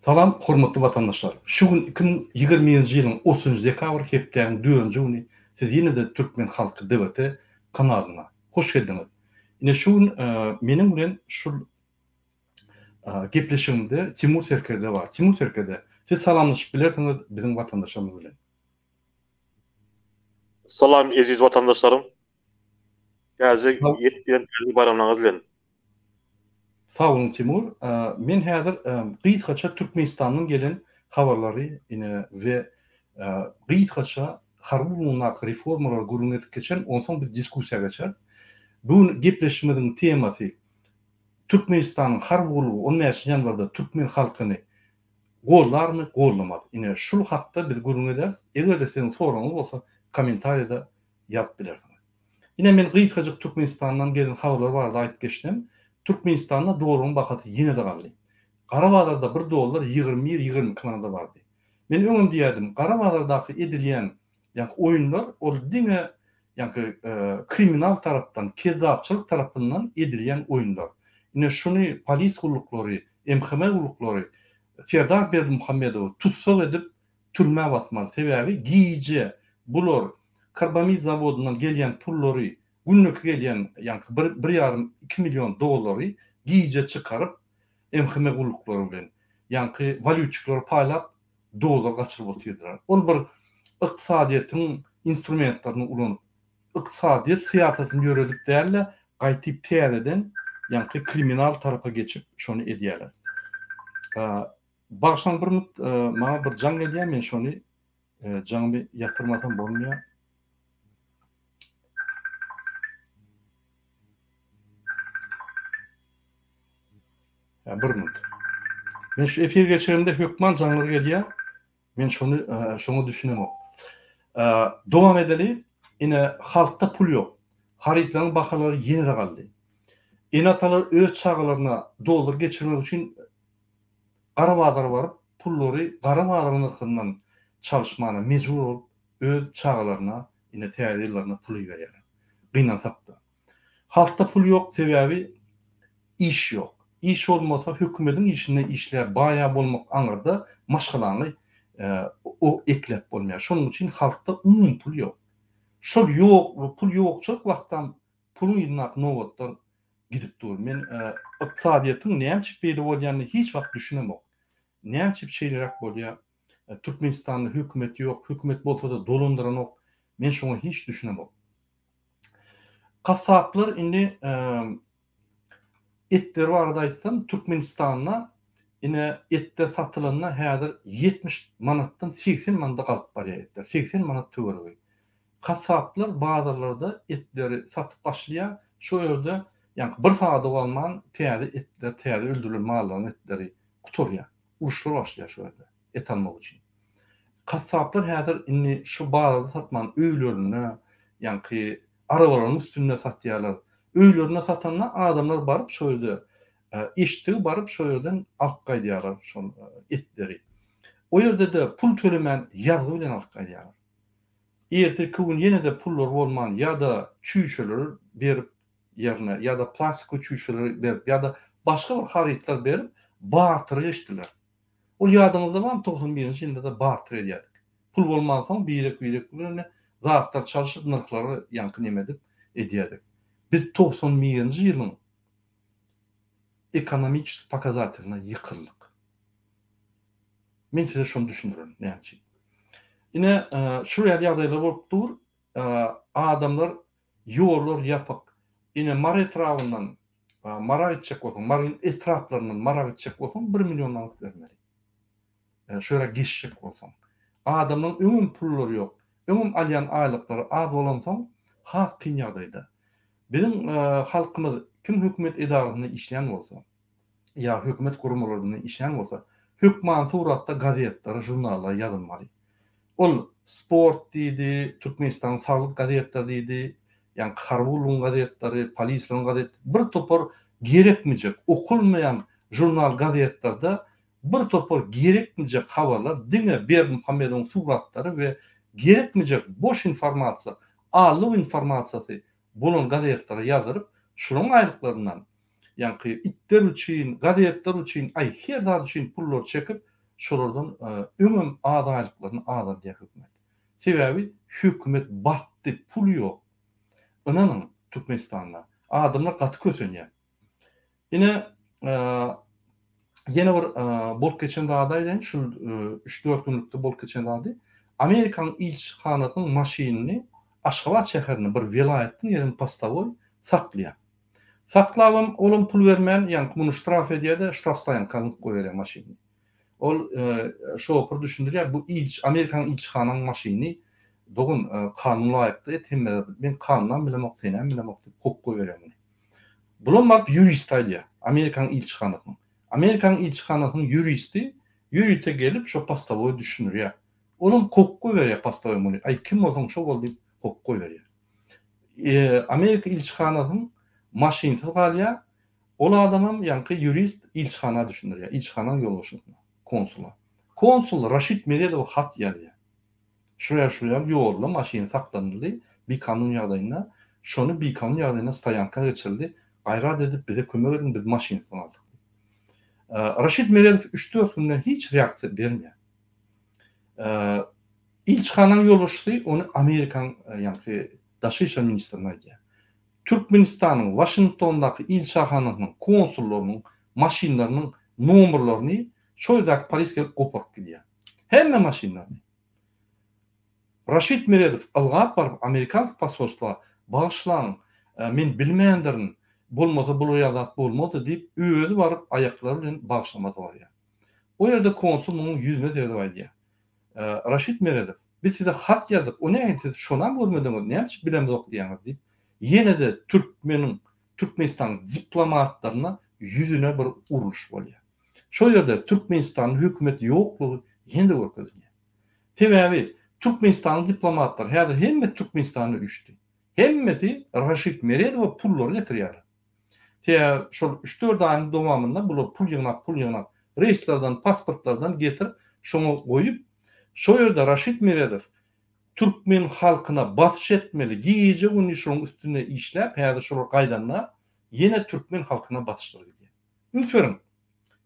Salam, hormatly vatandaşlar. Şu gün 2020-nji ýylyň 30 dekabr hepdäň 4-nji güni siz ýene-de Türkmen halky debate kanalyna hoş geldiňiz. Ine şu gün meniň bilen şu gepleşigimde Timur Serkerde bar. Timur Serkerde siz salamlaşyp bilersiňiz biziň vatandaşlarymyz bilen. Salam eziz vatandaşlarım. Gazi ýetdiň bayramlaryňyz bilen. Sağ olun Timur. Men häzir gysgaça Türkmenistanyň gelen habarlary ine we gysgaça harbulyna reformalar gurulmak geçen onsoň biz diskussiýa geçer. Bu gepleşmediň temasy Türkmenistanyň harbulygy 15 ýanwarda Türkmen halkyny gollarmy, gollamady. Ine şol hakda biz gurulmak ederiz. Eger seň soragyň bolsa kommentariýada ýazyp bilersiň. Ine men gysgaça Türkmenistandan gelen habarlar barada aýdyp geçdim. Türkmenistanda doların bakaty ýene de galdy. Qarabağlarда $1 21-20 kanada bardy. Men öňüm diýädim, Qarabağlardaky edilýän ýa oýunlar ol diňe kriminal tarapdan, kezzapçylyk tarapyndan edilýän oýunlar. Ine şuny polis gullukları, MHM gullukları Serdar Berdimuhammedow tutsak edip türme basmaly. Sebäbi giýje bular karbamid zawodundan gelýän pullary günlük gelýän $1,5-2 milyon giýje çykaryp MHM gullukları bilen valyutçyklary paýlap dolar gaçyryp otyrdylar. Ol bir ykdysadyýetyň instrumentlerini ulanyp ykdysadyýet syýasatyny ýöredip dälle gaýtyp täzeden kriminal tarapa geçip şonu edýärler. Başlan bir maňa bir jaň gelýär, men şonu jaňy ýatyrmasam bolmaýar. Bir minut. Men şu efir geçerimde hökman jaňlary gelýär. Men şonu düşünemem. Dowam edeli. Ine halkda pul ýok. Haritlaryň bahalary ýene de galdy. Enatalar öz çağlaryna dolar geçirmek üçin Qarabağlara baryp pullary Qarabağlaryň yrkyndan çalışmana mejbur bolup öz çağlaryna ine täýirlerine pul berýärler. Gynansak da. Halkda pul ýok sebäbi iş ýok. İş olmasa hökümetiň işine işler baýa bolmak aňyrda maşgalany o eklep bolmaýar. Şonuň üçin halkda pul ýok. Şol ýok, pul ýokçylyk wagtdan puluň ýyna nowatlar gidip dur. Men ykdysadyýetyň näçe beýle bolýanyny hiç wagt düşünemok. Näçe şeýlerek bolýar. Türkmenistanyň hökümeti ýok, hökümet bolsa da dolandyran ok. Men şoňa hiç düşünemok. Kassaplar indi etleri barada aýtsam Türkmenistanyna ine etler satylanyna häzir 70 manatdan 80 manata galyp barýar etler. 80 manat töweregi. Kassaplar bazarlarda etleri satyp başlaýar. Şo ýerde bir saat bolman täze etler, täze öldürilen mallaryň etleri guturýar. Uruşlar başlaýar şo ýerde et almak üçin. Kassaplar häzir indi şu bazarda satman öýlerine, arabalaryň üstünde satýarlar. Öýlerine satanlar adamlar baryp şo ýerde eşitigi baryp şo ýerden alyp gaýdýarlar şo etleri. O ýerde de pul tölemen ýazgy bilen alyp gaýdýarlar. Erteki gün ýene de pullar bolman ýa-da çüýşeler berip ýerine ýa-da plastik çüýşeler berip ýa-da başga bir haritlar berip barter geçdiler. Ol ýadyňyzda barmy 91-nji ýylda da barter edýärdik. Pul bolmansoň birek bilen zatlar çalışyp narhlary neme edip edýärdik. Biz 91-nji ýylyň ekonomik pokazateline ýykyldyk. Men size şonu düşünürüm. Näçe? Ine şu ýagdaýlar bolup dur, adamlar ýollar ýapyk. Ine mar etrafyndan marak etjek bolsaň, marın etraflaryndan marak etjek bolsaň 1 milyon manat bermeli. Şöyle geçecek bolsaň. Adamyň öňüm pullary ýok. Öňüm alýan aýlyklary az bolansoň, has kyn ýagdaýda. Bizim halkymyz kim hökümet edarasyna işleyen bolsa, ya hökümet gurumlaryna işleyen bolsa, hökman suratda gazetlere, jurnallara ýazylmaly. Ol sport diýdi, Türkmenistan saglyk gazetleri diýdi, harbulyň gazetleri, polisiň gazetleri, bir topar gerekmejek, okulmayan jurnal gazetlerde bir topar gerekmejek habarlar, diňe Berdimuhammedowyň suratlary we gerekmejek boş informasiýa, alyk informasiýasy bolan gazetlere ýazyryp, şunyň aýlyklaryndan, itler üçin, gazetler üçin, her zat üçin pullar çekip, şolardan ömüm adalyklaryny ada diye hükmet. Sebebi hükmet batty, pul yok. Inanın Türkmenistan'da adamlar katı kösenýär. Yine yine bir bolup geçen dağdaydan şu 3-4 günlükde bolup geçen dağdy. Amerikan ilçihanatynyň maşinini Aşgabat şäherine bir vilayetden ýerine pastawoy saklaýar. Saklabam olum pul bermän, ýani bunu ştraf edýär-de, ştrafstaýan kalıp goýarýar maşinini. Ol şoför düşündirýär, bu Amerikan ilçihanatyň maşinini dogun kanun laýykdy, etmeli. Ben kanundan bilemok, senen bilemok diýip kop goýarýar. Bulan bap jurist aýdýar, Amerikan ilçihanatynyň. Amerikan ilçihanatynyň juriste gelip şo pastawoy düşünürýär. Olum kop goýarýar pastawoy muny. Ay kim bolsaň şo bol diýip kop goýarýar. Amerika ilçihanatynyň maşinsiz galýar. Ol adamam ýanky jurist ilçihana düşünürýär. İlçihanaň ýolbaşçysyna, konsula. Konsul Raşit Meredow hat ýazýar. Şuraya yolla maşini saklanıldı. Bir kanun ýagdaýynda şonu bir kanun ýagdaýynda stayanka geçirildi. Gaýrat edip bize kömek edin, biz maşinysini aldyk. Raşit Meredow 3-4 günden hiç reaksiýa bermeýär. İlçihanaň ýolbaşçysy onu Amerikan ýanky daşy işler ministrine aýdýar. Türkmenistanyň Washingtondaky ilçihanatynyň konsullarynyň maşinlarynyň nomerlerini şoýdak polis gelip goparyp gidýär. Hemme maşinlaryny. Raşit Meredow algap barıp Amerikan pasolstwa bağışlan, men bilmeýändirin, bolmasa bu ýazat bolmady diýip özü barıp aýaklary bilen bağışlamagy barýar. O ýerde konsul munyň ýüzüne terip aýdýar. Raşit Meredow, biz size hat ýazdyk, o näme siz şonam görmediňiz, näme bilemizok diýýär diýip ýene de Türkmenistan diplomatlaryna ýüzüne bir uruş bolýar. Şo ýerde Türkmenistan hökümeti ýoklugy ýene görkezilýär. Sebebi Türkmenistan diplomatlar häzir hemme Türkmenistany üçdi. Hemmesi Raşit Meredow pullary getirýär. Şol 3-4 aýyň dowamında bular pul ýygnap reislerden, pasportlardan getirip şoňa goýup, şo ýerde Raşit Meredow Türkmen halkyna batyş etmeli, giýje onu şoň üstüne işläp, häzir şol gaýdanlar ýene Türkmen halkyna batyşlar edýär. Ünsürüm,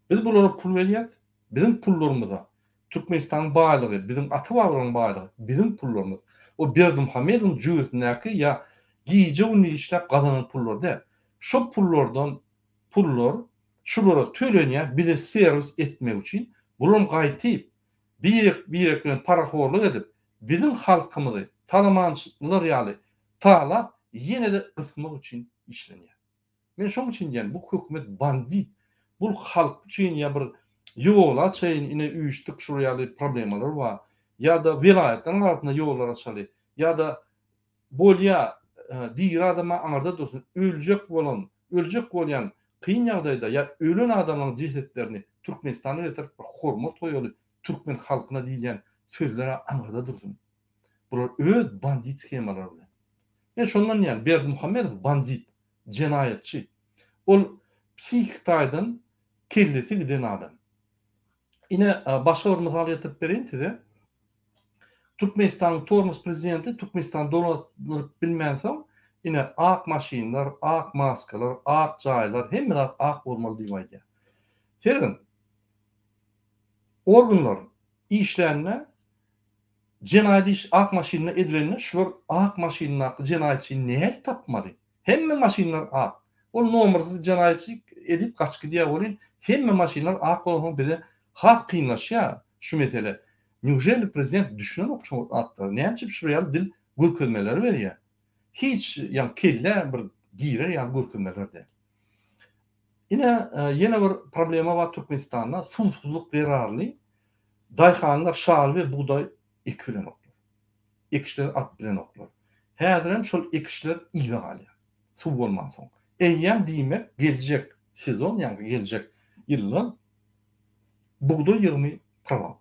biz bulara pul berýäs, bizim pullarymyza Türkmenistan baýlygy, bizim aty-babalarymyň baýlygy, bizim pullarymyz. O Berdimuhammedowyň jüýetindäki ýa giýje onu işläp gazanan pullar da. Şo pullar şulara tölenýär, bize servis etmek üçin. Bular gaýtyp bir bilen paraxorluk edip bizim halkymyzy talamançylar ýaly talap ýene de gysmak üçin işlenýär. Men şoň üçin diýen, bu hökümet bandit. Bu halk üçin ýa bir ýol açaýyn, ine üýçtük şuryaly problemalar bar. Ya da vilayetlerin arasında yollar açaly. Ya da bolýa diýir adama aňarda dursun, öljek bolýan kıyın ýagdaýda ya ölen adamlaryň cesetlerini Türkmenistana getirip hormat goýaly, Türkmen halkyna diýilen sözler aňarda dursun. Bular öz bandit skemalar bilen. Men şondan ýani Berdimuhammedow bandit, jenaýatçy. Ol psihik taýdan kellesi giden adam. Ine başga bir mysal getirip bereyim size. Türkmenistan'ın Tormuz prezidenti Türkmenistan dolanıp bilmensem ine ak maşinler, ak maskalar, ak çaylar hemme de ak bolmaly diýip. Ferdim, organlar işlerine jenaýat iş ak maşinine edilenine şular ak maşinine jenaýatçy näme tapmady? Hemme maşinler ak. Ol nomersiz jenaýatçy edip kaçky diýär bolýan. Hemme maşinler ak bolan bize hak kıynaşya şu mesele. Neujeli prezident düşünen okşan atlar. Näme şuraya dil görkezmeleri berýär. Hiç ýa kelle bir giýre ýa görkezmeler de. Ýene bir problema var Türkmenistanda. Susuzluk derarly. Daýhanlar şal we buğday ekbilen oklar. Ekişler at bilen oklar. Häzirem şol ekişler ýygalýar. Su bolmasaň. Eýýem diýmek geljek sezon ýa geljek ýylyň buğday ýygymy problem.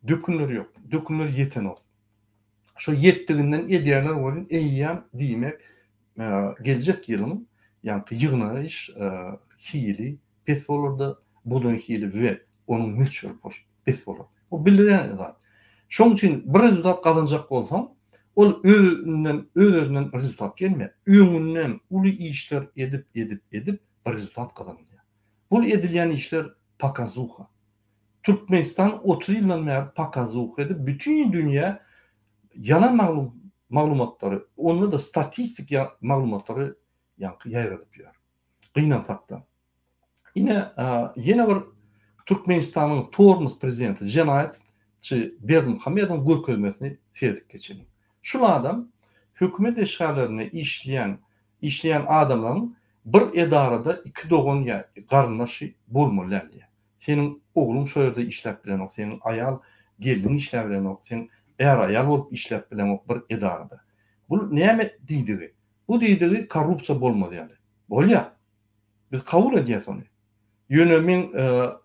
Dökümler yok. Dökümler yeten ol. Şu yettiğinden ediyorlar olan eyyam diyemek gelecek yılın yani yığına iş hili pes olurdu. Budun hili ve onun müçür pes olur. O bildiren zaten. Şunun için bir rezultat kazanacak olsam o özünden rezultat gelmiyor. Öňünden ulu işler edip bir rezultat kazanıyor. Bu edilen işler pakazuha. Türkmenistan 30 yıldan beri pakazı okudu. Bütün dünya yalan maglumatları, onda da statistik maglumatları yayradıp yer. Kıynan fakta. Yine bir Türkmenistan'ın Tormuz prezidenti Cenayetçi Berdimuhamedov'un görkezmesini seyredip geçelim. Şu adam hükümet eşyalarını işleyen adamların bir edarada iki doğun karınlaşı bulmalı. Senin oğlun şöyle işlep bilen o, senin ayal gelin işlep bilen o, senin ayal olup işlep bilen o bir edarada. Bu neyme deydiği? Bu deydiği korrupsiya bolmadı yani. Bol ya. Biz kabul ediyoruz onu. Yönemin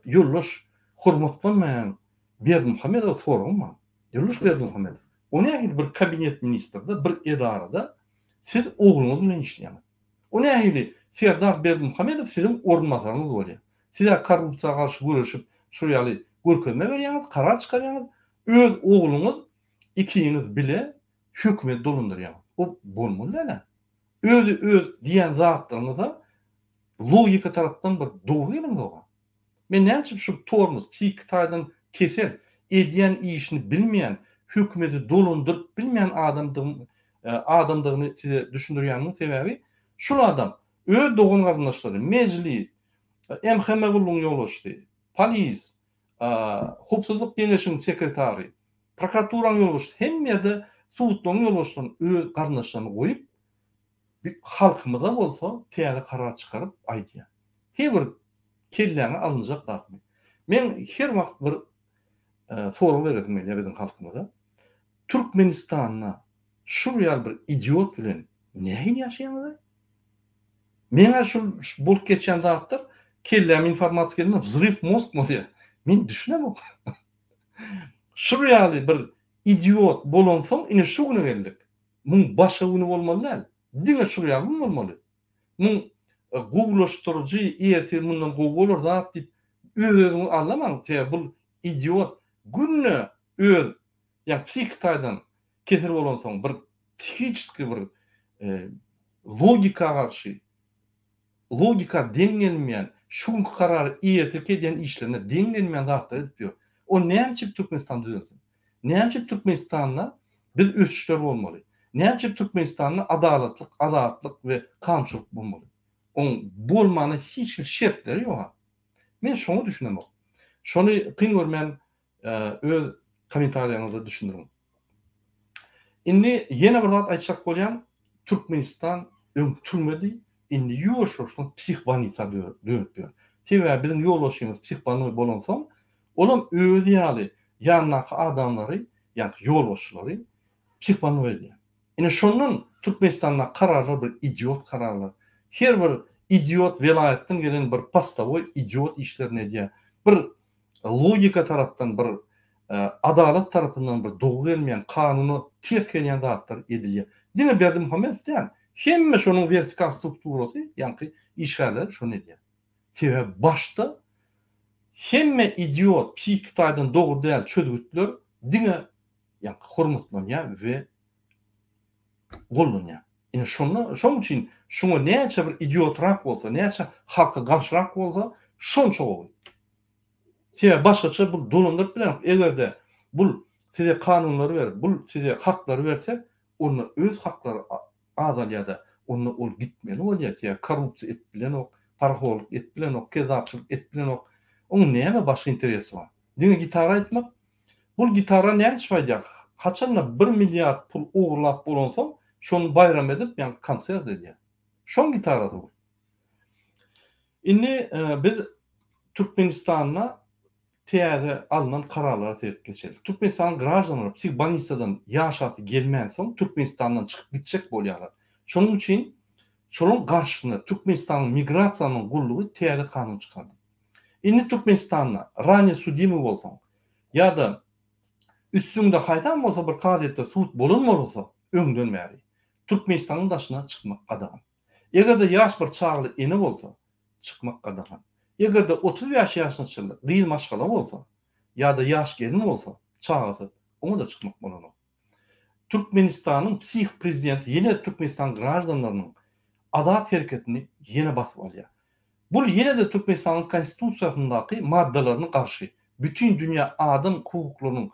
yolluş hurmatlanmayan Berdimuhamedov sorunma. Yolluş Berdimuhamedov. O ne bir kabinet ministrinde, bir edarada siz oğlunuz bilen işleyen. O ne Serdar Berdimuhamedov sizin orunmazlarınız oluyor. Size korrupsiya karşı görüşüp şu yalı görkezme veriyorsunuz, karar çıkarıyorsunuz. Öz oğlunuz ikiniz bile hükümet dolunduruyorsunuz. O bolmalı ne? Öz diyen zatlarınıza logika taraftan bir doğru gelin doğru. Men näçe şu Tormuz psikitaydan keser, ediyen işini bilmeyen, hükümeti dolundurup bilmeyen adamdığını size düşündürýäniň sebebi şu adam öz doğun garyndaşlary, meclis, MHM-guluň ýolbaşçy, polis, hukukçuluk deňeşiň sekretary, prokuraturaň ýolbaşçy, hemme ýerde suwutlaryň ýolbaşçylaryň öz garyndaşlaryny goýup halkymyza bolsa täze karar çıkarıp aýdýar. Her bir kelläňe alınjak datmy. Men her wagt bir soru berdim bizim halkymyza. Türkmenistanyna şu ýaly bir idiot bilen näme ýaşaýanlar? Meňe şu bolup geçen datlar kelläm informasiýa gelme, vzryv mozg bolýar. Men düşünemem. Şu ýaly bir idiot bolansoň ine şu güne geldik. Muň başa güni bolmaly. Diňe şu ýaly bolmaly. Muň Google'laştırıcı ertir bundan Google zat dip özüňi anlamaň. Bu idiot günne öz psikitaydan keser bolansoň bir psikiçki bir logika garşy logika deňgelmeýän şuň karar ertir keden işlerine deňgelmeýän zatlar edip. O näçe Türkmenistan düzelsin? Näçe Türkmenistanna biz ösüşler bolmaly? Näçe Türkmenistanna adalatlyk we kançylyk bolmaly? On bolmany hiç bir şertleri ýok. Men şonu düşünemem. Şonu kyn görmän öz kommentarýaryňyzda düşündürüm. Indi ýene bir zat aýtjak bolýan, Türkmenistan öňtürmedi, indi ýoşuşyň psihbanitsa dönüp ber. Sebäbi bizim ýolbaşçymyz psihbany bolansoň, olam özi ýaly ýanyňky adamlary, ýani ýolbaşçylary psihbany bolýar. Ine şondan Türkmenistanda kararlar bir idiot kararlar. Her bir idiot velayetden gelen bir pastaboy idiot işlerini diye bir logika taraftan bir adalet tarafından bir doğru gelmeyen kanunu ters gelen zatlar edilýär. Diňe Berdimuhamedov diýen hemme şonuň vertikal strukturasy, ýani işgärler şonu edýär. Sebäbi başta hemme idiot psikitaydan doğru däl çözgütler diňe hormatlanýar we gollanýar. Ine şoň üçin şoňa näçe bir idiotrak bolsa, näçe halka garşyrak bolsa, şonça gowy. Sebäbi başgaça bu dolundurup bilen, egerde bu size kanunlary ber, bu size haklary berse, onu öz haklary azalýada, onu ol gitmeli bolýar. Sebäbi korrupsiýa etbilen ok, parholuk etbilen ok, kezapçylyk etbilen ok. Onuň näme başga interesi bar? Diňe gitara etmek, bu gitara näme şaýdýar? Haçanda 1 milliard pul oğurlap bolansoň, şonu bayram edip konser edýär. Şoň gitarady bu. Indi biz Türkmenistanna täze alınan kararlara terip geçelik. Türkmenistan grajdanlary psihbanitsadan ýaşasy gelmän soň Türkmenistandan çykyp gitjek bolýarlar. Şonuň üçin şonuň garşysyna Türkmenistanyň migrasiýanyň gullugy täze kanun çykardy. Indi Türkmenistanna rany судимый bolsaň ýa-da üstüňde haýdan bolsa bir kadetde suwut bolanmasa öňden bäri Türkmenistanyň daşyna çykmak adagan. Egerde ýaş bir çagly ene bolsa çykmak adagan. Egerde 30 ýaşyna çyldy, gyýyl maşgala bolsa ýa-da ýaş gelin bolsa çagasy oňa da çykmak bolan. Türkmenistanyň psih prezidenti ýene Türkmenistan grajdanlarynyň adat hereketini ýene basyp alýar. Bu ýene de Türkmenistanyň konstitusiýasyndaky maddalaryna garşy bütün dünya adam hukuklarının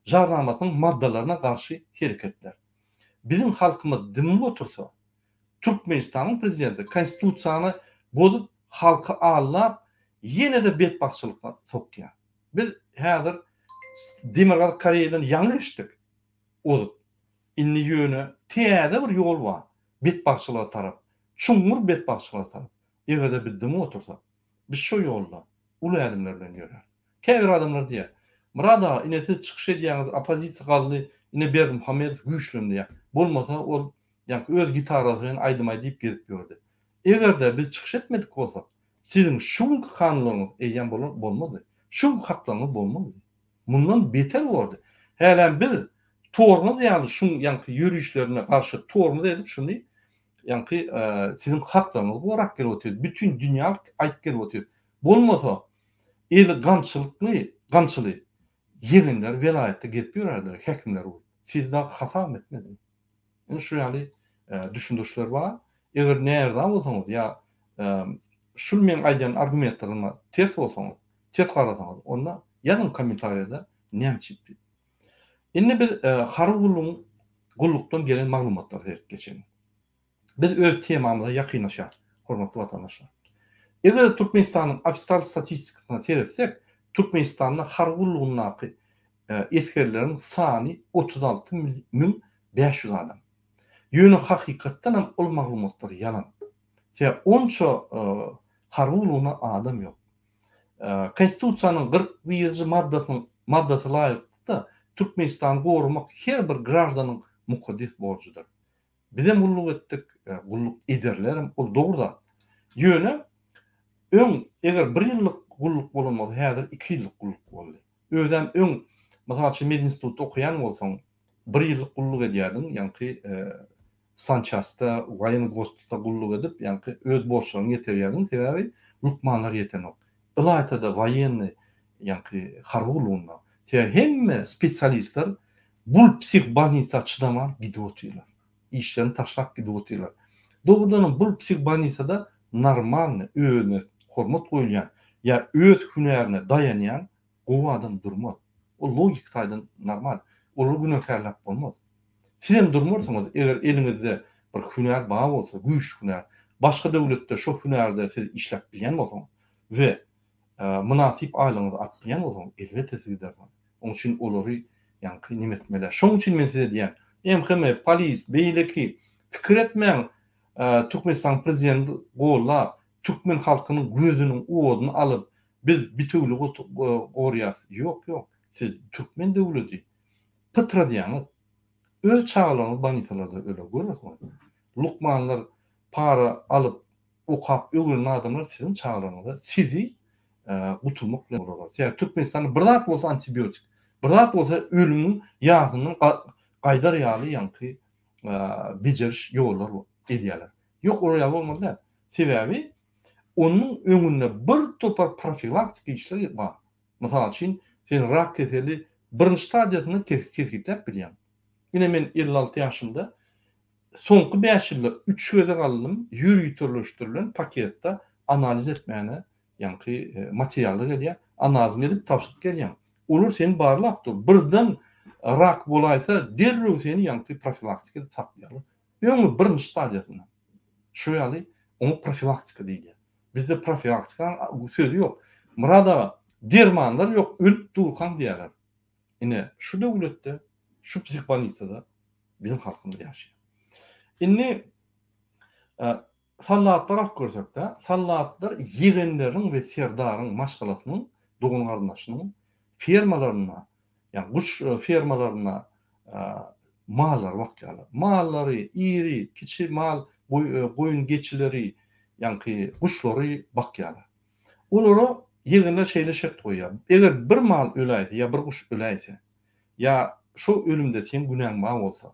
jarnamatının maddalarına karşı hareketler. Bizim halkımız dimli otursa, Türkmenistan'ın prezidenti konstitusiyanı bozup halkı ağırlap yine de betbaxçılıkla sokya. Biz hazır Demirgal Koreyadan yanlıştık. Olup inni yönü tiyada bir yol var. Betbaxçılığa taraf. Çumur betbaxçılığa taraf. Eğer biz dimli otursa, biz şu yolla ulu adımlardan görürüz. Kevir adamlar diye. Murada ine siz çıkış ediyeniz opozisiya kaldı, ine Berdim Hamedov güçlündü ya. Bolmasa ol yani öz gitarasını aydımay deyip gezip gördü. Eğer de biz çıkış etmedik olsak, sizin şu kanunlarınız eğen bolmadı. Şu haklarınız bolmadı. Bundan beter oldu. Helen biz tormuz yani şu yankı yürüyüşlerine karşı tormuz edip şunu yankı sizin haklarınız olarak gelip bütün dünya ait gelip bolmasa el gamçılığı yerinler velayette getiriyorlar hekimler olur. Siz daha hata mı etmediniz? Yani şu yani düşündürüşler var. Eğer nereden olsanız ya şu men aydan argumentlarına ters olsanız, ters karasanız onda yanın komentariyada nem çıktı. Indi biz gulluktan gelen maglumatlar geçelim. Biz öz temamıza yakınlaşar, hormatly vatandaşlar. Eğer Türkmenistan'ın ofisial statistikasına teretsek, Türkmenistan'da hargulluğundaki eskerlerin sani 36.500 adam. Yönü hakikatten hem ol maglumatları yalan. Yani onça hargulluğuna adam yok. Konstitusiyanın 41. maddası layıkta Türkmenistan'ı korumak her bir grajdanın mukaddes borcudur. Bize gulluk ettik, gulluk ederlerim, ol doğruda. Yönü eğer bir yıllık gulluk bolanmaz, hazır 2 yıllık gulluk boldy. Özem mesela Med institutda okuyan bolsaň, 1 yıllık gulluk edýärdin, ýani Sanchas'ta, Wayenigost'ta gulluk edip, ýani öz borçlaryny ýetirýärdin, sebäbi lukmanlar ýetenok. Ilaytada wayenni, ýani hargulugunda. Hemme spesialistler bu psihbanitsa çydama gidip oturýarlar. İşlerini taşlap gidip oturýarlar. Doğrudan bu psihbanitsada normal, özüne hormat goýulýan, ya öz hünärine dayanýan gowy adam durmaz. O logik taýdan normal. Olur günäkärlik bolmaz. Siz hem durmursanız, eğer elinizde bir hünär bar bolsa, güýçli hünär, başga döwletde şu hünärde siz işläp bilýän bolsaňyz we münasip aýlyňyzy alyp bilýän bolsaňyz, elbetde siz gidersiňiz. Onuň üçin olary ýani nimetmeler. Şoň üçin men size diýen, MHM, polis, beýleki pikir etmeň Türkmenistan prezidenti golla Türkmen halkynyň gözüniň owadyny alyp biz bitüli gorýas. Ýok. Siz Türkmen döwleti pytra diýäňiz. Öz çağlaryny banitalarda öyle görürsüňiz. Lukmanlar para alyp okap öwren adamlar sizin çağlaryňyzda sizi gutulmak bilen bolar. Ýa Türkmenistanyň bir zat bolsa antibiotik, bir zat bolsa ölümüň ýagynyň gaýdar ýaly ýanky bijiriş ýollar edýärler. Ýok oraya bolmazlar. Sebäbi onun öňünde bir topar profilaktik işler bar. Mesela için sen rak keseli birinci stadiýasyny tespit bilýän. Ine men 56 ýaşymda soňky 5 ýylda 3 göze galdym, ýürüýtürleşdirilen paketde analiz etmäne, ýani materiallar gelýär, analiz edip tapşyryp gelýän. Olur seni barlap dur. Birden rak bolaysa derrew seni ýani profilaktика taýýarlar. Öňü birinci stadiýasynda. Şu ýaly onu profilaktika diýilýär. Bizde profilaktika sözü yok. Murada dermanlar yok, ölüp durkan diýerler. Ine şu döwletde, şu psihbanitsada bizim halkymyz ýaşaýar. Indi sallatlar alyp görsek-de, sallatlar ýegenleriň we serdaryň maşgalasynyň dogun garnaşynyň fermalaryna, ýani guş fermalaryna mallar wakýalar. Mallary, iri, kiçi mal, goýun geçileri, ýani guşlary bakýalar. Olary ýegenler şeýle şert goýýar. Eger bir mal öläýse ýa bir guş öläýse, ýa şu ölümde sen günäň bar bolsa,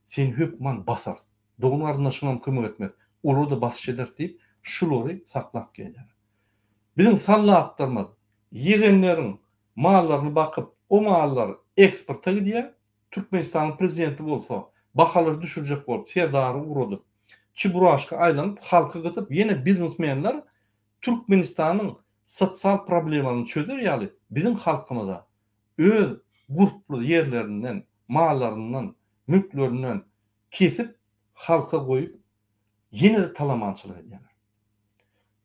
sen hökman basar. Dogun garnaşyna kömek etmez. Olary da basy eder diýip şulary saklap gelýär. Bizim sallatlarymyz ýegenleriň mallaryny bakyp, o mallar eksporta gidýär. Türkmenistanyň prezidenti bolsa, bahalary düşürjek bolup, serdary urady. Çi buraşka aýlanyp halky gyzyp, ýene biznesmenler Türkmenistanyň sosyal problemlerini çözer ýaly bizim halkymyza öz gurplu yerlerinden, mallarından, mülklerinden kesip halka koyup yine de talamançylyk edýär.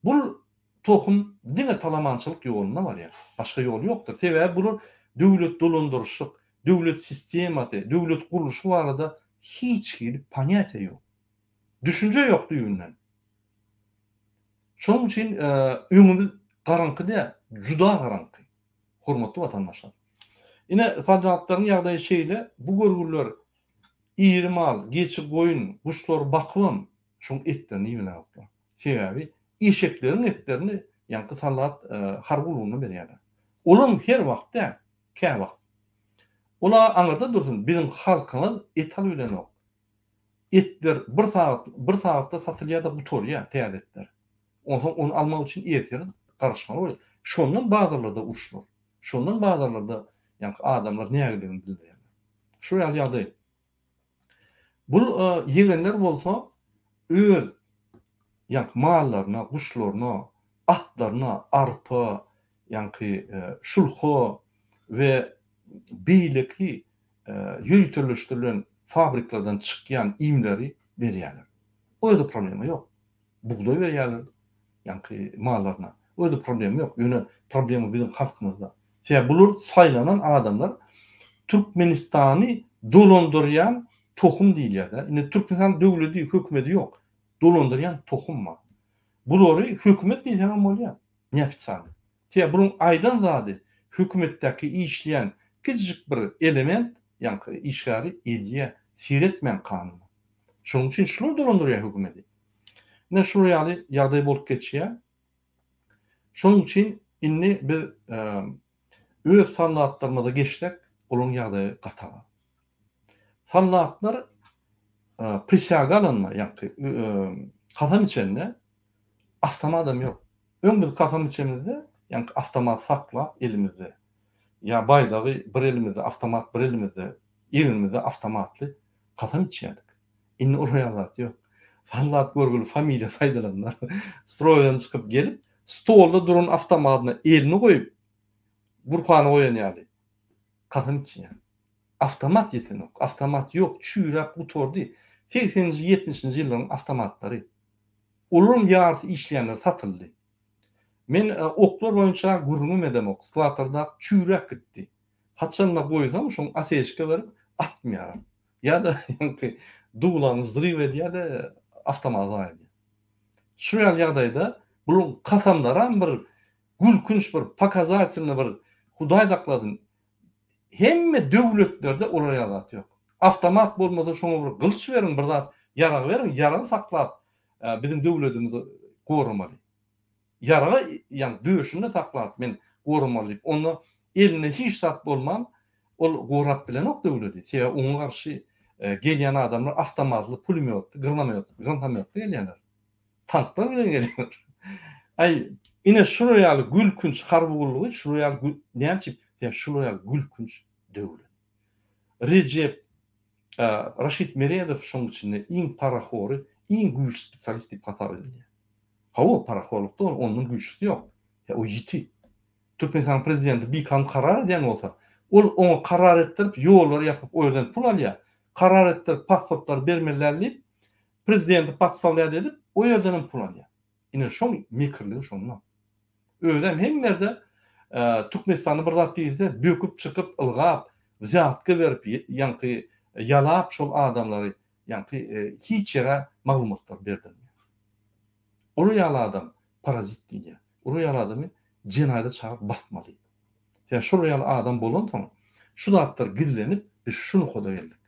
Bu tohum dine talamançylyk ýoluna var ya. Başka yol ýokdur. Sebäbi bular döwlet dolandyrşyk, döwlet sistemasy, döwlet guruluşy barada hiç gelip panyata ýok. Düşünje ýok düýünden. Şonuň üçin öňümüz garanky da, juda garanky. Hormatly watandaşlar. Ine fadahatlaryň ýagdaýy şeýle, bu görgüler iri mal, geçi goýun, guşlar bakym, şoň etlerini ýeýär. Sebäbi eşekleriň etlerini ýanky salat harbulugyny berýärler. Olaň her wagtda, kä wagt. Ola aňyrda dursun, bizim halkymyz et alyp bilenok. Etler bir saatda satylýar da butorýar, täze etler. Onu almak için erterin karışmalı oluyor. Şondan bazılarda uçlar. Şondan bazılarda yani adamlar nägeligini bilýär. Şu ýaly. Bu ýegenler bolsa öz yani mallaryna, guşlaryna, atlaryna, arpa, yani şulho ve beýleki ýöýtürleşdirilen fabriklardan çykýan imleri berýärler. Öyle problemi yok. Buğday berýärler. Yani mallarına. Öyle problem yok. Yine problemi bizim halkımızda. Sebäbi bular saylanan adamlar Türkmenistan'ı dolandıryan tohum diýilýär da. Ine Türkmenistan döwleti, hökümeti yok. Dolandıryan tohum var. Bulary hökümet diýsem bolýar. Näfitsany. Sebäbi bunun aýdan zady hökümetdäki işleyen küçük bir element, yani işgari edýär, siretmen kanuny. Şonuň üçin şular dolandyrýar hökümeti. Ne şu ýagdaý bolup geçýär. Şonuň üçin inni biz öz sanatlarymyza geçsek, olaň ýagdaýy gataga. Sanatlar prisyaga alınma, yani kasam içende avtomatam yok. Biz kasam içemizde, yani avtomat sakla elimizde. Ya baydağı bir elimizde avtomat, bir elimizde, elimizde avtomatlı kasam içýärdik. Inni oraya yok. Sallat görgülü familya faydalanlar. Stroydan çıkıp gelip stolda duran avtomatyna elini koyup burkany koyan ýaly. Kasam içýär. Avtomat ýetenok. Avtomat yok. Çüýrap butordy. 80-nji 70-nji ýyllaryň avtomatlary. Olaryň ýarty işleýänler satyldy. Men oklar boýunça gurunum edemok. Sklatlarda çüýrap gitdi. Haçanla goýsam şoň asechka berip atmaýar. Ya da ýa-ni duglany zryw edýär de avtomat aýdy. Şu ýagdaýda bu kasamlaram bir gülkünç bir pokazatylny bir Hudaý saklasyn. Hemme döwletlerde olar ýalat ýok. Avtomat bolmasa şoňa bir gylç berin, bir zat ýarag berin, ýarag saklap bizim döwletimizi gorumaly. Yaragy ýani döşünde saklap men gorumaly. Onu eline hiç sat bolman, ol gorap bilen ok döwleti. Sebäbi oňa garşy gelýän adamlar avtomatly pulemyot, granamyot gelýänler. Tanklar bilen gelýär. Ay, ine şuraya gülkünç harbulugy, şuraya näçip, ya şuraya gülkünç döwlet. Recep Raşid Meredow şoň içinde iň parahory, iň güýçlü spesialist diýip hasap edilýär. Hawa paraholukda onuň güýçlüsi ýok. Ya o ýiti. Türkmenistan prezidenti bir kan karar edýän bolsa, ol oňa karar etdirip, ýollar ýapyp, o ýerden pul alýar. Karar etdirip, pasportlar bermelerlip, prezidenti patsalýar edip, o ýerden pul alýar. Ine şoň mikirligi şondan. Öýdem hemmerde Türkmenistany bir zat diýse, böküp çykyp ılgap, ziyatka berip, ýanky ýalap şol adamlary, ýanky hiç ýere maglumatlar berdirmiyor. Olu ýaly adam parazit diýilýär. Olu ýaly adamy jenaýda çagyp basmaly. Ýa şol ýaly adam bolan soň şu zatlar gizlenip biz şunu hoda geldik.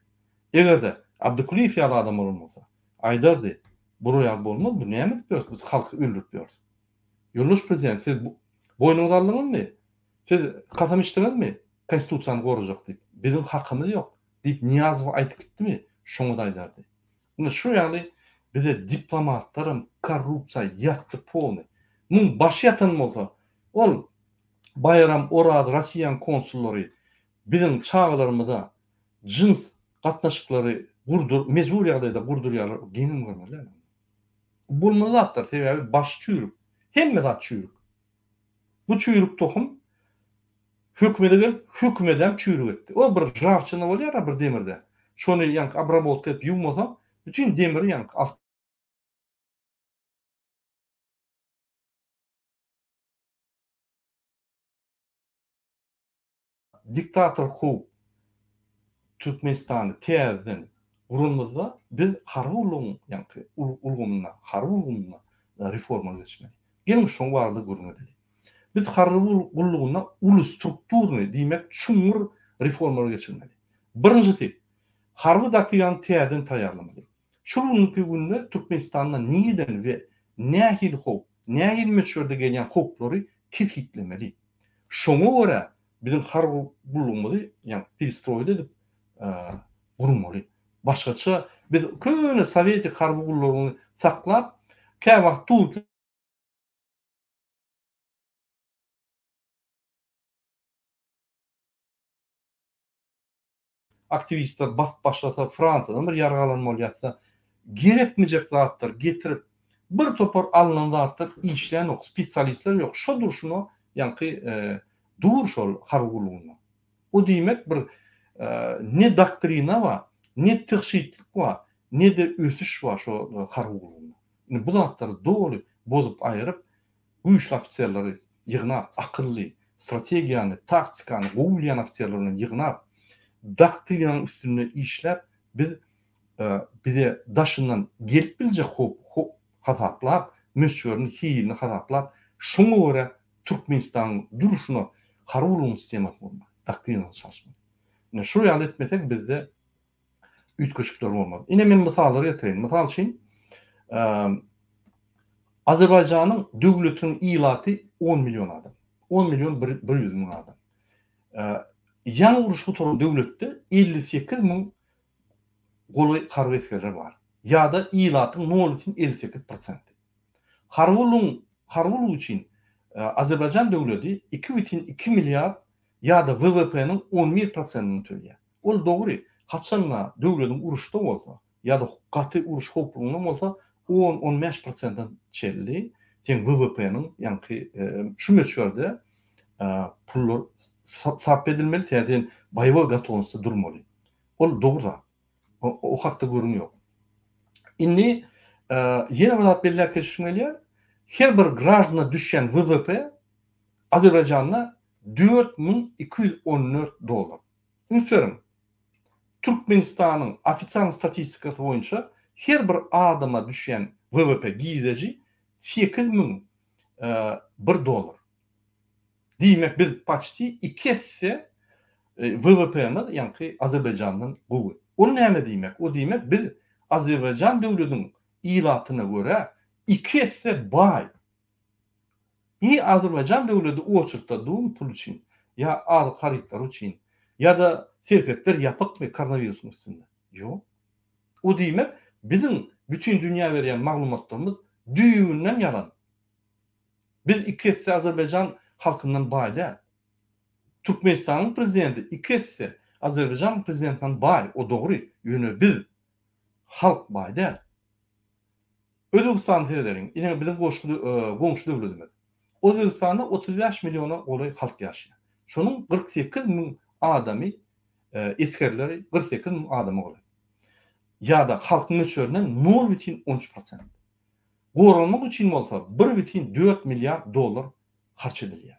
Egerde Abdulkuliyev ýaly adam bolmasa, aýdardy, bu ýaly bolmaz, bu näme diýär? Biz halky öldürip ýörüz. Ýoldaş prezident, siz boynuňyzy aldyňyzmy? Siz kasam içdiňizmi? Konstitusiýany gorajak diýip. Bizim hakymyz ýok diýip Niýazow aýtyp gitdimi? Şoňa da aýdardy. Buna şu ýaly bize diplomatlarym korrupsiýa ýatdy polny. Muň baş ýatan bolsa, ol Bayram Orad Russiýan konsullary bizim çağlarymyza jins gatnaşyklary mecbur ýagdaýda gurdurýarlar, genim görmeli. Bulmalar sebäbi baş çüýrük. Hemme zat çüýrük. Bu çüýrük tohum hökmede gelip hökmeden çüýrük etdi. O bir javçyna bolýar bir demirde. Şonu ýanky abrabotka edip ýuwmasam bütün demiri ýanky diktator kuw Türkmenistany täzeden gurulmazda biz harby ulgyň ýanky harby ulgumyna reforma geçmeli. Gelin şoň barada gurulmaly. Biz harby ulgyna ulu strukturny diýmek çuňur reformalar geçirmeli. Birinjisi harby doktrinaň täzeden taýýarlamaly. Şolunky günde Türkmenistanda niýeden we nähil hok, nähil meçhurde gelýän hoklary teskitlemeli. Şoňa görä bizim harby ulgumyzy ýani perestroýda edip gurmaly. Başgaça biz köne Sowietik harby ullaryny saklap, käwagt Türk aktivistler başlasa Fransadan bir ýargalanma bolýarsa, gerekmejek zatlar getirip bir topar alynan zatlar işleyen ok, spesialistler ýok. Şo durşuny ýanky dur şol harby ulgyna. O diýmek bir ne doktrina wa, ne tygşitlik wa, ne de ösüş wa şo harby ulgyna. Bu zatlary doly bozup aýryp, güýçli ofitserleri ýygnap, akylly strategiýany, taktikany gowlayan ofitserlerini ýygnap, doktrinaň üstünde işlep bize daşından gelip bilecek hataplap, möçörünü hilini hataplap, şoňa görä Türkmenistan duruşuny harby ulgum sistematy bolmaly, doktrinaly çalışmaly. Şu ýaly etmesek bizde ütköşükler bolmaz. Ine men misallar getirelim. Misal üçin Azerbaýjanyň döwletiniň ilaty 10 milyon adam. 10 milyon 100 min adam. Ýa uruş guturan döwletde 58 min goly harby eskerler bar. Ýa-da ilatyň 0,58%. Harby ulgy üçin Azerbaýjan döwleti 2,2 milyar ýa-da WWP'niň 11%-ni töleýär. Ol dogry. Haçanla döwletiň uruşda bolsa, ýa-da gaty uruş hokukunda bolsa 10-15%-dan çelli. Sen WWP'niň ýanky şu meçhurde pullar sarp edilmeli, täze baýwa gatownsy durmaly. Ol dogry. O hakda görüň ýok. Indi ýene bir zat belli geçişmeli. Her bir grajna düşen WWP Azerbaýjanda $4,214. Ünsörüm. Türkmenistanyň ofisial statistikasy boýunça her bir adama düşen WWP giýdiji $8,001. Diýmek biz paçti 2 esse WWP'ni ýanky Azerbaýjanyň gowy. O näme diýmek? O diýmek biz Azerbaýjan döwletiniň ilatyna görä 2 esse baý. Azerbaýjan döwleti oçurtda dum pul üçin, ýa az haritlar üçin, ýa-da serketler ýapyk we koronawirusyň üstünde. Ýok. O diýmek bizim bütün dünýä berýän maglumatlarymyz düýünden ýalan. Biz 2 esse Azerbaýjan halkyndan baý däl. Türkmenistanyň prezidenti 2 esse Azerbaýjan prezidentinden baý. O dogry. Ýöne biz halk baý däl. Özbekistan terleriň, ine bizim goňşy döwletimiz. Özbekistanda 35 milyona goly halk ýaşaýar. Şonuň 48 min adamy eskerleri 48 min adamy goly. Ýa-da halkyň meçhöründen 0,13%. Gorulmak üçin bolsa 1,4 milyar dolar harç edilýär.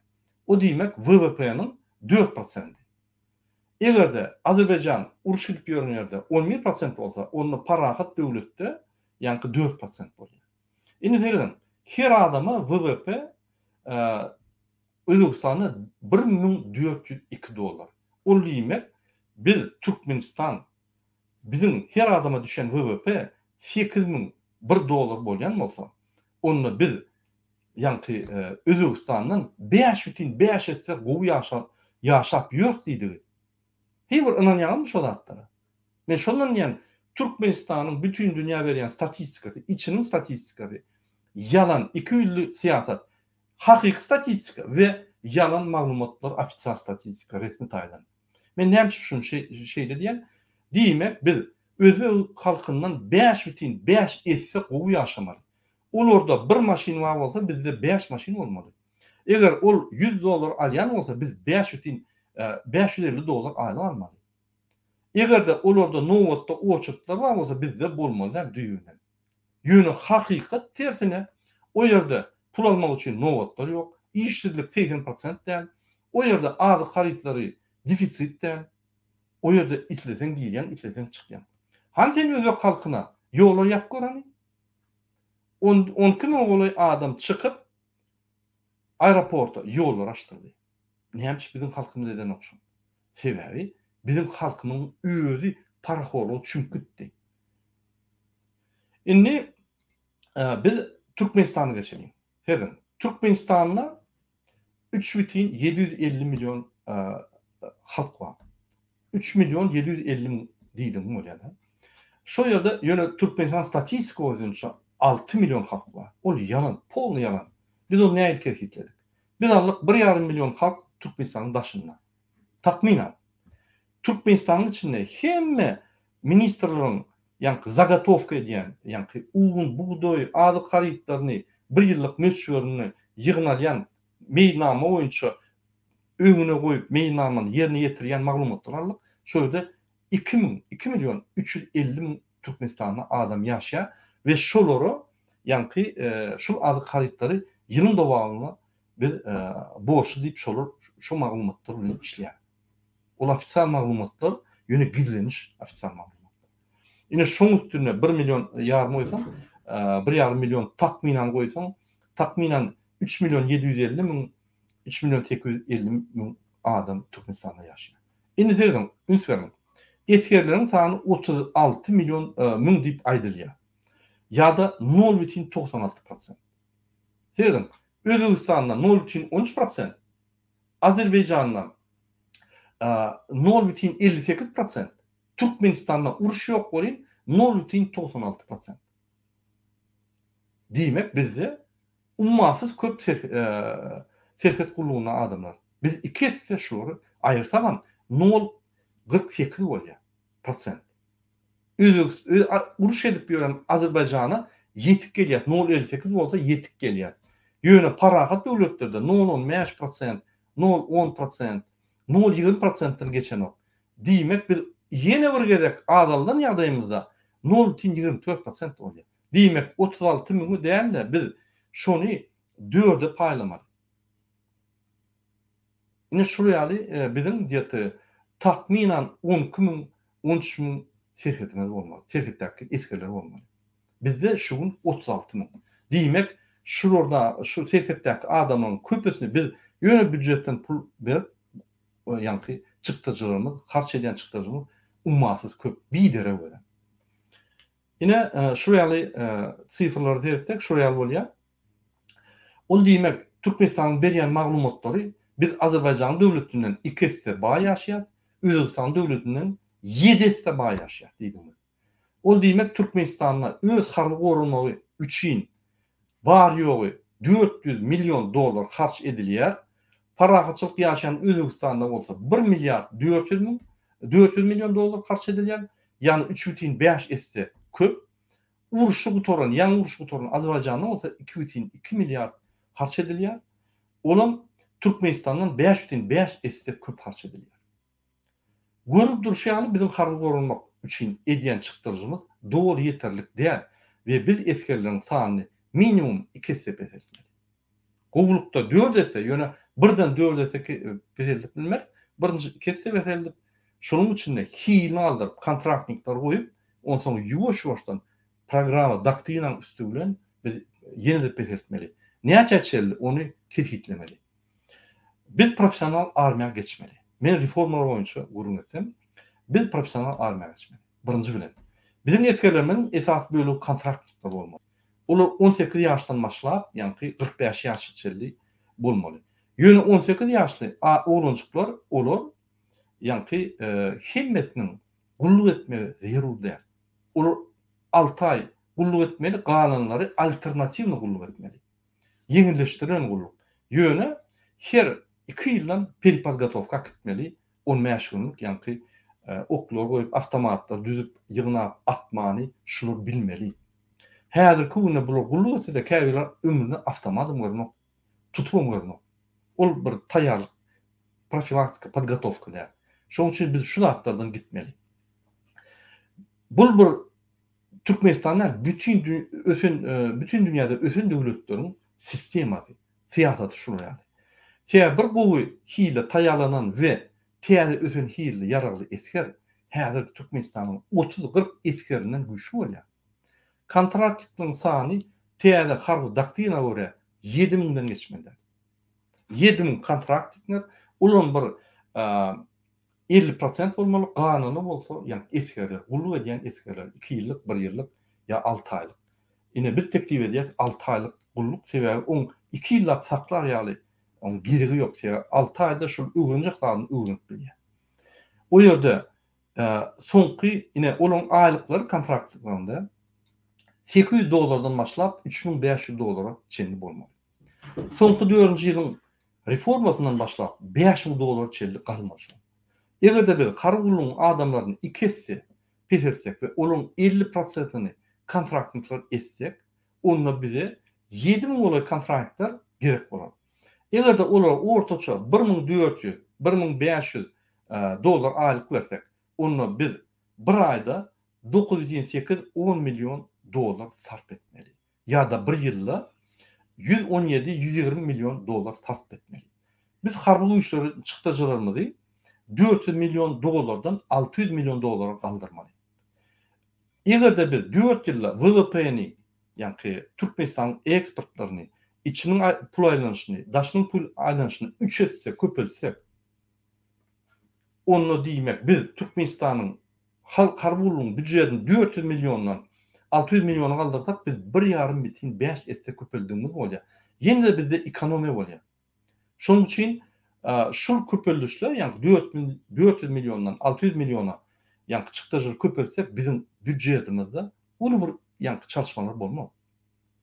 O diýmek WWP'niň 4%. Egerde Azerbaýjan uruş edip ýörän ýerde 11% bolsa, onu parahat döwletde ýanky 4% bolýar. Indi herden her adama WWP Özbekistana $1,402. O diýmek biz Türkmenistan bizim her adama düşen WWP $8,001 bolýan bolsa, onu biz ýanky Özbekistanyň 5,5 etse gowy ýaşap ýörk diýdi. Heýber inanýarmy şol zatlara? Men şondan ýan Türkmenistanyň bütün dünýä berýän statistikasy, içiniň statistikasy, yalan, iki ýylly siýasat, hakyky statistika we yalan maglumatlar, ofisial statistika, resmi taýdan. Men näme üçin şunu şeýle diýen? Diýmek biz özbek halkyndan 5,5 esse gowy ýaşamaly. Olarda bir maşin var bolsa bizde 5 maşin bolmaly. Eger ol $100 alyan olsa biz 550 dolar ayla almalı. Eger de olarda Novat'ta oçuklar var olsa bizde bolmalar düýünden. Ýöne hakykat tersine o ýerde pul almak üçin Novat'lar ýok. İşsizlik 80% däl. O ýerde azy harytlary defisit däl. O ýerde itlesen giýýän, itlesen çykýan. Hanten özü halkyna ýolar ýap görani? 12 oğulay adam çıkıp aeroporta ýollar açdyrdy. Näme bizim halkymyz eden okşun. Sebebi bizim halkymyň özü paraxorlugy çünkütdi. Indi biz Türkmenistana geçelim. Ferden. Türkmenistan'da 3,750 milyon halk var. 3.750.000 diýdim bu ýerde. Şo ýerde ýöne Türkmenistan statistika boýunça 6 milyon halk var. O yalan, polny yalan. Biz onu näme kesitledik? Biz allyk 1,5 milyon halk Türkmenistanyň daşynda. Takminan. Türkmenistanyň içinde hemme ministrlaryň ýa-ni zagatowka edýän, ýa-ni un, buğdoy, azy harytlaryny, bir ýyllyk möçüwerini ýygnalýan meýnama boýunça öňüne goýup meýnamany ýerine ýetirýän maglumatlar aldyk. Şöyle 2 milyon 350.000 Türkmenistan'da adam yaşa ve şolary ýa-ni şol azy harytlary ýylyň dowamyna biz borçlu diýip şu maglumatlar bilen işleýär. Ol ofisial maglumatlar ýöne gizlenmiş ofisial maglumatlar. Ine şoň üstüne 1 milyon ýarym goýsam, 1,5 milyon takminan goýsam, takminan 3.750.000 3.850.000 adam Türkmenistan'da ýaşaýar. Indi derdim, ünsverin. Eskerlerin sany 36 milyon müň diýip aýdylýar. Ýa-da 0,96%. Derdim, Özbekistanda 0,13%, Azerbaýjanda 0,58%, Türkmenistan'da uruş ýok bolýan 0,96%. Diýmek bizde ummasyz köp serket gullugyna adamlar. Biz iki etse şolary aýyrsagan 0,48 bolýar %. Uruş edip ýören Azerbaýjana yetip gelýär. 0,58 bolsa yetip gelýär. Ýöne parahat döwletlerde 0,15%, 0,10%, 0,20%dan geçenok. Diýmek biz ýene bir gezek adaldan ýagdaýymyzda 0,24% bolýar. Diýmek 36 miňi däl-de biz şonu 4'e paýlamaly. Ine şol ýaly bizim diýeti takminan 12.000, 13.000 serhetimiz bolmaly. Serhetdäki eskerler bolmaly. Bizde şugun 36.000. Diýmek şurada şu serhetdäki adamyň köpüsini biz ýöne büdjetden pul berip ýa-ni çykdyjlarymyz, harç edýän çykdyjlarymyz ummasyz köp bidere bolan. Ine şu ýaly sifrlary diýsek şu ýaly bolýar. Ol diýmek Türkmenistanyň berýän maglumatlary biz Azerbaýjan döwletinden 2 hisse baý ýaşaýar, Özbegistan döwletinden 7 hisse baý ýaşaýar diýdim. Ol diýmek Türkmenistanyň öz harby gorulmagy üçin bar ýogy 400 milyon dolar harç edilýär. Parahatçylyk ýaşaýan Özbegistanda bolsa 1 milyar 400 milyon dolar harç edilýär. Ýani 3,5 hisse köp. Uruşy gutoran, ýa-ni uruşy gutoran Azerbaýjanda bolsa 2,2 milyar harç edilýär. Olam Türkmenistandan 5,5 hisse köp harç edilýär. Görüp durşýaly bizim harby gorulmak üçin edýän çykdyrjymyz dogry ýeterlik däl we biz eskerleriň sanyny minimum 2 hisse belirlemeli. Gowlukda 4 hisse ýöne birden 4 hisse belirlep bilmez, birinji 2 hisse belirlep şonuň içinde hile aldyryp kontraktnikler goýup, ondan soň ýuwaş-ýuwaşdan programa doktrinaň üstü bilen biz ýene-de belirtmeli. Näçe onu kesitlemeli. Biz profesional armiýa geçmeli. Men reformalar boýunça gurun etsem, biz profesional armiýa geçmeli. Birinji bilen. Bizim eskerlerimin esas bölegi kontraktlar bolmaly. Olar 18 ýaşdan başlap, ýa-ni 45 ýaşçyly bolmaly. Ýöne 18 ýaşly oğlançyklar olar ýa-ni himmetiniň gulluk etmegi zerur däl. Olar 6 ay gulluk etmeli, galanlary alternatiwny gulluk etmeli. Ýeňilleşdiren gulluk. Ýöne her 2 ýyldan peripodgotowka gitmeli. On meşgullyk, ýa-ni oklar goýup awtomatlar düzüp ýygnap atmany şular bilmeli. Häzirki güne bular gulluk etse-de käbirler ömrüne awtomat görnok, tutup görnok. Ol bir taýýarlyk, profilaktika, podgotowka däl. Şoň üçin biz şu zatlardan gitmeli. Bul bir Türkmenistan'da bütün dünyada ösün döwletlerin sistematy, siýasaty şu ýaly. Täze bir gowy hile taýýarlanan we täze ösün hile ýaragly esker häzir Türkmenistanyň 30-40 eskerinden güýçli bolýar. Kontraktlaryň sany täze harby doktrina görä 7000den geçmeli. 7000 kontraktlar, ulan bir 50% bolmaly, ganyny bolsa, ýani eskerler, gullyk edýän eskerler 2 ýyllyk, 1 ýyllyk ýa 6 aýlyk. Ine biz teklip edýäs 6 aýlyk gullyk sebäbi on 2 ýyllap saklar ýaly, on girigi ýok sebäbi 6 aýda şol öwrenjeklerini öwrenip bilýär. O ýerde soňky ine olaň aýlyklary kontraktlarynda $800 başlap $3500 çenli bolmaly. Soňky 4-nji ýylyň reformasyndan başlap $5000 çenli galmaly. Egerde biz hargulun adamlaryny ikisi pesersek ve olaň 50%-ni kontraktlar etsek, onda bize 7000 bola kontraktlar gerek bolar. Egerde olar ortaça $1400-1500 aýlyk bersek, onda biz bir aýda $908-10 milyon sarf etmeli. Ya da bir ýylda $117-120 milyon sarf etmeli. Biz harby işleri çykdyjylarymyzy $400 milyon $600 milyon galdyrmaly. Egerde biz 4 ýylda WWP-ni, ýani Türkmenistan eksportlaryny, içiniň pul aýlanyşyny, daşynyň pul aýlanyşyny 3 etse köpeltsek, onu diýmek biz Türkmenistanyň harby büdjetini 400 milyondan 600 milyona galdyrsak, biz 1,5 bitin 5 etse köpeldiğimiz bolýar. Ýene de bizde ekonomiýa bolýar. Şoň üçin şol köpelişler, ýani 400 milyondan 600 milyona ýani çykdyjyl köpelsek, bizim büdjetimizde uly bir ýani çalışmalar bolmaz.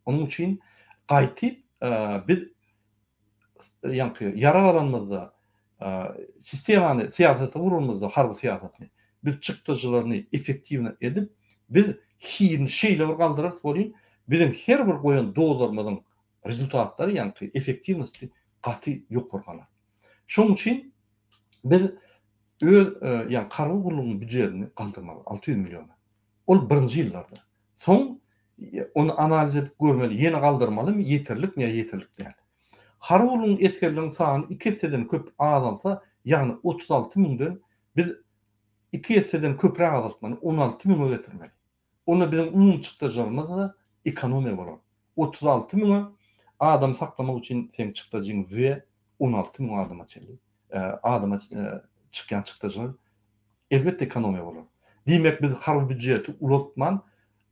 Onuň üçin gaýtyp biz ýani ýaragalanmazda sistemany, siýasaty gurulmazda, harby siýasatyny biz çykdyjylaryny effektiwne edip, biz hili şeýle galdyrar bolýan, bizim her bir goýan dolarymyzyň rezultatlary, ýani effektiwnesli gaty ýok bolýar. Şoň üçin biz ýani harby gurulunyň büdjetini galdyrmaly 600 milyona. Ol birinji ýyllarda. Soň onu analiz edip görmeli, ýene galdyrmalymy, ýeterlikmi ýa ýeterlik däl. Harby gurulunyň eskerleriniň sany 2 hisseden köp azalsa, ýani 36 miňden biz 2 hisseden köpräk azaltmaly, 16 miňe getirmeli. Onu bizim umum çykdyjlarymyz ekonomiýa bolar. 36 miňe adam saklamak üçin sen çykdyjyň we 16 miň adama çelli. Adama çykýan çykdyjlar elbetde ekonomiýa bolar. Diýmek biz harby büdjeti ulatman,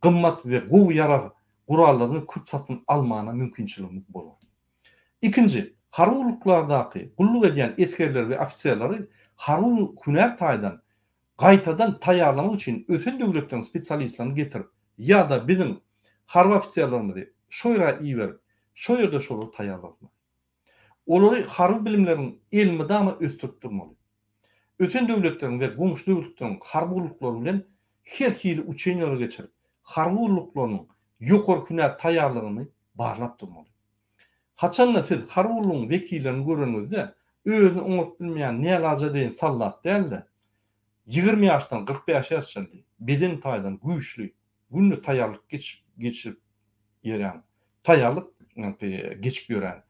gymmat we gowy ýarag gurallaryny köp satyn almana mümkinçiligimiz bolar. İkinci, harby guluklardaky gullyk edýän eskerler we ofisiýerlary harby hünär taýdan gaýtadan taýýarlamak üçin ösel döwletden spesialistlaryny getirip, ýa da bizim harby ofisiýerlerimizi şo ýere iýerip, şo ýerde şolu taýýarlamak. Olary harby bilimleriň elmi dama ösdürtdirmeli. Ösel döwletlerin we gomşu döwletleriň harby guluklary bilen her hili uçenýara geçirip, harby guluklarynyň ýokary hünär taýýarlygyny barlap durmaly. Haçanla siz harby gululyň wekillerini görenizde özüni oňup bilmeýän nälaja deýen sallat däl-de 20 ýaşdan 45 ýaşa beden taýdan güýçli, günlü taýýarlyk geçirip ýeren, taýýarlyk geçip ýören,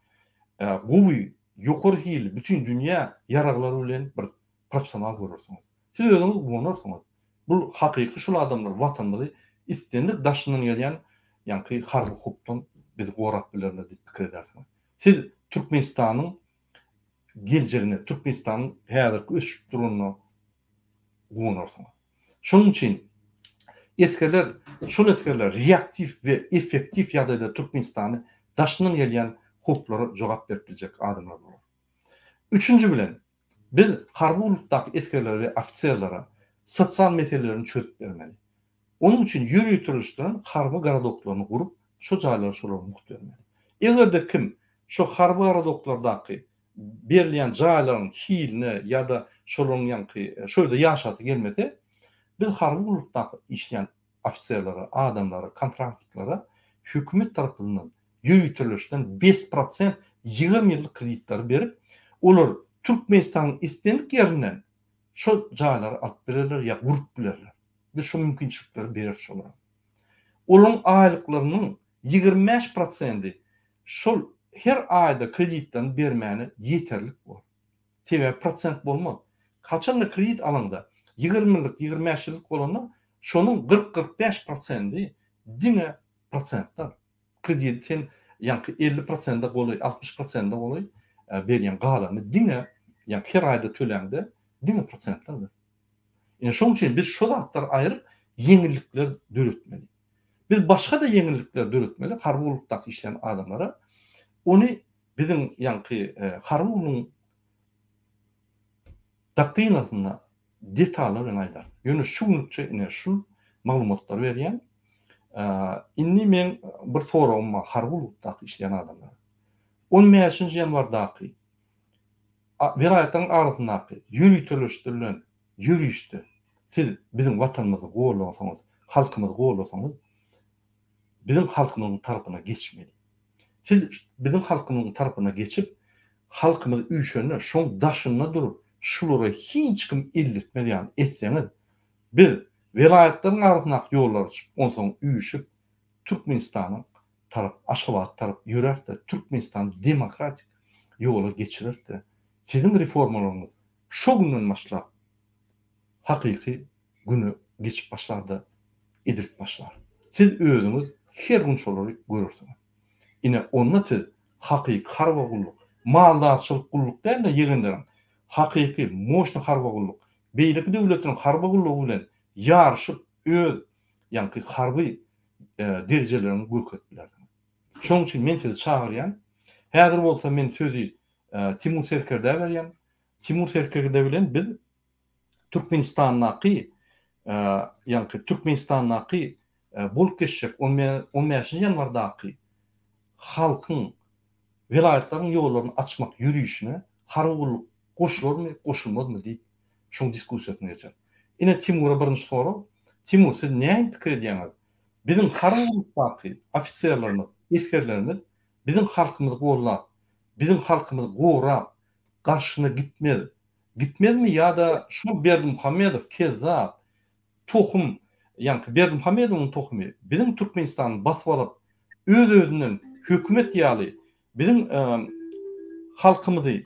gowy, ýokary hili bütün dünýä ýaraglary bilen bir professional görürsiňiz. Siz özüňiz gonarsyňyz. Bu hakyky şol adamlar watanymyzy istendik daşynyň gelýän, ýani harby hukukdan biz gorap bilerler diýip pikir edersiňiz. Siz Türkmenistanyň geljerini, Türkmenistanyň häzirki ösüp durunyny gonarsyňyz. Şoň üçin eskerler reaktiv we effektiv ýagdaýda Türkmenistany daşynyň gelýän hukuklara jogap berip biljek adamlar bolar. Üçüncü bilen biz harby gulukdaky eskerler we ofisiýerlara sosial meselelerini çözüp bermeli. Onun üçin ýürüýtürüşden harby garadoklaryny gurup, şo jaýlara şolary muht bermeli. Egerde kim şo harby garadoklardaky berilýän jaýlaryň hilini ýa da şolaryň ýanky şöyle ýaşaty gelmese, biz harby gulukdaky işleýän ofisiýerlara, adamlara, kontraktlara hökümet tarapyndan ýürüýtürüşden 5% 20 ýyllyk kreditler berip, olar Türkmenistanyň istendik ýerinden şo jaýlary alyp bererler ýa gurup bilerler. Biz şu mümkinçilikleri berip şolara. Onun aylıklarının 25% şol her ayda kreditten bermäni yeterlik bol. Sebäbi prosent bolma. Kaçanda kredit alanda 20-lik 25 ýyllyk bolanda şonun 40-45% diňe prosentler. Kreditin ýa-ni 50% boly, 60% boly berýän galany diňe ýa her ayda tölemde diňe prosentler. Yani şoň üçin biz şol atlar aýryp ýeňillikler döretmeli. Biz başga da ýeňillikler döretmeli harwulukdaky işleyen adamlara. Onu bizim ýa-ni harwulugyň doktrinasyna detallar bilen aýdar. Ýöne şuňlukça ine şu maglumatlar berýän. Inni men bir forumma harwulukdaky işleyen adamlar. 15-nji ýanwardaky Welaýatyň arasyndaky ýürütülüşdirilen ýürüýüşde siz bizim watanymyzy gowlasaňyz, halkymyzy gowlasaňyz, bizim halkymyzyň tarapyna geçmeli. Siz bizim halkymyzyň tarapyna geçip, halkymyz üýşene şoň daşyna durup, şulara hiç kim illetmediýän etseňiz, biz welaýatlaryň arasyndaky ýollar açyp, onsoň üýşüp, Türkmenistanyň tarap, Aşgabat tarap ýörerde, Türkmenistan demokratik ýola geçirerde, sizin reformalaryňyz şo günden başlap hakyky günü geçip başlarda edip başlar. Siz özüňiz her gün şolary görürsiniz. Ine onda siz hakyky harwagullyk, maldarçylyk gulluk diýen de ýegendirin. Hakyky moşny harwagullyk, beýleki döwletiniň harwagullygy bilen ýarşyp öz ýa-ni harby derejelerini görkezdiler. Şoň üçin men sizi çagyrýan. Häzir bolsa men sözi Timur Serker'de berýän. Timur Serker'de bilen biz Türkmenistanyň ýa-ni Türkmenistanyň bolup geçjek 15-nji ýanwardaky halkyň welaýatlaryň ýollaryny açmak ýürüýüşine harwullyk goşularmy, goşulmazmy diýip şoň diskussiýasyny geçer. Ine Timur'a birinji soru. Timur, siz näme pikir edýäňiz? Bizim harwulykdaky ofisiýerlerimiz, eskerlerimiz bizim halkymyzy gollap, bizim halkymyzy gowrap, garşyna gitmezmi ýa-da şu Berdimuhammedow kezzap, tohum, ýa-ni Berdimuhammedowyň tohumy bizim Türkmenistanyny basyp alyp, öz-özünden hökümet ýaly bizim halkymyzy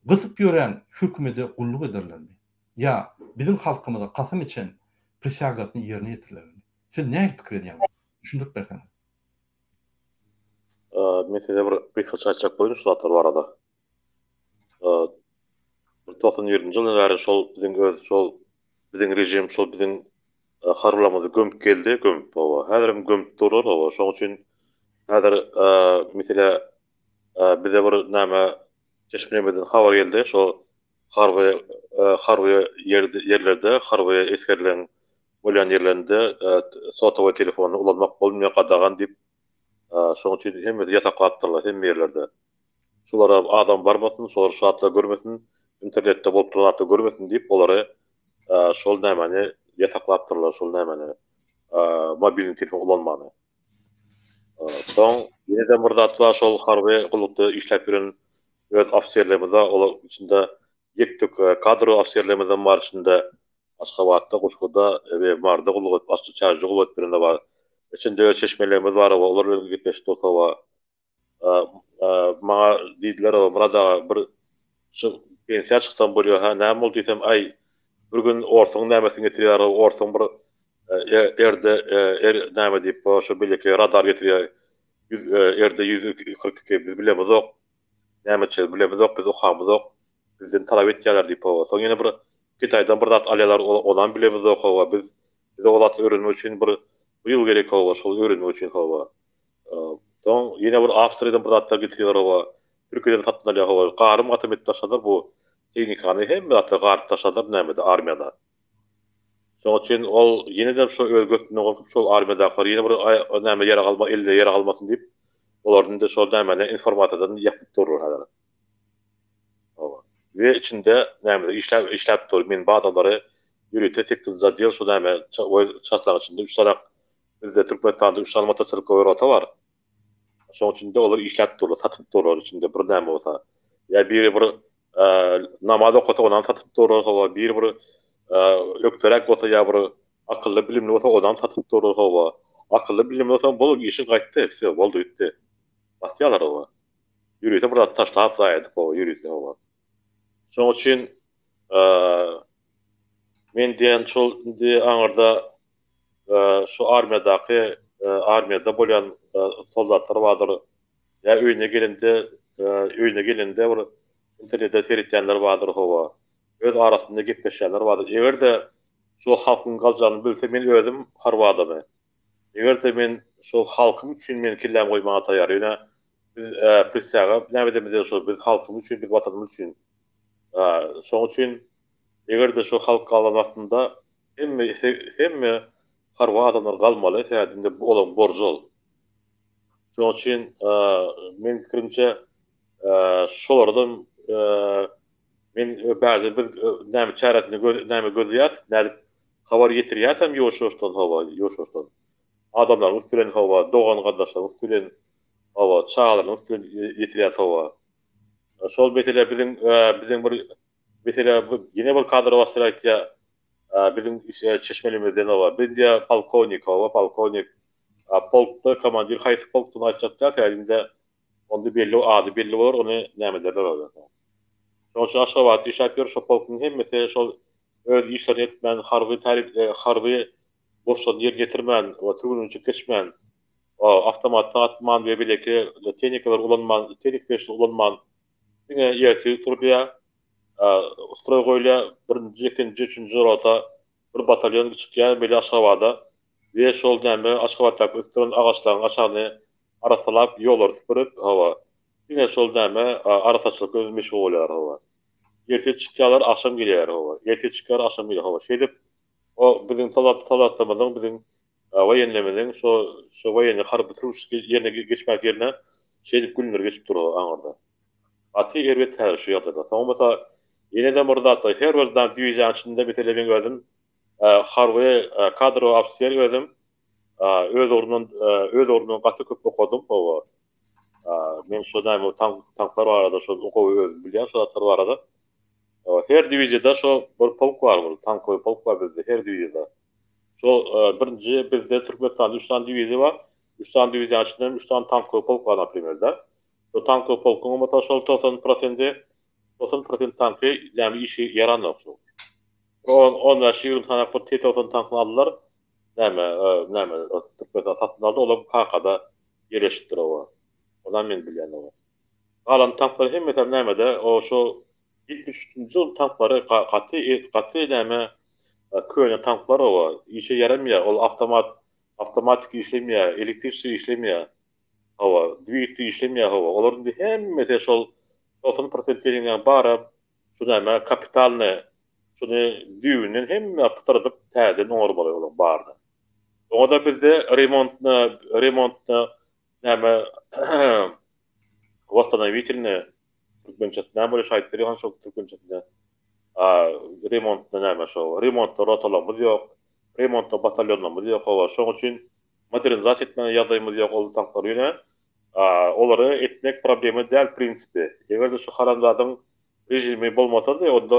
gysyp ýören hökümete gulluk ederlermi? Ya bizim halkymyza kasam içen prisagasyny ýerine ýetirirlermi? Siz näme pikir edýäňiz? Düşündürip berseňiz. Mesela bir kısa açacak boyun şu atlar var arada. 97-nji ýylyň bäri bizim rejim, bizim harwlamyzy gömüp geldi, gömüp baba. Häzirim gömüp durar baba. Şoň üçin häzir mesela bize bir näme çeşmelemeden habar geldi. Şo harby yerlerde, harby eskerlerin bolýan yerlerinde sotawa telefonu ulanmak bolmaýan gadagan diýip şoň üçin hemme ýataklapdyrlar hemme yerlerde. Şolara adam barmasyn, şolar şatla görmesin, internetde bolup duranatda görmesin diýip olary şol nämeni ýataklapdyrlar, şol nämeni mobil telefon ulanmany. Soň ýene-de bir zatlar şol harby gullukda işläp bilen öz ofisiýerlerimiz olar içinde ýektük kadro ofisiýerlerimizden bar içinde Aşgabatda, Goşgoda we Marda gulluk başly çarjy gulluk birinde bar. İçinde çeşmelerimiz var, olar bilen gitmeş bolsa maňa diýdiler, burada bir şu pensiýa çyksam bolýar, ha näme boldy diýsem, ay bir gün ortaň nämesini getirýär, ortaň bir erde näme diýip şu bileki radar getirýär. Erde 142 biz bilemiz ok. Näme çel bilemiz ok, biz okamyz ok. Bizden talap etýärler diýip. Soň ýene bir Kitaydan bir zat alýarlar, onan bilemiz ok. Biz olat öğrenmek üçin bir ýyl gerek bolýar, şol öğrenmek üçin hava. Soň ýene bir Awstriýadan bir zatlar getirýärler, Türkiýeden satyn alýar, garym gatam etip taşadylar bu tehnikany hem zatlar garyp taşadylar näme armiýada. Şoň üçin ol ýene-de şu özgörtüne goýup şol armiýadaky ýene bir näme ýere galma, elde ýere galmasyn diýip olardan da şol nämeni informasiýadan ýakyp durur häzir. Ve içinde näme işläp dur men badalary ýürüte 8 ýyl şu näme çatlagy içinde 3 sarak bizde Türkmenistanda 3 almata çyrkowy rota bar. şoň üçin de olar işläp durlar, satyp durlar içinde bir näme bolsa. Ya biri bir namaz okusa ondan satyp durlar, hawa bir ökterek bolsa ya bir akylly bilimli bolsa ondan satyp durlar, hawa. Akylly bilimli bolsa bol işi gaýtdy, şo boldy bitdi. Basýarlar hawa. Ýürüse bir zat taşlap zaýady, hawa ýürüse hawa. Şoň üçin men diýen şol indi aňyrda şu armiýadaky armiýada bolan soldatlar bardyr. Ya öýüne gelende bir internetde seretýänler bardyr hawa. Öz arasynda gepleşýänler bardyr. Egerde şu halkyň galjanyny bilse men özüm harwadamy. Egerde men şu halkym üçin men killem goýmaga taýýar. Ýöne biz prisýaga näme şol biz halkym üçin, biz watanymyz üçin. Şoň üçin egerde şu halk galan wagtynda hemme harwa adamlar galmaly, täzinde olan borjol. Şoň üçin men pikirimçe şolardan men bäze bir näme çäretini näme gözýär, näme habar ýetirýärsem ýoşuşdan hawa, ýoşuşdan. Adamlar üstülen hawa, dogan gardaşlar üstülen hawa, çağlaryň üstülen ýetirýär hawa. Şol mesele biziň bir mesele ýene bir kadr waslar aýtýar. Biziň çeşmelimizden hawa. Biz ýa polkovnik hawa, polkovnik polkda komandir haýsy polkdan aýtjak täzinde onda belli ady belli bolar, ony näme derler olar. Şoň aşgabat işäpdir, şo polkun hemmesi şol öz işlerini etmän, harby boşdan yer getirmän, we tribunun geçmän, awtomat atman we bileki tehnikalar ulanman, tehnikler ulanman. Ine ýerti turbiýa, ustroy goýla 1-nji, 2-nji, 3-nji rota bir batalyon çykýan beli aşgabada we şol näme aşgabatda ötüren agaçlaryň aşagyny arasalap ýollar süpürip hawa. Ine şol näme arasaçylyk özmeş bolýar hawa. Ýerti çykýarlar, akşam gelýär hawa. Ýerti çykýar, akşam gelýär hawa. Şeýdip o biziň talatlarymyzyň, biziň waýenlemizin şo waýenli harby turuşky ýerine geçmek ýerine şeýdip günler geçip durar aňarda. Aty erbet her şu ýagdaýda. Soňra ýene-de murdatda her bir diwiziýa içinde mesele ben gözüm harby kadro ofisier gözüm öz ornundan gaty köp okudum hawa. Men şu näme tanklar barada şu okuwy bilýän şolatlar barada. Her diwiziýada şo bir polk bar, tankowy polk bar bizde her diwiziýada. Şo birinji bizde Türkmenistanda 3 tane diwiziýa bar. 3 tane diwiziýa içinden 3 tane tankowy polk bar naprimerde. Şo tankowy polkuň mata şol 90% tanky ýa-ni işi yaranok şo. Onda şeýle tanap T-90 tankny aldylar. Näme Türkmenistan satyn aldy, olar KK-da ýerleşipdir hawa. Ondan men bilýän hawa. Galan tanklar hemme nämede o şo 73-nji ýyl tanklary gaty näme köýne tanklar hawa. Işe yaramýar, ol awtomatik işlemýär, elektrikli işlemýär. Hawa, dwigitli işlemýär hawa. Olaryň hemmesi şol 90% ýeriňe barap, şu näme kapitalny, şunu düýünden hemme pytyrdyp täze noňar bolýar olan bardy. Oňa bizde remontna näme восстановительне türkmençesinde böyle şaýtdyry han şol türkmençesinde remontna näme şo, remontda rotalarymyz ýok, remontda batalyonlarymyz ýok hawa. Şoň üçin modernizasiýa etmän ýagdaýymyz ýok ol tanklar ýöne. Olary etmek problemi däl prinsipi. Egerde şu haramladyň rejimi bolmasa-da, onda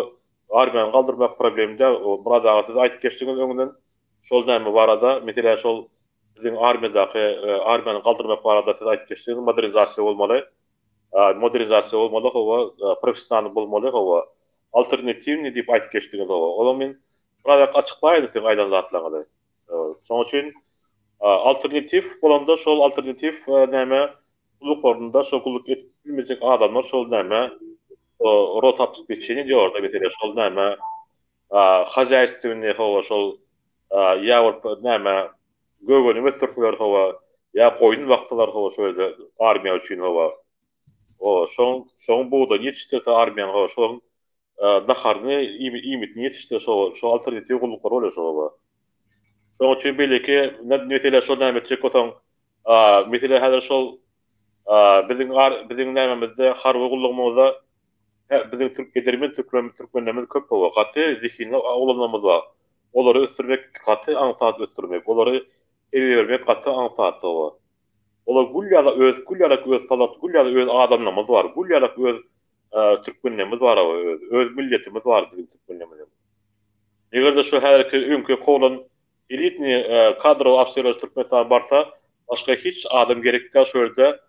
armiýany galdyrmak problemi de burada siz aýtyp geçdiňiz öňünden şol näme barada, mesele şol biziň armiýany galdyrmak barada siz aýtyp geçdiňiz modernizasiýa bolmaly. Modernizasiýa bolmaly hawa, professional bolmaly hawa. Alternatywni diýip aýtyp geçdiňiz hawa. Ola men burada açyklaýdy siz aýdan zatlaryňy. Şoň üçin alternativ bolanda şol alternativ näme uluk ornunda şol uluk etmejek adamlar şol näme rotap geçeni ýorda mesele şol näme hajaýstwyny hawa şol ýa-da näme göwgöni meslerler hawa ýa goýun wagtlar hawa şöyle armiýa üçin hawa. Şoň buda ýetişdirdi armiýany hawa şoň naharny imitini ýetişdirdi şo alternativ uluklar bolar şoňa. Şoň üçin belki mesele şol näme çekotaň mesele häzir şol biziň nämemizde harby gullugymyzda biziň türkmenlerimiz köp bolýar. Gaty zihinli ulanmamyz bar. Olary ösdürmek gaty aňsat ösdürmek, olary ewe bermek gaty aňsat bar. Ola Gulyala öz salat, Gulyala öz adamlarımız var. Gulyala öz Türkmenlerimiz var, öz milletimiz var bizim Türkmenlerimiz. Eger de şu herki öňkü kolan elitni kadro afserler Türkmenistan barsa, başka hiç adam gerekli şöyle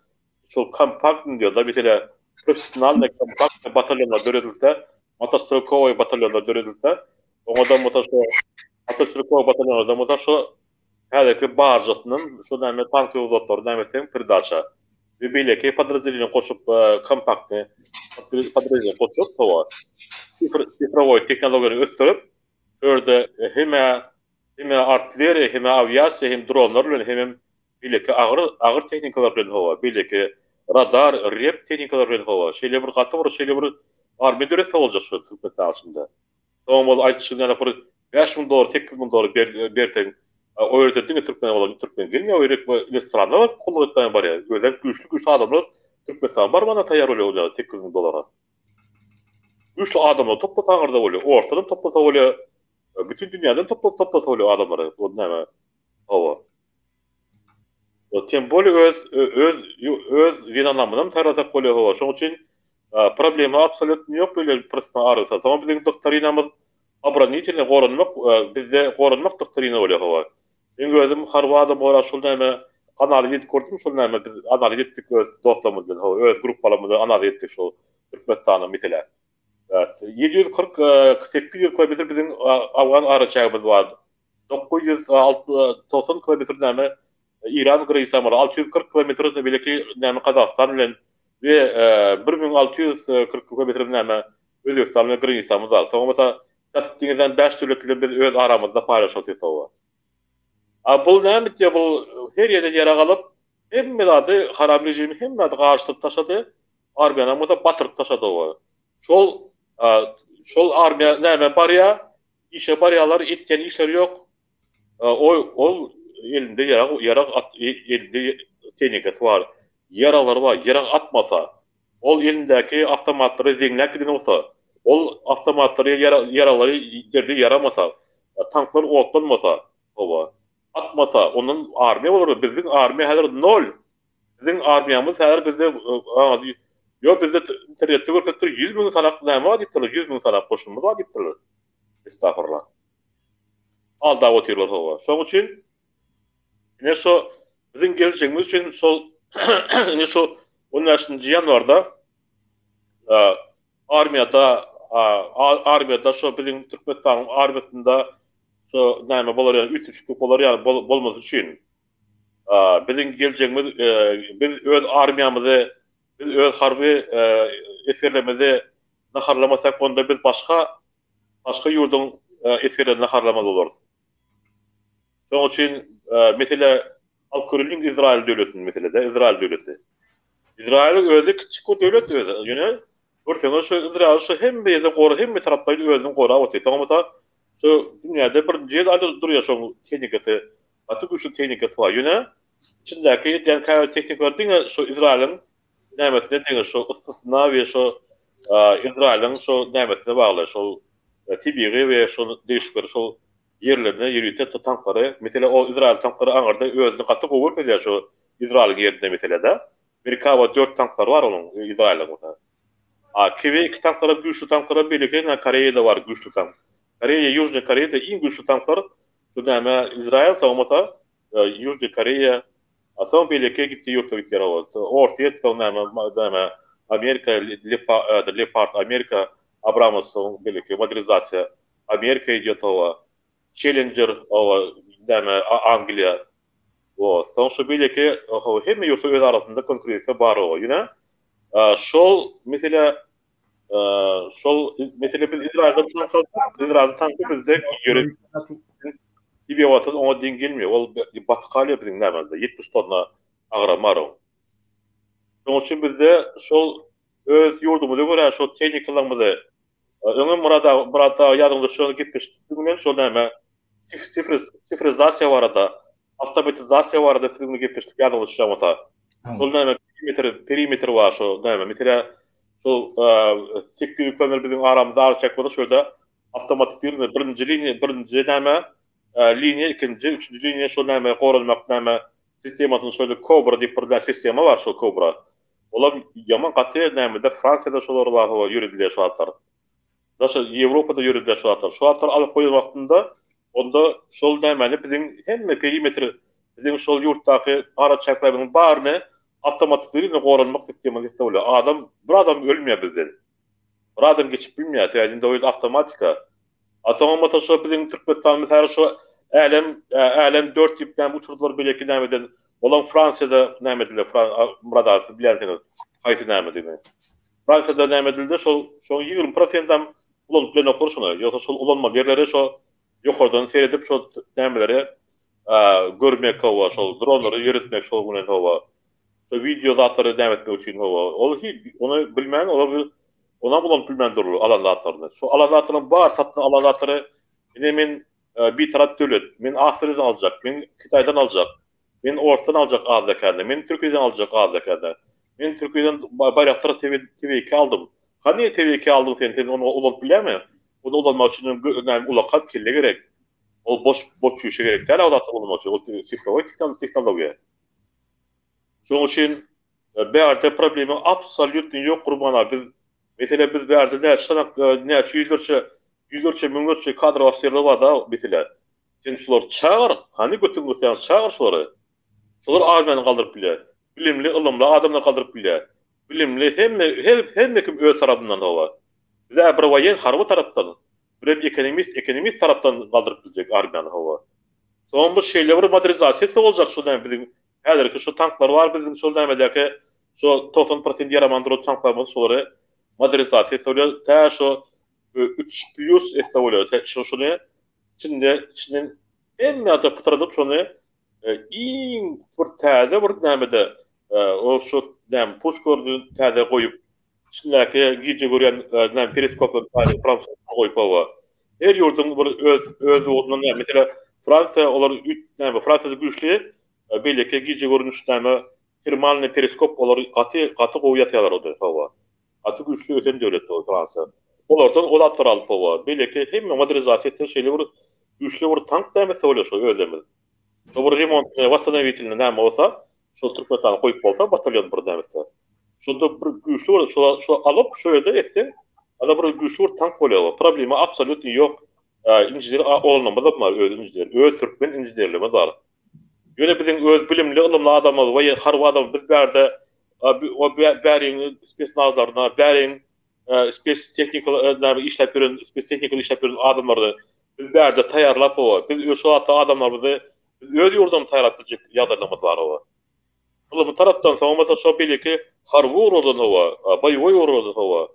şu kompakt diyorlar. Mesela profesyonel kompakt batalyonlar döredilse, Motostrelkovoy batalyonlar döredilse, oňadan Motostrelkovoy batalyonlardan şu herki barjatının şu näme tanky uzatlar näme pirdaşa. Ve belki подразделение koşup kompaktni подразделение koşup towa. Sifrovoy teknologiýany ösdürip, şöyle hem artilleriya, hem aviasiya, hem dronlar bilen hem belki ağır teknikalar bilen hova, belki radar, rep teknikalar bilen hova. Şeýle bir gaty bir, şeýle bir army döresi boljak şu Türkmenistan aslında. Tamam ol aýtýan ýa-da bir $5.000, $8.000 berseň, o ýerde diňe Türkmen gelmiyor, o ýerek illustratorlar kullanýan bar ýa. Özel güçlü adamlar Türkmenistan barmana taýýar bolýar $8.000. Güçlü adamlar toplasaňarda bolýar, ortadan toplasa bolýar. Bütün dünýäden toplasa bolýar adamlary. O näme? Hawa. O tembol öz winanamydan taýrazak bolýar hawa. Şoň üçin problema absolut ýok böyle prosta arasa. Tamam bizim doktrinamyz оборонительный goranmak, bizde goranmak doktrina bolýar hawa. Men gözüm Harwada bora şol näme analiz edip gördüm, şol näme biz analiz etdik öz dostlarymyzdan, öz gruppalarymyzdan analiz etdik şol Türkmenistanyň mesela. 740-800 kilometr bizim Afgan araçağımız vardı. 990 kilometr näme İran Gürcistan var. 640 kilometr belki näme Kazakistan bilen ve 1640 kilometr näme Özbekistan bilen Gürcistanymız var. Soňra Täsdiňizden 5 döwletler biz öz aramyzda paýlaşýar tawa. Bul näme diýe bul her ýerde ýere galyp hemme zady harap rejimi hemme zady garşylyp taşady. Armiýany da batyryp taşady o. Şol armiýa näme barýa, işe barýalar, etken işler ýok. Ol elinde yarak elinde tehnikası var. Yaralar var, yarak atmasa, ol elindeki avtomatları zeňläp giden olsa, ol avtomatları yaraları yerde yaramasa, tanklar otlanmasa, oba, atmasa, onun armiýa bolar. Bizim armiýa häzir 0. Bizim armiýamyz häzir bizde yo bizde internetde görkezdir 100.000 sanak näme adipdir, 100.000 sanak koşulmaz adipdir. Estağfurullah. Alda otirler hava. Şoň üçin ne şu bizim geleceğimiz için sol ne şu 10. yanvarda armiyada şu bizim Türkmenistan armiyasında şu näme bolar ýa-da 3 bolar ýa-da bolmasy üçin bizim geleceğimiz biz öz armiyamyzy biz öz harby eserlerimizi naharlamasak onda biz başka ýurdun eserlerini naharlamaly bolarys. Şoň üçin mesela Alkürlüň İsrail döwletini mesela İsrail döwleti. İsrail özü kiçik döwlet özü. Ýöne görseňiz şu İsrail şu hem beýle gora hem tarapdaý özüni gora otdy. Soňra şu dünýäde birinji ýerde durýar şoň tehnikasy. Aty şu tehnikasy bar. Ýöne içindäki ýa-da teknikler diňe şu İsrailiň nämetine diňe şu ysysna we şu İsrailiň şu nämetine bagly şu tibiği we şu değişikler şu yerlerine ýürüýte tanklary, mesela o İsrail tanklary aňarda özüni gaty gowy edýär şu İsrail ýerinde mesela da. Amerika 4 tanklar var onun İsrail'de mesela. Kivi 2 tanklara güçlü tanklara belki Koreýede var güçlü tank. Koreýa, Ýužny Koreýede iň güçlü tanklar şu näme İsrail soňra Ýužny Koreýa atom belki gitdi ýurtdakiler boldy. Ortaýa näme Amerika Leopard Amerika Abrams'ın belki modernizatsiya Amerika idiotowa Challenger o näme Angliýa o soňşy belki hemme ýurtlar öz arasynda konkurensiýa bar o. Ýöne şol mesela biz İsrail'de tankı bizde görüp gibi vatat ona din gelmiyor. Ol Batkaly'a bizim nämede 70 tonna agramar o. Şoň üçin bizde şol öz ýurdumyza görä şol tehnikalaryňyzy öňe murada ýadymda şol gitmiş. Sizden şol näme sifrizasiýa barada, avtomatizaasiýa barada sizden gitmişdik ýadymda şolmasa. Şol näme perimetre var şol näme mesela şol 800 km bizim aramızda arçak bolsa şurada avtomatizirne birinji näme linýa, ikinji, üçüncü linýa şol näme gorulmak näme sistemasının şöyle Cobra diýip bir sistema bar şu Cobra. Olar yaman gaty näme-de Fransada şolar bar ýürüdüler şu atlar. Daşa Ýewropada ýürüdüler şu atlar. Şu atlar alyp goýan wagtynda onda şol nämeni biziň hemme perimetri biziň şol ýurtdaky ara çaklarynyň baryny awtomatik ýerine goranmak sistematy ýetdi. Adam bir adam ölmeýär bizden. Bir adam geçip bilmeýär. Täzinde oýul awtomatika. Atamamata şu biziň Türkmenistan her şu alem 4 tipden uçurdular belki nämeden. Olan Fransa'da nämediler. Muradat bilersiniz. Haýsy nämediler. Fransa'da nämedildi. Şol 20%dan ulan bilen okurşuna. Ýoksa şol ulanma yerlere şu ýokardan seyredip şu nämeleri görmek hawa şol dronlary ýöretmek şol günen hawa. Şu video datlary nämetmek üçin hawa. Ol onu bilmän, ona bulan bilmän durur alanlatlaryny. Şu alanlatlaryň bar satyn alanlatlary men bir taraf döwlet, men Asyrydan aljak, men Kitaydan aljak, men Ortadan aljak azdakarny, men Türkiýeden aljak azdakarny. Men Türkiýeden Bayraktar TV2 aldım. Hani TV2 aldın sen onu ulan bileme? Onu ulanmak için ulakat kelle gerek. O boş ýüşe gerek. Täle adat ulanmak için. O sifrowy teknologiýa. Şoň üçin bäde problemi absolutny ýok gurbana. Biz mesela biz bäde näçe yüzlerce müngörçe kadr ofisierler var da mesela. Sen şular çağır. Hani götüň sen çağır şolary. Şolar armany galdyryp bilýär. Bilimli, ılımly adamlar galdyryp bilýär. Bilimli hemme kim öz tarapyndan da. Bize bir wayen harby tarapdan, bir ekonomist tarapdan galdyryp biljek armany hawa. Soň bu şeýle bir modernizasiýa boljak şoňdan biziň häzirki şu tanklar var biziň şol nämedäki şu 90% ýaramandyr tanklarymyz şolary modernizasiýa bolýar. Ta şu 3+ bolýar. Şonu içinden hemme ata pytradyp şonu iň bir täze bir nämede o şu näme pushkorny täze goýup içindäki gije görýän näme periskopy Fransa goýup hawa. Her ýurdun bir öz orduny mesela Fransa olar näme Fransada güýçli belki gije görünüş näme termalny periskop olar gaty goýýatýarlar ody hawa. Gaty güýçli öten döwlet o Fransa. Olardan olatlar alyp hawa. Belki hemme modernizasiýa şeýle bir güýçli bir tank näme bolýar şu özlemiz. Doğru remont vasanavitilni näme bolsa, şu Türkmenistan goýup bolsa, batalyon bir nämesi. Şunda bir güýçli şu alyp şu ýerde etdi. Ana bir güýçli tank bolýar. Problemi absolutny ýok. İnjiler olanmaz mı öz injiler, öz Türkmen injilerlerimiz var. Ýöne biziň öz bilimli, ılımly adamlar we harby adam biz berde o bäriň spesnazlaryna, bäriň spes teknikal işläp bilen, spes teknikal işläp bilen adamlary biz berde taýýarlap o. Biz şu adamlarymyzy öz ýurdam taýýarlatyjak ýagdaýlarymyz bar o. Bu tarapdan soňmata şo belki harby uruldan o, baýwy uruldan o.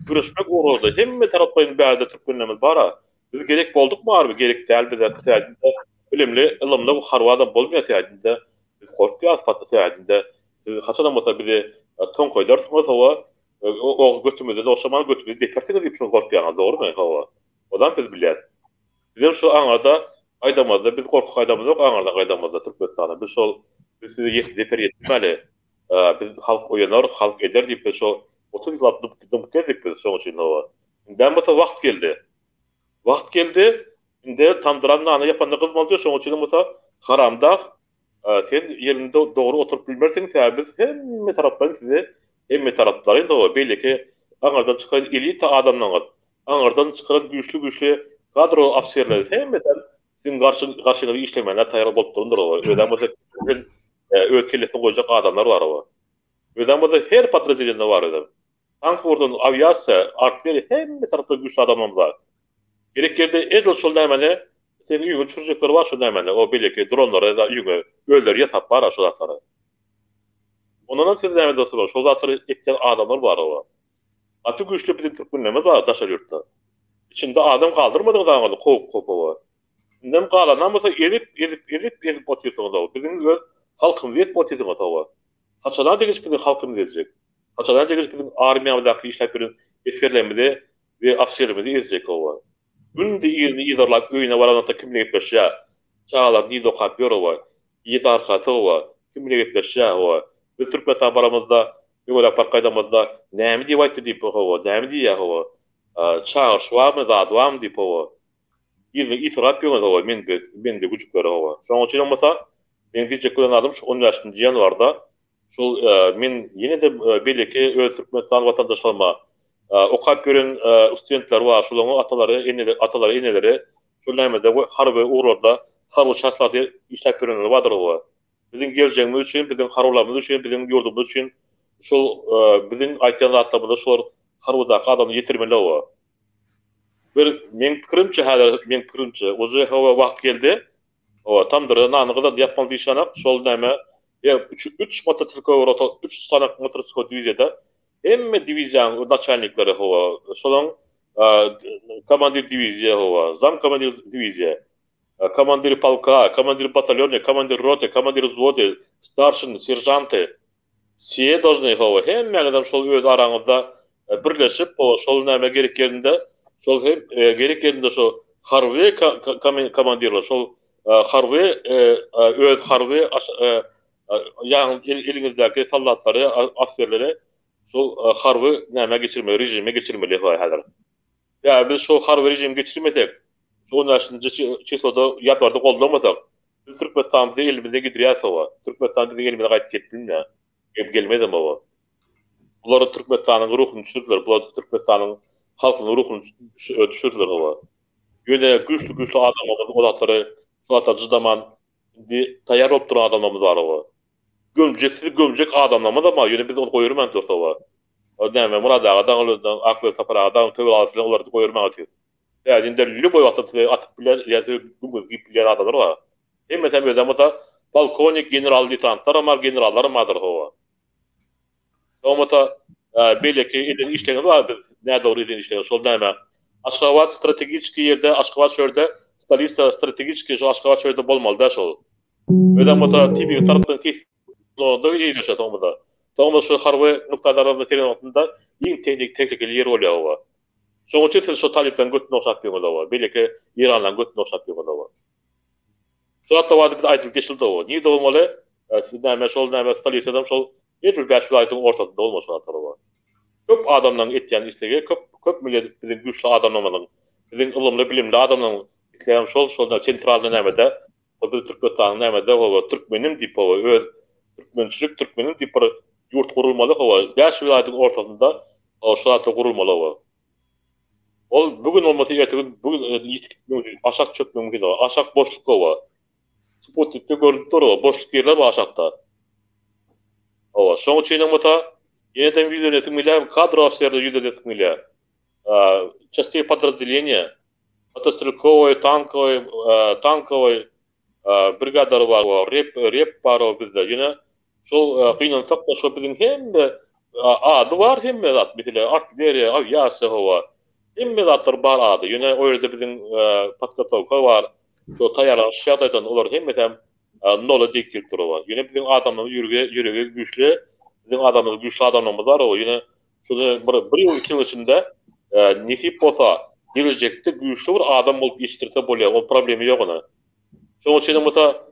Güreşmek uruldan hemme tarapdan berde türkmenlerimiz bar. Biz gerek boldukmy harby? Gerek däl bize täzede bilimli, ılımly harby adam bolmaýar täzede. Biz korkýar patda täzede. Siz haçan bolsa bizi ton koýdarsyňyz o, o götümizde oşaman götümizde depersiňiz diýip şonu korkýar, dogrymy hawa? Odan biz bilýär. Bizim şu aňarda aýdamazda biz korku aýdamyz ýok, aňarda aýdamazda Türkmenistana. Biz sizi deper ýetmeli. Biz halk oýanar, halk eder diýip şu 30 ýyl dıp geldik biz şoň üçin hawa. Dämata wagt geldi. Wagt geldi. Inde tandıran nany ýapanda gyzmaldy şoň üçin bolsa haramda sen ýerinde dogry oturup bilmersiň, biz hemme tarapdan sizi hemme tarapdary da belki aňardan çykan elita adamlar, aňardan çykan güýçli kadro ofisierler hemmeden sizin karşınızda işlemeler taýýar bolup durundur o. Öden bolsa öz kellesine goýjak adamlar bar o. Öden bolsa her patrojyny bar eder. Tank ordan aviasiýa, artilleriýa hemme tarapdan güýçli adamlar bar. Gerek yerde edil şol nämeni senin ýüňe çürjekler bar şu nämeni o belki dronlara da ýüňe öller ýasap bar şu zatlary. Ondan siz näme dostlar şol zatlary etken adamlar bar o. Aty güýçli biziň türkmenlerimiz bar daşar ýurtda. İçinde adam kaldırmadığı dağını kop o. Nem kalan bolsa edip otýarsyňyz o. Biziň öz halkymyz edip otýarsyňyz o. Haçadan degis biziň halkymyz edecek. Haçadan degis biziň armiýamyzdaky işläp bilen eskerlerimizi we ofisierlerimizi edecek o. Günde ýerine ýydarlap öýüne baranda kimle gepleşýär. Çağlar diýdi okap ýorowa. Ýet arkaty o. Kimle gepleşýär o. Biz Türkmenistan baramyzda ýola parkaýdamyzda näme diýip aýtdy diýip o. Näme diýär o. Çağır şuamı da duam dipo. İtirap ýöne o men de güçlükleri o. Şoň üçin bolsa Ben diyecek olan adam şu 10 yaşında yanvarda şol men yine de belki öz Türkmenistan vatandaşı olma okap gören studentler var şolong ataları eneleri şolnamada harbe uğrunda harbe şartlarda işlep görenler vardır o. Bizim geleceğimiz için, bizim harulabımız için, bizim yurdumuz için şol bizim aytyan zatlarımızda şol harudaki adamı yetirmeli o. Bir men fikrimçe hada men fikrimçe ozu hava vakt geldi. O tamdır nanıgı da yapmalı dişanak şol näme ya 3 motosiklet 3 sanak motosiklet diviziyada hemme diviziyan начальниклары hova şolong komandir diviziya hova zam komandir diviziya командир полка, командир батальона, командир роты, командир взвода, старшин, сержанты все должны hova hemme adam şol öz arаңызda birleşip o şol näme gerek yerinde şol hem gerek yerinde şol harbi komandirler şol harbi öz harbi yani elinizdeki sallatları askerleri şol harbi näme geçirme rejime geçirmeli hazır. Ya biz şu harbi rejim geçirmesek şu 10. çisoda yatvarda qollamasak biz Türkmenistan'da elimize gidiyoruz hava. Türkmenistan'da elimize qayıt ketdim ya. Gelmedi baba. Bunlar Türkmenistan'ın ruhunu düşürdüler. Bunlar Türkmenistan'ın halkının ruhunu düşürdüler baba. Yine güçlü adamlar olatları suata cıdaman tayar olup duran adamlarımız var baba. Gömcek adamlarımız ama yine biz onu koyurman diyorsa baba. O deme Murat Ağa'dan olurdan aklı sapar Ağa'dan tövbe alsın onları koyurman atıyor. Yani indirilir boy atıp bile yazı gümüz gibi bile adamlar var. Hem mesela bir zamanda polkovnik general leytenantlar ama generallar madır hava. Omata belki edin işlerini var ne doğru edin işlerini sol deme. Aşgabat stratejik yerde Aşgabat şöyle Stalista stratejik şu Aşgabat şöyle bolmalı da şol. Öyle mata tipi taraftan kes da iyi yaşa tomada. Tomada şu harbi noktalarında senin altında en teknik yer oluyor hava. Sonuç için şu talipten götün oşak yapıyorlar hava. Belki İran'dan götün oşak yapıyorlar hava. Şu hatta vaziyette aytıp geçildi hava. Niye de olmalı? Sizden şol näme Stalista'dan şol Yeter beş vilayetın ortasında olmasın atarıva. Köp adamdan etken istege, köp millet bizim güçlü adamlarının, bizim ılımlı bilimli adamların isteyen şol sentralda nämede, o biz Türkmenistan'ın nämede o Türkmenin dip o öz Türkmençilik Türkmenin dip yurt kurulmalı o. Beş vilayetın ortasında o şuatı kurulmalı o. Ol bugün olması ertesi bugün aşak çökmek mümkün o. Aşak boşluk o. Sputnik'te görüntü o. Boşluk yerler var aşakta. Ова, соң чинамата енетен видео миля кадр офицеры видео миля. Частей подразделения, мотострелковой, танковой бригадалар бар, реп бар бездә. Яна шул кыйнансак та шул безнең һәммә ады бар, һәммә зат, мисале артиллерия, авиация һава. Һәммә затлар бар ады. Яна о yerdə безнең подготовка бар. Шул таярлаш шатайдан улар һәммәдән nola dik kilturu yine bizim adamımız yürüge güçlü, bizim adamımız güçlü adamımız var o yine şunu bir yıl 2 yıl içinde nisip olsa gelecekte güçlü bir adam olup yetiştirse boluyor, o problemi yok ona. Şunun için mesela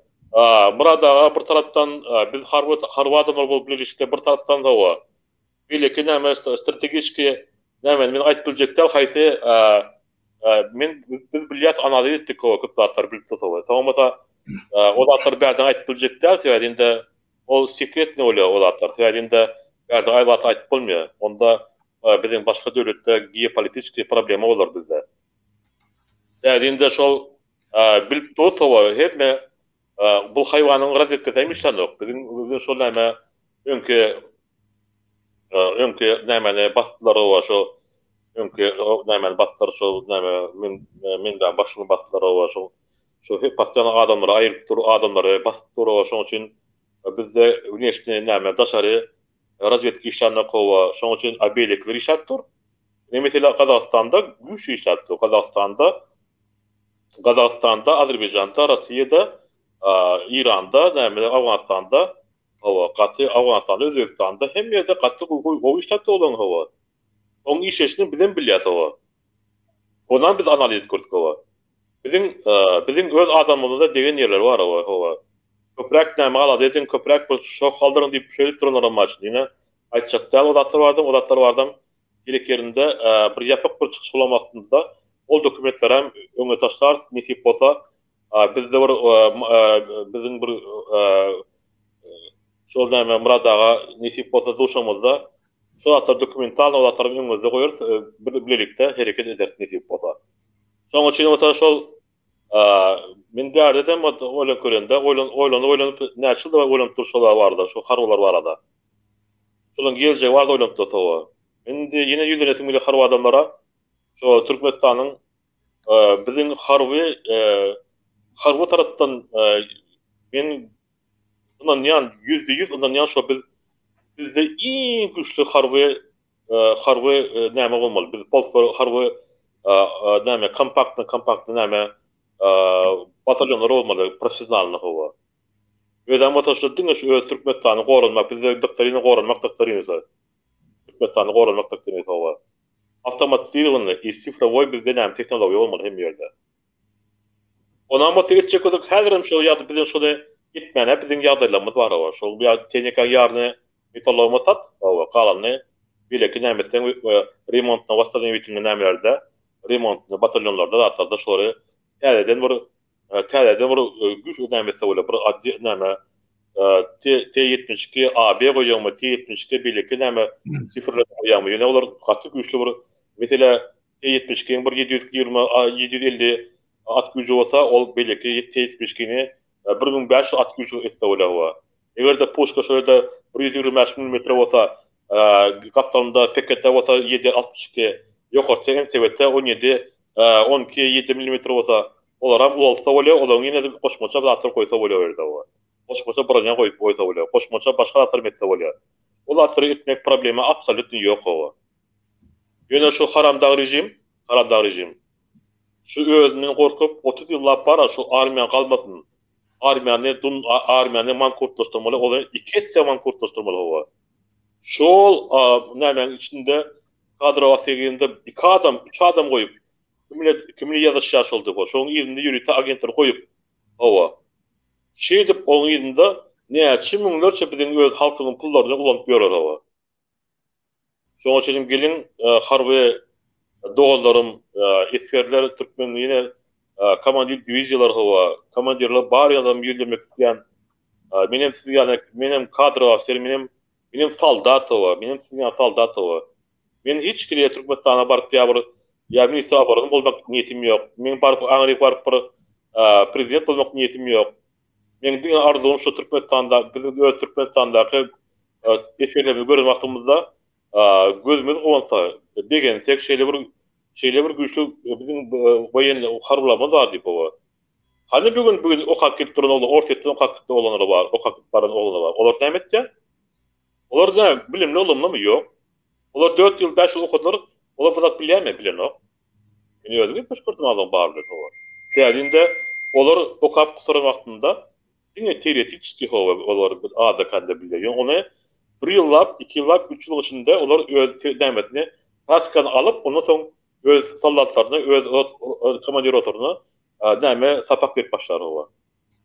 burada bir taraftan biz harbi adamlar bulup birleşikte bir taraftan da o. Belki näme stratejik näme men aytып bilecekler hayse biz bilyat analiz ettik o kıtlatlar birlikte o. Tamamata olatlar berden aytып bilecekler söylediğinde o sekret ne oluyor olatlar söylediğinde berden aylat aytып bolmuyor. Onda bizim başka devlette geopolitik problemi olur bizde. Söylediğinde şol bilip tutova hep bu hayvanın razvetkası emişler yok. Bizim şol näme önkü näme bastılar o şu önkü näme bastılar şu näme minden başını bastılar o şu hep pasyana adamları ayırıp dur adamları bastılar o şonun için bizde üniversite näme daşarı razvedka işlerine kova şonun için abelikleri işatdır. Mesela Kazakistan'da güç işattı. Kazakistan'da, Azerbaycan'da, Rusya'da, İran'da, Afganistan'da, Afganistan'da, Özbekistan'da hem yerde katı o işattı olan hava. Onun işleşini bilen biliyoruz hava. Ondan biz analiz kurduk hava. Bizim öz adamımızda degen yerler var hava. Köprek näme ala dedin köprek bir şok kaldırın deyip şöyle duranlar amaçlı. Yine aytacaklar odatlar vardım. Gerek yerinde bir yapık bir çıkış bulamaktığında o dokumentler hem öne taşlar, nisip olsa bizde bir bizim bir şol näme Murad aga nisip bolsa duşamızda şu hatta dokumental olatlar önümüzde goýar birlikde hereket eder nisip bolsa. Şoň üçin ota şol men därdedem oýlan körende oýlanyp näçil de oýlanyp durşalar barda, şu harwalar barada. Şonuň geljegi barda oýlanyp durşalar. Endi ýene ýüzlenesim bile harwa adamlara şu Türkmenistanyň bizim harwa tarapdan men bundan yan %100 ondan yan şu bizde iň güçlü harwa näme bolmaly. Biz polk harwa näme kompaktny näme bataljonlar olmalı, profesyonalny howa. Ödem otaşdy diňe şu Türkmenistany gorunmak, bizde doktoryny gorunmak doktorynysy. Türkmenistany gorunmak doktorynysy howa. Автоматизированный и цифровой bizde näme teknologiýa bolmaly hem ýerde. Ona motiv etjek bolsak häzirim şu ýa-da bizden şuly gitmene bizden ýagdaýlarymyz bar howa. Şol ýa tehnika ýarny metallogmasak, howa galany bileki nämeseň remontna wasadan bitimli nämelerde, remontny bataljonlarda zatlarda şoly täzeden bir güç nämesi bolar, bir addi näme T72 AB goýýarmy, T72 bileki näme sifirler goýýarmy. Ýene olar gaty güçlü bir mesela T72 bir 720 750 at gücü olsa ol bileki T72'ni 1500 at gücü etdi olar. Egerde pushka şöyle 125 mm olsa kaptanında pekette olsa 762 ýokarty en sebetde 17 12 7 mm olsa olaram olsa bolýar, olaň ýene goşmaça zatlar goýsa bolýar berde o. Goşmaça branya goýup goýsa bolýar, goşmaça başga zatlar metse bolýar. Ol zatry etmek problemi absolutny ýok o. Ýöne şu haramdagy rejim. Şu özünden gorkup 30 ýyllap bara şu armiýa galmasyn. Armiýany mankurtlaşdyrmaly, olar 2 esse mankurtlaşdyrmaly o. Şol nämeň içinde kadrowa seginde 2 adam, 3 adam goýup kimle ýazyşýar boldy bu. Şoň ýerinde ýürüte agentler goýup hawa. Şeýdip oň ýerinde näçe müňlerçe biziň öz halkynyň pullaryny ulanyp ýörer hawa. Şoň üçin gelin harby doganlarym, eskerler türkmenliğine komandir diviziyalar hawa, komandirler bar adam ýerlemek isleýän menem kadro ofisier, menem soldat hawa, menem soldat hawa. Men hiç kire Türkmenistana baryp ýa ministr abaryn bolmak niýetim ýok. Men baryp Aňryk baryp bir prezident bolmak niýetim ýok. Men diňe arzum şu Türkmenistanda, bizim öz Türkmenistandaky eskerlerimi görýän wagtymyzda gözümüz owansa degensek şeýle bir güçlü bizim baýan harwlamyz bar diýip o. Hani bugün okak gidip duran ortadan okak gidip olanlar var, okak baran olanlar var. Olar näme etdi? Olar da bilimli olanlar ýok. Olar 4 ýyl 5 ýyl okudylar. Olar fazla bilýärmi bilenok? Meni özüňe pasportum aldan bardy o. Täzinde olar okap kusuran wagtynda diňe teoretik howa olar bir ada kanda bilýär. Ony 1 ýyllap, 2 ýyllap, 3 ýyl içinde olar öz nämetini pratikany alyp, ondan soň öz soldatlaryna, öz komandir oturuny näme sapak berip başlar o.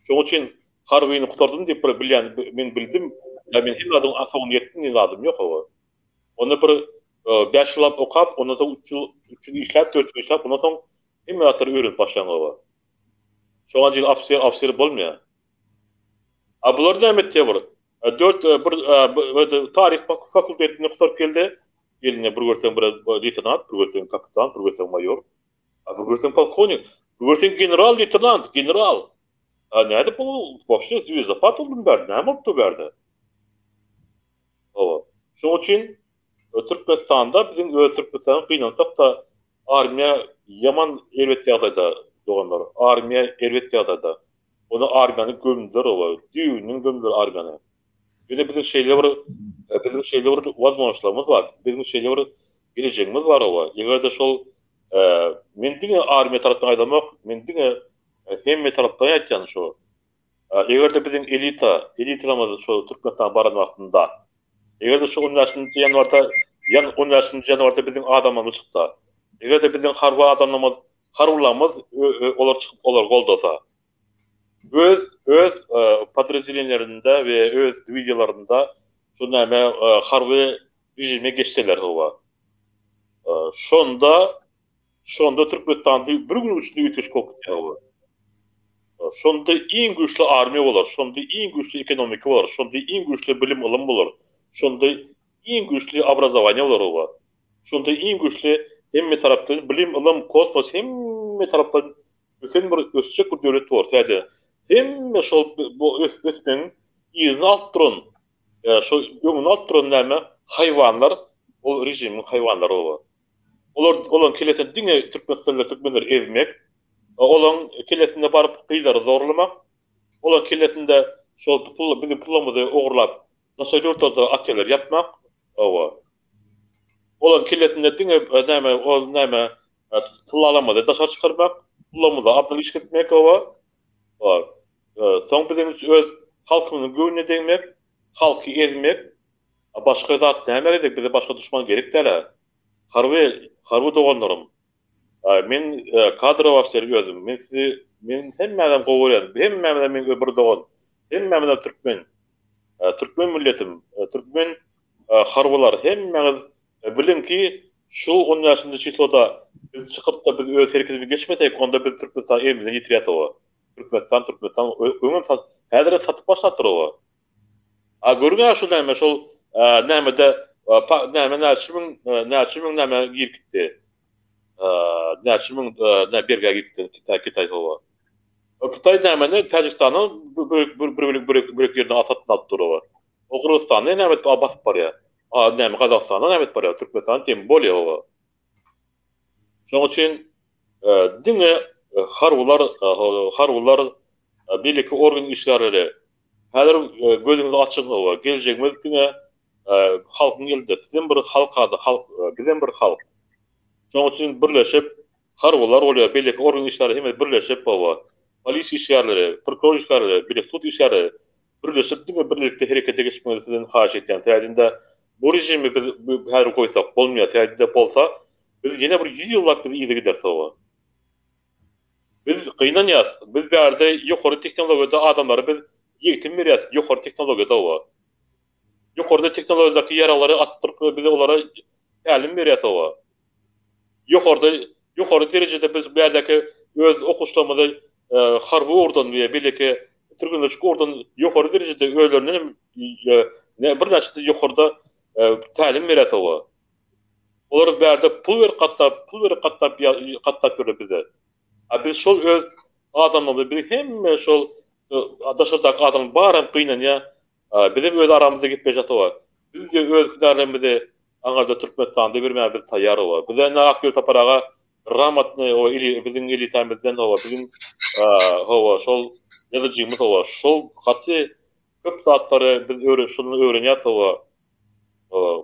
Şoň üçin harbyny gutardym diýip bilýän men bildim. Men hem adam asagyň ýetdiň nizadym ýok o. Onu bir 5 ýyl okap, ondan soň 3 ýyl işläp, 4 ýyl işläp, ondan soň hem ýatır öwrenip başlaýan o. Şoňa ýyl ofisier bolmaýar. Bular näme etdi bu? 4 bir tarih fakültetine gutaryp geldi. Eline bir görsem bir leytenant, bir görsem kapitan, bir görsem mayor, bir görsem polkovnik, bir görsem general, leytenant, general. Näde bu? Вообще звездопад boldy berdi, näme boldy berdi? O. Şoň üçin Türkmenistanda bizim öz Türkmenistanyň kynansak da armiýa ýaman elbet ýagdaýda doganlar. Armiýa elbet ýagdaýda. Onu armiýany gömdüler o. Düýüniň gömdüler armiýany. Ýöne bizim şeýle bir wazmonçlarymyz bar. Bizim şeýle bir gelejegimiz bar o. Ýerde şol men diňe armiýa tarapdan aýdamak, men diňe hemme tarapdan aýtjan şu. Ýerde bizim elitalarymyz şu Türkmenistan baran wagtynda. Ýerde şu 10 ýanwarda bizim adamlarymyz çykdy. Ýerde bizim harwlamyz olar çykyp olar goldasa. Öz podrazdeleniýlerinde we öz diviziýalarynda şu näme harby rejime geçseler howa. Şonda Türkmenistandy bir gün üçin ütüş kokutdy howa. Şonda iň güçlü armiýa bolar, şonda iň güçlü ekonomika bolar, şonda iň güçlü bilim ilim bolar, şonda iň güçlü obrazowaniýa bolar oba. Şonda iň güçlü hemme tarapdan bilim ilim, kosmos hemme tarapdan bütün bir ösçek bir döwlet bor. Täze hemme şol bu ösmeň ýygyny altyran, şo ýöňüni altyran näme? Haýwanlar, ol rejimiň haýwanlary oba. Olan kelesen diňe Türkmenler ezmek, olan kelesinde barıp kıyıları zorlamak, olan kelesinde bizim pulumuzu uğurlap, nasıl ortada atölyeler yapmak, olan kelesinde näme tıllalamadı, daşa çıkarmak, pulumuzu abdal işletmek, son bizim öz halkımızın güvnüne değmek, halkı ezmek, başka zat näme edek, bize başka düşman gerek dele. Harbi doğanlarım. Men kadro başları özüm. Men hemmeden goýarym. Hemmeden men bir dogan. Hemmeden Türkmen. Türkmen milletim. Türkmen harbylar hemmemiz bilinki şu 10 ýaşynda çysloda biz çykyp da biz öz herkesimiz geçmesek onda biz Türkmenistan elimize ýetirýär. Türkmenistan öňüm häzir satyp başlatdyr o. Görgän şu näme şol nämede näme girkitdi. Näçimin berge gitdi Kitay hova. Kitay näme Tajikistanyň bir ýerine asatyn alyp durýar. O Kyrgyzstanyň näme basyp barýar. Näme Gazakstanyň näme barýar. Türkmenistan tem bolýar hova. Şoň üçin diňe harwlar birliki organ işleri häzir gözüňizi açyk hova. Geljegimiz diňe halkyň elde. Sizin bir halk ady, bizem bir halk. Şoň üçin birleşip harwlar bolýar, belki organ işleri hem birleşip baba. Polis işleri, prokuror işleri, bir sud işleri birleşip diňe birlikde herekete geçmegini haýyş etýän. Täzinde bu rejimi biz her goýsak bolmaýar, täzinde bolsa biz ýene bir 100 ýyllap biz ýygy gider baba. Biz gynanýas, biz berde ýokary teknologiýada adamlary biz ýetim berýäs, ýokary teknologiýada baba. Ýokary teknologiýadaky ýaralary atdyryp biz olara tälim berýäs baba. Ýokary derejede biz bädäki öz okuşlarymyzy harby ordan we belki Türkmençik ordan ýokary derejede özlerine bir näçe ýokarda tälim berýär o. Olar bäde pul ber gattap berýär bize. Biz şol öz adamlarymyzy bir hemme şol daşardak adam baran gynanýa bizim öz aramyzda gitmej atýar. Bizge öz küdärlerimizi aňarda Türkmenistanda bermä bir taýyar olar. Bize Akgöl Taparaga ramatny o ili bizim elitemizden o bizim şol ýazyjymyz o şol gaty köp satlary biz öwrenýär o.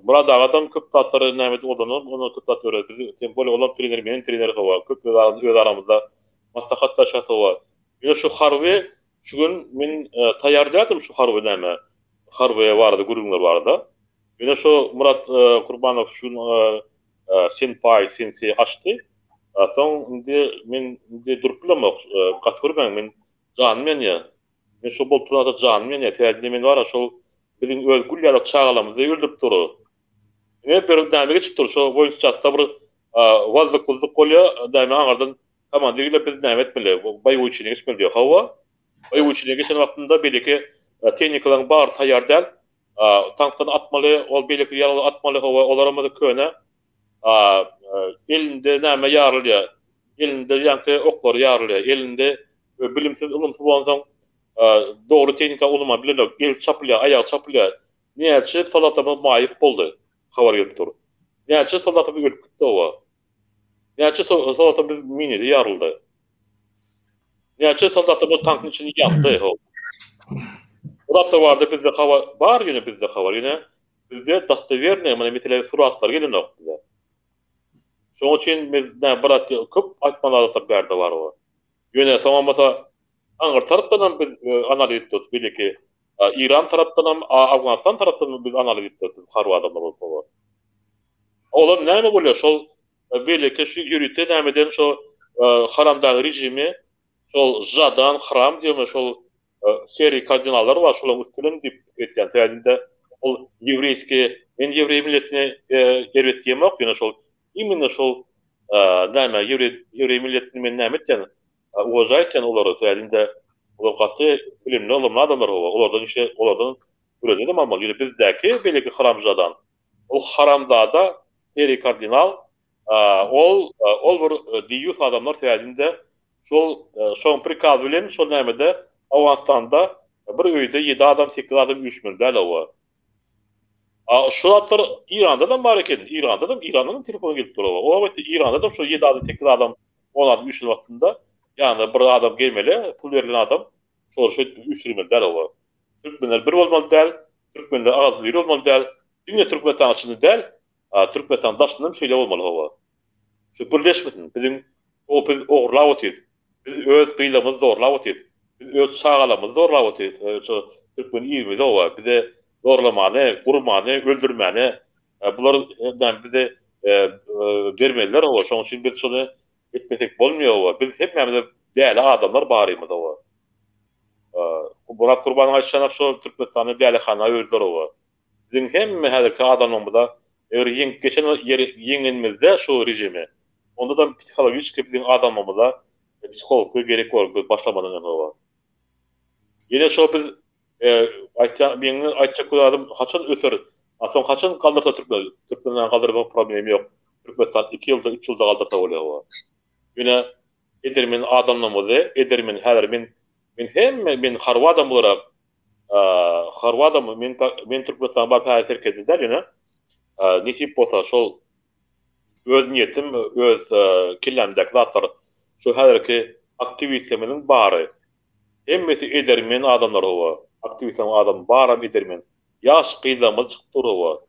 Murad agadan köp satlary näme odanyn onu köp satlar öwrenýär. Biz tempol olan trener menen trener o köp öz aramyzda maslahatlaşýar o. Ýa şu harby şu gün men taýýar dädim şu harby näme. Harbyya bardy, gurulmalar bardy. Ýene şu Murat Kurbanow şu senpai sensi açdy. Soň men duruplamok gatyrman men janmyn ýa. Men şu bol turada janmyn ýa. Täzede men bara şol bizim öz gulýarak çağalamyzdy öldürip durýar. Ne bir näme geçip dur şu boýunça bir wazlyk bolýar, näme aňardan komandirle biz näme etmeli, baýwçyny geçmeli diýär. Hawa baýwçyny geçen wagtynda belki teknikalar bar taýýar däl. Tankdan atmaly, ol belki ýaraly atmaly hawa olaramyzy köne. Elinde näme ýarylýar. Elinde ýanky oklar ýarylýar. Elinde bilimsiz ulumsuz bolsaň dogry teknika ulama bilenok, el çapylýar, aýag çapylýar. Näçe salatama maýyp boldy. Habar gelip dur. Näçe salatama ölüp gitdi o. Näçe salatama biz minidi ýaryldy. Näçe salatama tankyn içini ýakdy o. Urapda vardı bizde hava var yine bizde hava yine bizde dastaverne mana mesela suratlar gelenok bize. Şoň üçin biz barat köp aýtmalar berdi var o. Ýöne soňamata aňyr tarapdan biz analiz etdik belki İran tarapdan Afganistan tarapdan biz analiz etdik harby adamlar bolsa. Olar näme bolýar şol belki şu ýürüte nämeden şo haramdagy rejimi şol jadan haram diýme şol seri kardinallar var şolar üstülen dip etken täzinde ol ýewreýski men ýewreý milletine gerwet diýmek ýene şol imенно şol näme ýewreý milletini men näme etken uwajaýtken olary täzinde Olar katı bilimli olumlu adamlar o. Olardan üredi de mamal. Yine bizdeki belki haramzadan. O haramzada seri kardinal ol bir diyus adamlar teyadinde şol prikaz bilen şol nämede Awastan'da bir öýde 7 adam 8 adam üşmürler o. Şu atlar İran'da da var eken. İran'dan telefon gelip duruyor. O vakit İran'da da şu 7 adam 8 adam 10 adam üşmür vaktında yani bir adam gelmeli, pul verilen adam şu üşmürler o. Türkmenler bir olmalı der, Türkmenler az bir olmalı der. Dünya Türkmenistan içinde der, Türkmenistan daşından bir şeyler olmalı hava. Şu birleşmesin. Biz oğurlavatiz. Biz öz kıyılamızı zorlavatiz. Biz öz sağalamızı zorlavatiz. Şu Türkmen iyimiz hava. Bize zorlamanı, vurmanı, öldürmanı, bunları bize vermeliler hava. Şunun için biz şunu etmesek bolmuyor hava. Biz hepimiz değerli adamlar bağırıyımız hava. Murat Kurban Ayşe'nin şu Türkmenistan'ı değerli hana öldür hava. Bizim hem häzirki adamlarımızda geçen yeňenmizde şu rejimi. Onda da psikologik bizim adamlarımızda psikolog gerek var başlamadan hava. Yine şu biz aytacak adam haçan öter. Aslında haçan kaldırsa Türkmenlerden kaldırma problemi yok. Türkmenistan 2 yılda 3 yılda kaldırsa oluyor. Yine Edermin adamlarımızı, Edermin häzir men harwa adam olarak Harvada men Türkmenistan bar päser kezdiler ýene. Nisip bolsa şol öz niýetim, öz killemdäki zatlar şu häzirki aktivistlemeniň bary. Hemmesi edermen adamlar owa. Aktivistlem adam bara edermen. Ýaş gyzamyz çykdyr owa.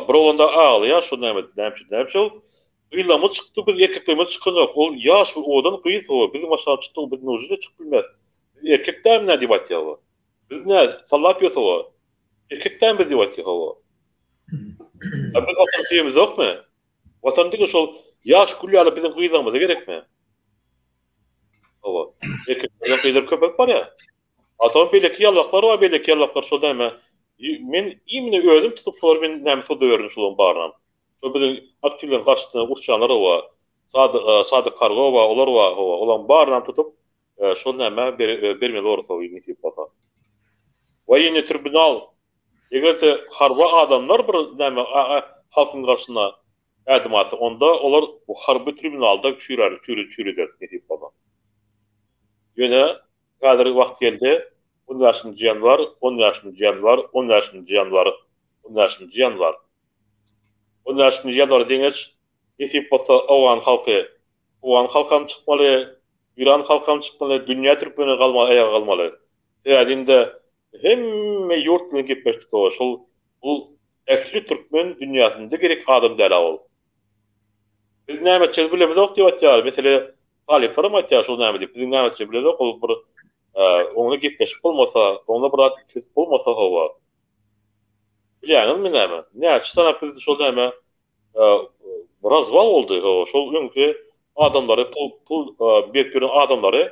Bir onda ağlya şu näme gyzamyz çykdy, biz erkeklerimiz çykynok. Ol ýaş odan gyz owa. Bizim aşağı çykdy, biz nojda çykyp bilmez. Erkekler näme diýip atýar? Biz ne? Sallap ýok owa. Erkekler biz diýip atýar. Biz watan süýemiz ýokmy? Watan diýen şol ýaş gülýaly bizim gyzamyza gerekmi? Owa. Erkekler gyzyr köpek bar ýa. Atam belki ýallaklar bar, belki ýallaklar şol näme? Men imine özüm tutup şol men näme soda berdim şol barnam. Şol bizim aktivlen garşyna urşanlar owa. Sadyk karga owa, olar owa, olan barnam tutup şol näme bermeli orsa ýetip bata. Ve yine tribunal egerde harba adamlar bir näme halkyň garşyna ädimaty onda olar bu harby tribunalda çürüder diýip bada. Ýöne häzir wagt geldi. 10 ýaşyň jiyan var, 10 ýaşyň jiyan var, 10 ýaşyň jiyan var, 10 ýaşyň jiyan var. 10 ýaşyň jiyan var diňeç diýip bada owan halkam çykmaly, İran halkam çykmaly, dünýä türkmeni galmaly, aýaga galmaly. Täzinde hemme ýurtlyň gitmeşdik o. Şol bu eksli türkmen dünýäsinde gerek adam däl ol. Biz näme çyz bilemez ok diýip atýar. Mesele Talip Faram atýar şol näme diýip. Biz näme çyz bilemez ok, ol bir oňa gitmeşik bolmasa, oňa bir at çyz bolmasa hawa. Bilýänmi näme? Näçe sanap biz şol näme razval boldy o. Şol öňki adamlary pul berýän adamlary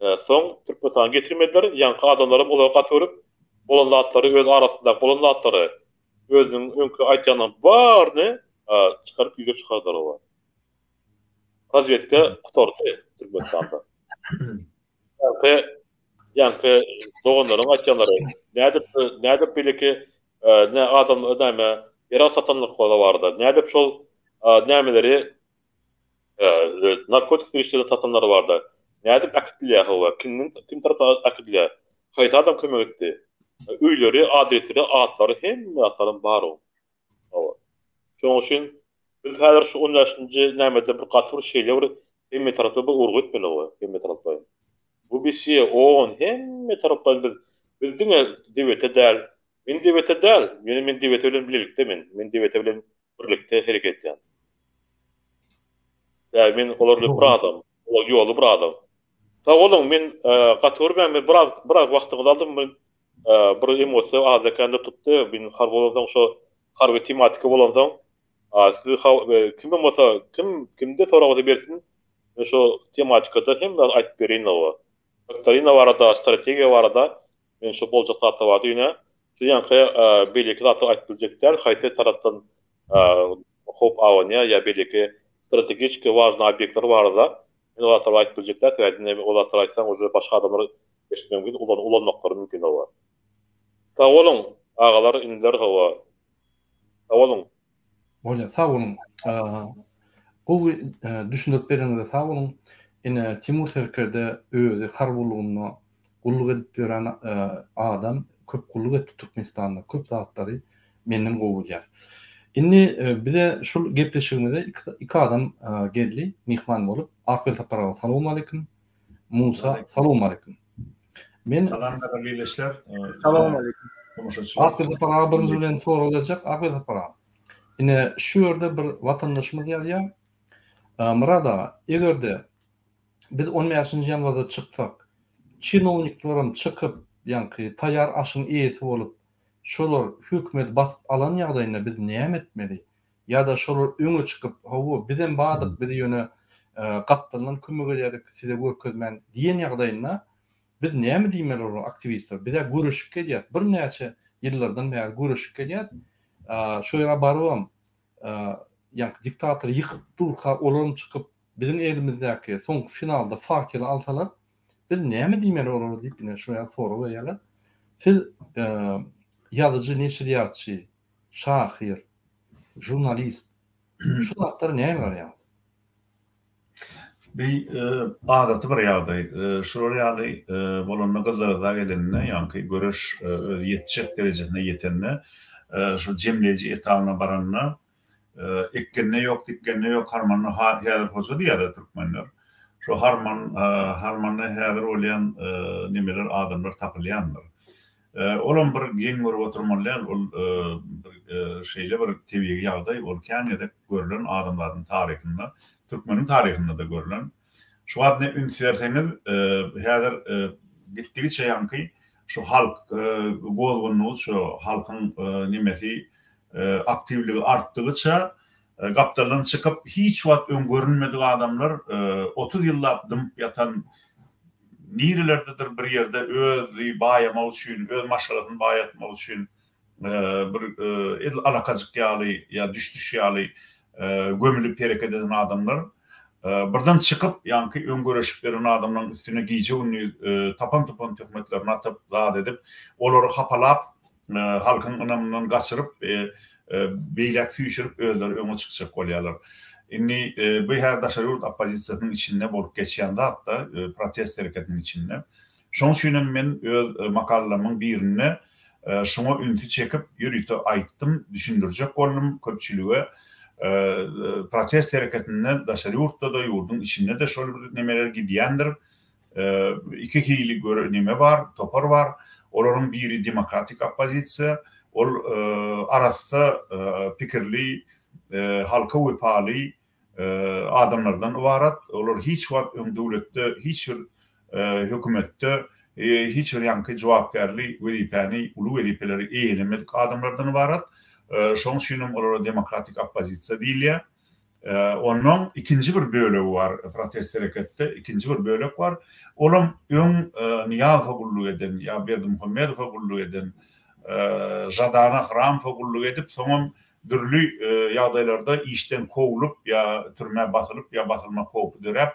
soň Türkmenistan getirmediler. Ýanky adamlarym olar gatyryp, bolan atlary öz arasynda bolan atlary özüniň öňkü aýtýanyň baryny çykaryp ýüze çykardylar owa. Razvedka qutardy Türkmenistanda. Ýanky doganlaryň aýtýanlary näde belki ne adam näme ýara satanlyk bola bardy. Näde şol nämeleri narkotik işleri satanlar bardy. Näde akdilýär hawa, kim tarapy akdilýär? Haýta adam kömek etdi. Öýleri, adresleri, atlary hemme atlaryň bar o. Hawa. Şoň üçin biz häzir şu 10 ýaşynjy nämede bir gatyr şeýler hemme tarapy bir urgu etmeli hawa, hemme tarapy. Bu bişi on hemme tarapy biz diňe dewete däl. Men dewete däl, men dewete bilen birlikde men dewete bilen birlikde hereket edýän. Men olarly bir adam, olar ýoly bir adam. Sağolun men gatyr ben biraz wagtyňyzy aldym men bir emosiýa azakanda tutdy. Men harbolan şo harby tematika bolandan siz kimde soragy bersin şo tematikada hem aýtyp berin owa. Doktorina barada, strategiýa barada men şo boljak zatda bardy ýene. Şu ýanky belki zatda aýtyp biljekler, haýsy tarapdan hop awanya ýa belki strategik важный obyektler barada Olar taraf aýdyp biljekler, täze olar taraf aýtsaň oje başga adamlar eşitmem gibi ulanmaklary mümkin olar. Sağ olun agalar, indiler hawa. Sağ olun. Bolýa, sağ bolun. Gowy düşündürip bereniňizde sağ bolun. Ine Timur Serkerde özi harbulugyna gulluk edip beren adam köp gulluk etdi Türkmenistanda, köp zatlary menden gowulýar. Inni bize şol gepleşigimizde iki adam geldi, mihman bolup. Akbel Taparaga salamu aleykum. Musa salamu aleykum. Men Salamlar birleşler. Salamu aleykum. Akbel Taparaga birinci bilen soru olacak. Akbel Taparaga. Ine şu ýerde bir watandaşymyz ýalýar. Murada, egerde biz 15-nji ýanwarda çyksak, çinowniklaram çykyp, ýani taýar aşyň eýesi bolup, şolar hökümet basyp alan ýagdaýynda biz näme etmeli? Ýa-da şolar öňe çykyp, "Hawa, bizem badyk, bir ýöne gapdalan kömek edýärik, size görkezmän" diýen ýagdaýynda biz näme diýmeli olar aktivistler? Bize görüşüp gelýär. Bir näçe ýyllardan bäri görüşüp gelýär. Şo ýere barywam. Ýani diktator ýykyp durka olaryň çykyp bizim elimizdäki soňky finalda fakir alsalar, biz näme diýmeli olar diýip ine şo ýa soru berýärler. Siz ýazyjy, neşriýatçy, şahyr, jurnalist, şu zatlary näme berýär? Bir adaty bir ýagdaý. Şol ýaly bolanyna gyzarda gelenine, ýani görüş ýetjek derejesine ýetenne, şu jemleji etagına baranna ekkenne yok, dikkenne yok, harmanna häzir hoja diýär türkmenler. Şu harmanna häzir bolýan nimeler adamlar tapylýanlar. Olan bir geň görüp oturmalar, ol bir şeýle bir TV ýagdaý, ol känede görülen adamlaryň taryhyny, türkmeniň taryhyny da görülen. Şu adny ünsürseňiz, häzir gitdigiçe ýanky şu halk golgunluğu, şu halkın nimesi aktivliği arttıgıça gapdalan çıkıp hiç wagt öňgörünmedi adamlar 30 ýyllap dymp yatan nirelerdedir bir ýerde özi baýamak üçin, öz maşgalatyny baýatmak üçin bir alakajyk ýaly ýa düşdüş ýaly gömülüp pereket eden adamlar birden çıkıp ýanky öňgörüşip beren adamlaryň üstüne giýje tapan töhmetlerini atyp zat edip olary hapalap halkyň ynamyndan gaçyryp beýlek süýşürip özleri öňe çykjak bolýarlar. Inni bu her daşary ýurt opozisiýasynyň içinde bolup geçýände hatda protest hereketiniň içinde. Şoň üçin men öz makalamyň birini şoňa ünti çekip ýürüýte aýtdym, düşündirjek boldum köpçülige. Protest hereketinde daşary ýurtda da ýurdun içinde de şol bir nemeler gidýändir. İki hili neme var, topar var. Olaryň biri demokratik opozisiýa, ol arasda pikirli, halka wepaly adamlardan ibarat. Olar hiç wagt döwletde, hiç bir hökümetde, hiç bir ýanky jogapkärlik wezipäni, ulu wezipeleri eýlemedik adamlardan ibarat. Şoň üçin olara demokratik opozisiýa diýilýär. Onun ikinci bir bölegi var protest herekette, ikinci bir bölek var. Olam öň Niýazowa gulluk eden, ýa Berdimuhammedowa gulluk eden, Jadana Hramowa gulluk edip, soňam dürli ýagdaýlarda işten kowulup, ýa türme basylyp, ýa basylma kowup dörep,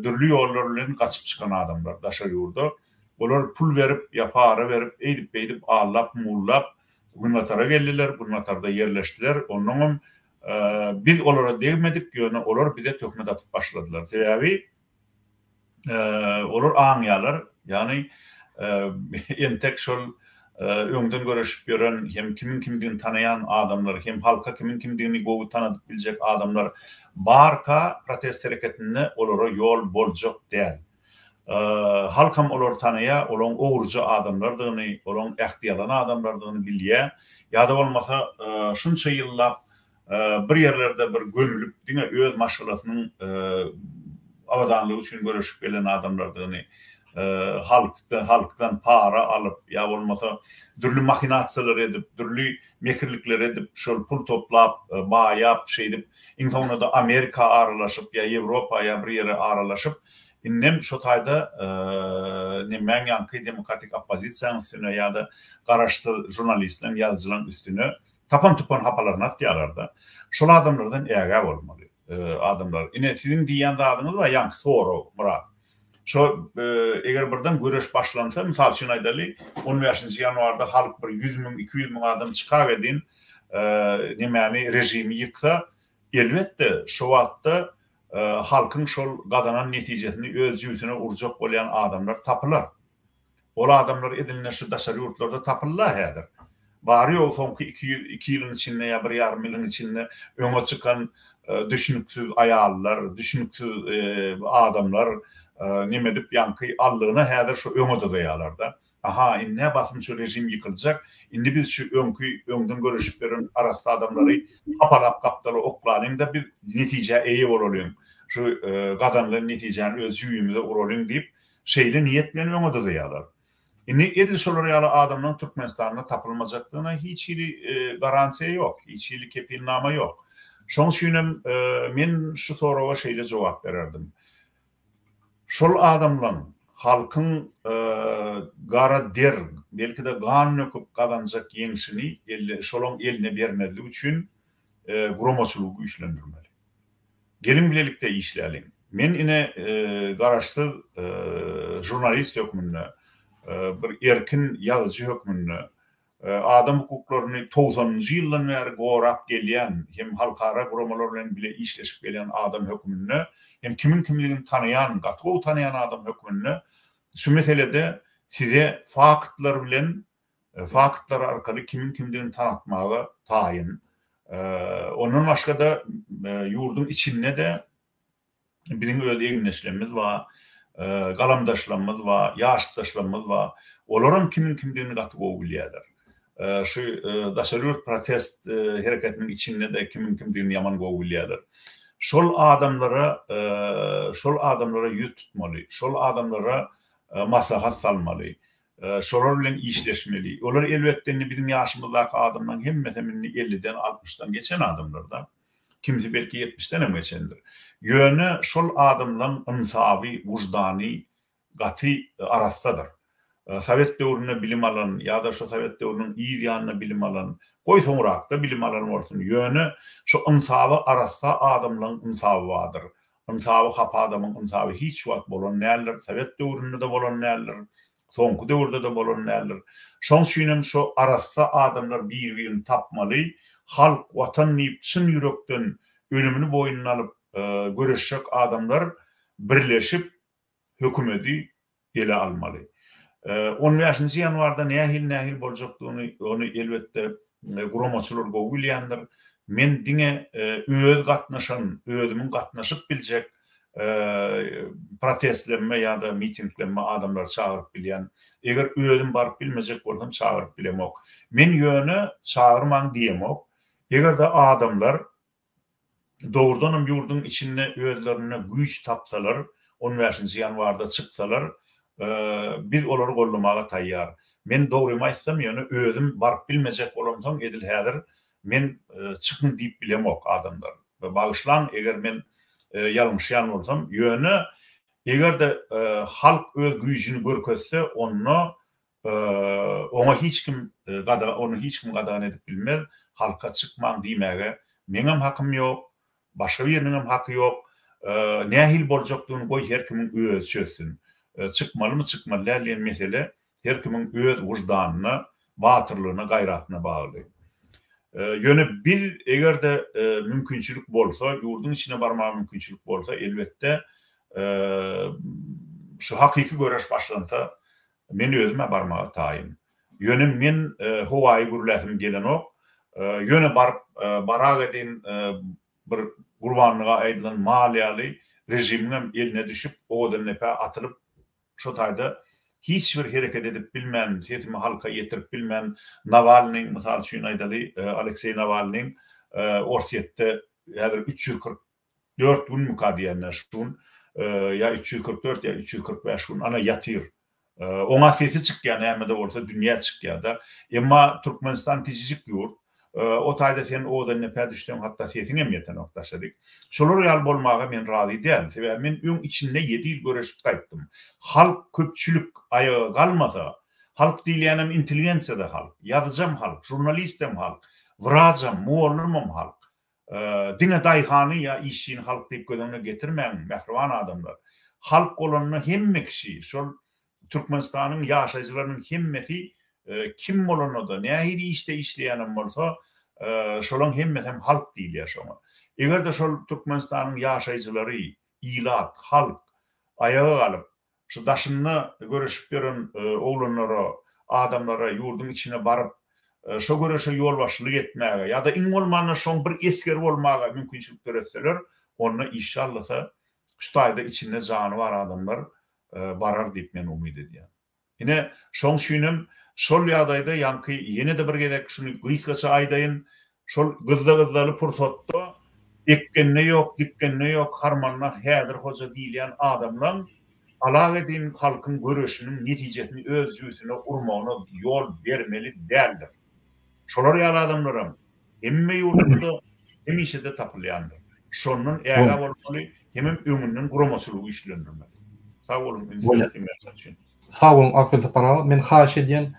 dürli ýollar bilen gaçyp çykan adamlar daşary ýurda. Olar pul berip, ýa para berip, eýdip allap, mullap, Gunvatara geldiler, Gunvatarda yerleştiler. Onun biz olara değmedik ýöne olar bize töhmet atıp başladılar. Sebäbi olar aňýarlar, ýani entek şol öňden görüşip gören, hem kimin kimdigini tanayan adamlar, hem halka kimin kimdigini gowy tanadyp biljek adamlar barka protest hereketinde olara ýol boljak däl. Halkam olar tanıya, olan oğurcu adamlardygyny, olan ähtiýalan adamlardygyny bilýär. Ýa-da bolmasa şunça ýyllap bir ýerlerde bir gömülüp diňe öz maşgalatynyň awadanlygy üçin görüşip gelen adamlardygyny, halkdan para alıp, ýa bolmasa dürli mahinasiýalar edip, dürli mekirlikler edip, şol pul toplap, baýap, şeýdip, iňsonunda Amerika aralaşyp, ýa Ýewropa, ýa bir ýere aralaşyp, innem şu taýda nemen ýanky demokratik opozisiýanyň üstüne ýa-da garaşdy jurnalistlerin, ýazgylaryň üstüne tapan tupan hapalaryny atýarlar da. Şol adamlardan äge bolmaly. adamlar. Ine sizin diýen adınız var, ýanky Soro Murat. Şo eger birden göreş başlansa, misal üçin aýdaly, 15 ýanwarda halk bir 100.000, 200.000 adam çykar edin, nämäni rejimi ýyksa, elbetde şo wagtda halkyň şol gadanan netijesini öz ýüzüne urjak bolýan adamlar tapylar. Ol adamlar ediline şu daşary ýurtlarda tapylar häzir. Bary ýol soňky 2 ýylyň içinde ýa 1,5 ýylyň içinde öňe çykan düşünüksiz aýallar, düşünüksiz adamlar näme dip ýanky allygyna häzir şu öňe daýalarda. Aha, inne basym şu rejim ýykyljak. Indi biz şu öňden görüşip beren arasda adamlary apalap gapdaly oklaryňda bir netije eýe bolalym. Şu gadanlyň netijeni öz ýüýümizde uralym diýip şeýle niýet bilen öňe daýalar. Indi edil şolar ýaly adamlaryň Türkmenistanyna tapylmajaklygyna hiç garansiýa ýok, hiç kepilnama ýok. Şoň üçin men şu soraga şeýle jogap bererdim. Şol adamlaryň halkyň gara der, belki de ganyny öküp gadanjak ýeňsini şolaň eline bermedigi üçin guromaçylygy güýçlendirmeli. Gelin bilelikde işleyelim. Men ine garaşsyz jurnalist hökmünde, bir erkin yazıcı hökmünde, adam hukuklaryny 90-njy ýyldan beri gorap gelýän, hem halkara guromalar bilen bile işleşip gelýän adam hökmünde, hem kimin kimligini tanayan, gatgow tanayan adam hökmünde, şu meselede size faktlar bilen, faktlar arkaly kimin kimligini tanatmagy taýin. Ondan başka da yurdun içinde de bizim öz eginleşlerimiz var, galamdaşlarımız var, yaşdaşlarımız var. Olaram kimin kimliğini katıp oğulyadır. Şu daşarıyor protest hareketinin içinde de kimin kimliğini yaman oğulyadır. Şol adamlara yüz tutmalı, şol adamlara maslahat salmalı. Şolar bilen işleşmeli. Olar elbetde bizim ýaşymyzdaki adamdan hemmetemini 50'den 60'dan geçen adamlardan. Kimisi belki 70'den hem geçendir. Ýöne şol adamlaryň insawy, wujdany, gaty arasdadır. Sowet döwründe bilim alan ýa-da şu Sowet döwrünün ýa-da bilim alan, goý soňrakda bilim alan bolsun. Ýöne şu insawy arasda adamlaryň insawy bardyr. Insawy hapa adamyň insawy hiç wagt bolan näler, Sowet döwründe de bolan näler. Soňky döwürde de bolan näler. Şoň üçin şu arasda adamlar bir-birini tapmaly, halk watan diýip çyn ýürekden ölümini boýnuna alyp göreşjek adamlar birleşip hökümeti ele almaly. 15-nji ýanwarda nähil boljakdygyny onu elbetde guromaçylar goýulýandyr. Men diňe öz gatnaşan, özümiň gatnaşyp biljek protestlenme ya da mitinglenme adamlar çağırıp bilýän. Eger özüm baryp bilmejek bolsam çağırıp bilemok. Men ýöne çağırmaň diýemok. Eger de adamlar doğrudan yurdun içinde özlerine güç tapsalar, 15-nji ýanwarda çyksalar, biz olary gollamaga taýýar. Men dogry aýtsam ýöne özüm baryp bilmejek bolamsam edil häzir men çykyn diýip bilemok adamlar. Bagyşlan eger men ýalňyşýan bolsam, ýöne egerde halk öz güýjüni görkezse, ona hiç kim gadan edip bilmez, halka çykmaň diýmäge meňem hakym ýok, başga biriniň haky ýok. Nähil boljakdygyny goý her kimiň öz çözsün. Çykmalymy çykmaly diýen mesele her kimiň öz wujdanyna, batyrlygyna, gaýratyna bagly. Ýöne biz egerde mümkinçilik bolsa, yurdun içine barmagy mümkinçilik bolsa, elbetde şu hakyky göreş başlanta men özüme barmagy taýyn. Ýöne men howaý gürläsim gelen ok. Ýöne barak edin bir gurbanlyga aýdylan maliýaly rejimiň eline düşüp, odan nepe atylyp şu taýda hiç bir hereket edip bilmän, sesimi halka yetirip bilmän Navalnyň, mysal üçin aýdaly, Aleksey Navalnyň Orsetde häzir 344 gün mukadiýene şun, ya 344 ya 345 gün ana ýatyr. Oňa sesi çykýan näme-de bolsa dünýä çykýar-da. Emma Türkmenistan kiçijik ýurt. O taýda sen odan nepe düşdüň, hatda sesiň hem ýeten okdaşaryk. Şolar ýal bolmaga men razy däl. Sebäbi men öň içinde 7 ýyl göreşip gaýtdym. Halk köpçülük aýaga galmasa, halk diýlenem intelligensiýada halk, ýazyjam halk, jurnalistem halk, wrajam, muallimim halk. dine daýhany ya işini halk diýip gözüne getirmeň mähriban adamlar. Halk bolanyny hemme kişi, şol Türkmenistanyň ýaşaýjylarynyň hemmesi kim bolanyny da nähili işte işleýänem bolsa, şolaň hemmesi hem halk diýilýär şoňa. Eger de şol Türkmenistanyň ýaşaýjylary, ilat, halk ayağa alıp şu daşyny görüşip gören oglanlara, adamlara ýurdun içine barıp şo görüşe ýol başlyk etmäge ýa-da iň bolmanda şoň bir esker bolmaga mümkinçilik göretseler, onu inşallah şu taýda içinde jany bar adamlar barar diýip men umyd edýär. Ine şoň şünem şol ýagdaýda ýanky ýene de bir gedek şunu gysgaça aýdaýyn, şol gyzda-gyzdaly pursatda ekkenine ýok, dikkenine ýok, harmanna häzir hoja diýilýän adamlar alaq edin halkyň görüşiniň netijesini öz ýüzüne urmagyna ýol bermeli däldir. Şolar ýaly adamlaram hemme ýurtda hemişe de tapylýandyr. Şonun ägä bolmaly, hemem öňünden guramaçylygy işlendirmeli. Sag bolun, dinleýän üçin. Sag bolun, akylda para. Men haýyş edýän,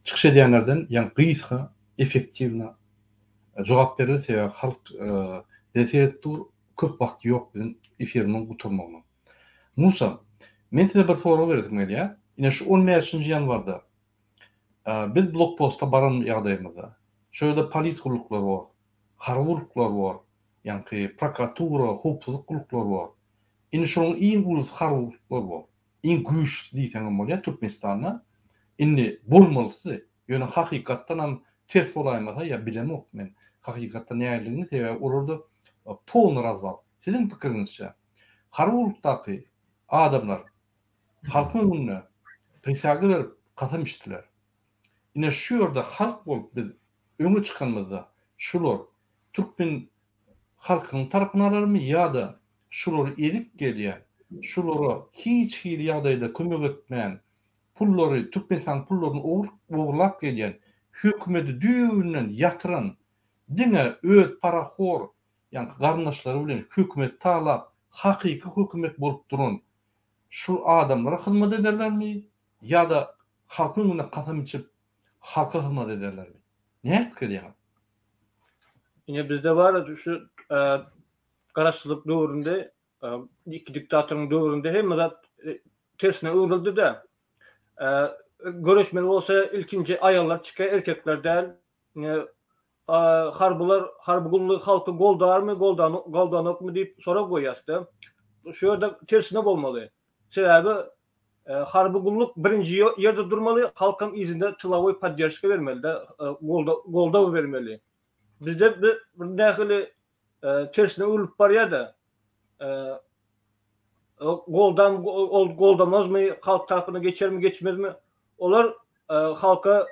çykyş edýänlerden ýa gysga, effektiwna jogap berilse halk desetdir, köp wagt ýok biziň efirimiň guturmagyna. Musa, men size bir soru berdim ýa. Ine şu 15-nji ýanwarda biz blogpostda baran ýagdaýymyzda şöyle polis gullyklary bar, harwurlyklar bar, ýa-ni prokuratura, hukuk gullyklary bar. Ine şoň iň gulys harwurlyklar bar. Iň güýçlü diýsen bolýar Türkmenistanda. Indi bolmalysy, ýöne hakykatdan hem ters bolaýmasa ýa bilemok men. Hakykatdan näýerligini sebäbi olurdy polny razval. Sizin pikirinizçe harwurlykdaky adamlar halkyň önüne prisaga berip kasam içdiler. Ine şu ýerde halk bolup biz öňe çykanmyzda şular Türkmen halkynyň tarapyna alarmy ýa-da şular edip gelýär, şulara hiç ýagdaýda kömek etmeýän, pullary Türkmenistan pullaryny oğurlap gelýän, hökümeti düýünden ýatyran, diňe öz paraxor, ýa-ni garnaşlary bilen hökümet taýlap, hakyky hökümet bolup duran şu adamlara hyzmat ederlermi ýa-da halkyň önüne kasam içip halka hyzmat ederlermi? Näme pikirýär? Ine bizde var şu garaşçylyk döwründe, iki diktatorun döwründe hemme zat tersine öwrüldi de görüşmeli bolsa ilkinji aýallar çyka, erkekler däl. Harby gullyk halky goldarmy, goldanokmy diýip sora goýasdy. Şu ýerde tersine bolmaly. Sebäbi harby gullyk birinji ýerde durmaly, halkyň izinde tylawy podderşka bermeli de, golda bermeli. Bizde bir nähili tersine öwrülip barýar-da. Goldamazmy, halk tarapyna geçermi, geçmezmi? Olar halka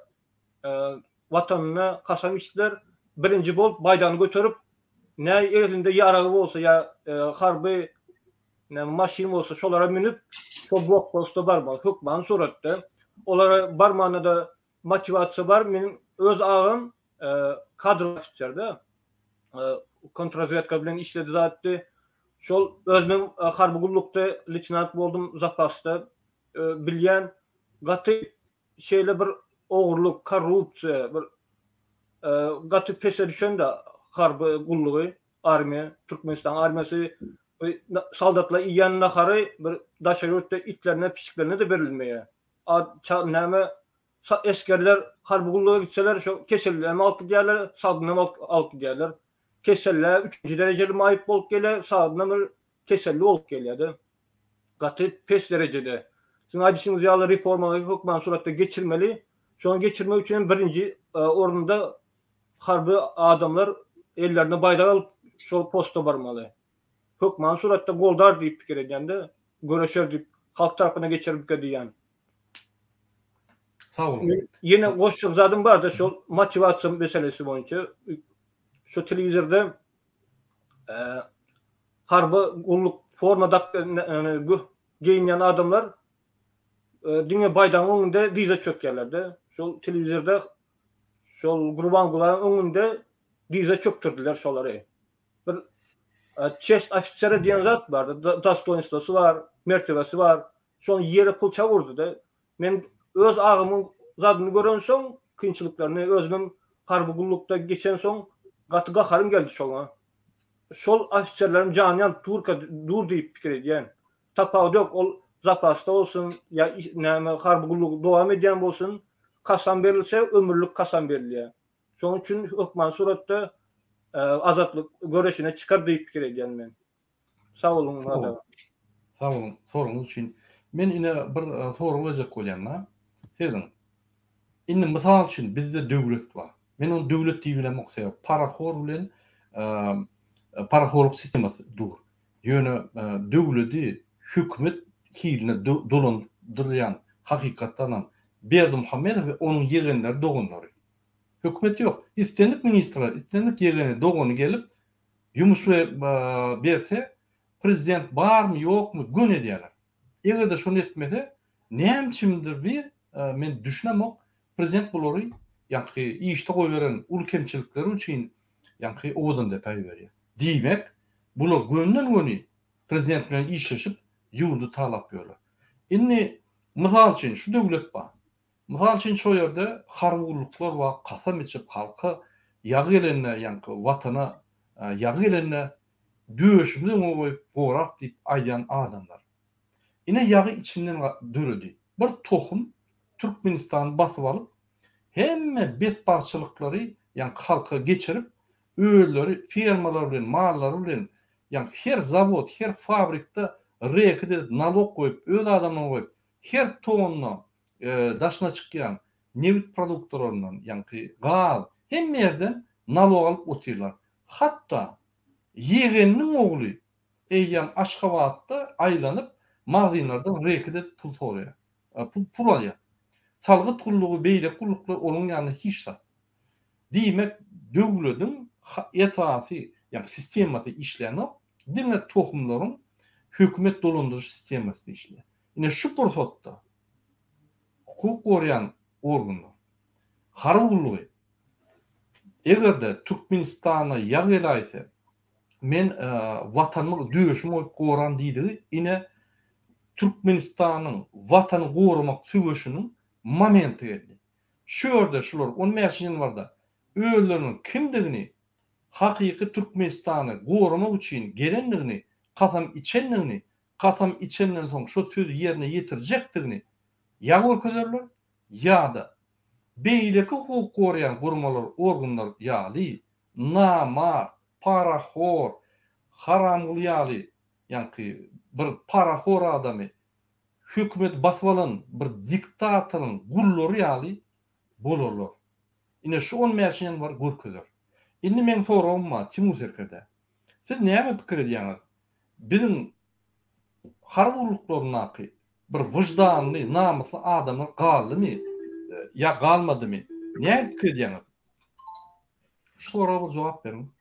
watanyna kasam içdiler. Birinji bolup baýdany götürüp, näme elinde ýaragy bolsa ýa harby näme maşin bolsa şolara minip, şo blokposta barmaly, hökman suratda. Olara barmanyna da motivasiýa bar. Menin öz agam kadr ofiserde kontrazvedka bilen işledi zatdy. Şol özüm harby gullukda leytenant boldum zapasda. Bilýän gaty şeýle bir ogurluk, korrupsiýa, bir gaty pese düşende harby gullugy, armiýa, Türkmenistan armiýasy soldatlar ýanyna gary bir daşaýotda itlerine, piçiklerine de berilmeýär. Näme eskerler harby gulluga gitseler şo kesellermi alyp gidýärler, sagdyny alyp gidýärler. Keseller 3-nji derejeli maýyp bolup gelýär, sagdyny bir keselli bolup gelýärdi. Gaty pes derejede. Siz aýdyşyňyz ýaly reformaly hökman suratda geçirmeli. Şonu geçirmek üçin birinji orunda harby adamlar ellerine baýrak alyp şol posta barmaly. Hökman suratda goldar diýip pikir edýände, göreşer diýip halk tarapyna geçirip gedýän. Sağ olun. Yine goşçuk zadym bar da şol motivasiýa meselesi boýunça şu telewizorda harby gulluk formada giyinýän adamlar diňe baýdan öňünde dize çökýärler. Şol telewizorda şol Gurbangulyň öňünde dize çöktürdiler şolary. Bir çeşit ofisere diýen zat bar, dostoýnstwosy bar, mertebesi bar. Şol ýere pul çawurdy da. Men öz agymyň zadyny gören soň, kynçylyklaryny özüm harby gullukda geçen soň gaty gaharym geldi şoňa. şol askerlerim canyan Turka dur deyip fikir edýän. Tapağı yok, ol zapasta olsun, ya näme harbygullyk dowam edýän bolsun, kasam berilse ömürlük kasam berilýär. Şoň üçin hökman suratda azatlyk göreşine çıkar deyip fikir edýän men. Sağ olun. Sağ olun. Sorunuz için. Men ine bir soru olacak bolýanma. Sedin. Indi mysal üçin bizde döwlet bar. Men onu döwlet diýip bilen maksat paraxor bilen paraxorluk sistemasy dur. Ýöne döwleti hükümet hiline dolandyrýan hakykatdan Berdi Muhammedow we onuň ýegenleri dogunlary. Hükümet yok. İstendik ministrler, istendik ýegeni dogunu gelip ýumuşy berse prezident barmy ýokmy gün edýärler. Eger de şonu etmese näçimdir bir men düşünemok prezident bolary ýa-ni işde goýberen ul kemçilikleri üçin ýa-ni odan dep berýär. Diýmek bular gönden göni prezident bilen işleşip ýurdu talap ýörler. Indi mysal üçin şu döwlet bar. Mysal üçin şo ýerde harwurluklar we kasam içip halka ýagy elenine ýa-ni watana ýagy elenine döşümde goýup gorak diýip aýdan adamlar. Ine ýagy içinden döredi. Bir tohum Türkmenistan basyp alyp hemme betbarçylyklary ýa-ni halka geçirip öýleri firmalar bilen mallar bilen ýa-ni her zavod, her fabrikda rekde nalog goýup, öz adamlaryna goýup, her tonna daşna çykýan neft produktlaryndan ýa-ni gaz hemme ýerden nalog alyp oturýarlar. Hatda ýegeniniň ogly eýýän Aşgabatda aýlanyp magazynlardan rekde pul torýar. Pul alýar. Salgyt gullugy, beýlek gulluklar onuň ýanyna hiç tat. Diýmek döwletiň esasy ýa-ni sistemasy işleýän diňe tohumlaryň hökümet dolandyryş sistemasy işleýär. Ine şu pursatda hukuk gorýan organlar harwurlugy egerde Türkmenistana ýag elaýse men watanyny döşüm oýup goran diýdi. Ine Türkmenistanyň watany goramak süýüşiniň momenti geldi. Şu ýerde şular 15 ýyl barda öýleriniň kimdigini hakyky Türkmenistany goramak üçin gelenligini, kasam içenligini, kasam içenden soň şu sözi ýerine ýetirjekdigini ýa görkezlerler ýa-da beýleki hukuk gorýan gurmalar, organlar ýaly namar, paraxor, haramly ýaly ýa-ni bir paraxor adamy hökümet baswalan bir diktatoryň gullary ýaly bolarlar. Ine şu 15 ýyl bar görkezler. Indi men sorawma Timur Serkerde. Siz näme pikir edýäňiz? Biziň harwurluklaryna bir wyjdanly, namusly adamlar galdymy? Ya galmadymy? Näme pikir edýäňiz? Şu sorawa jogap berin.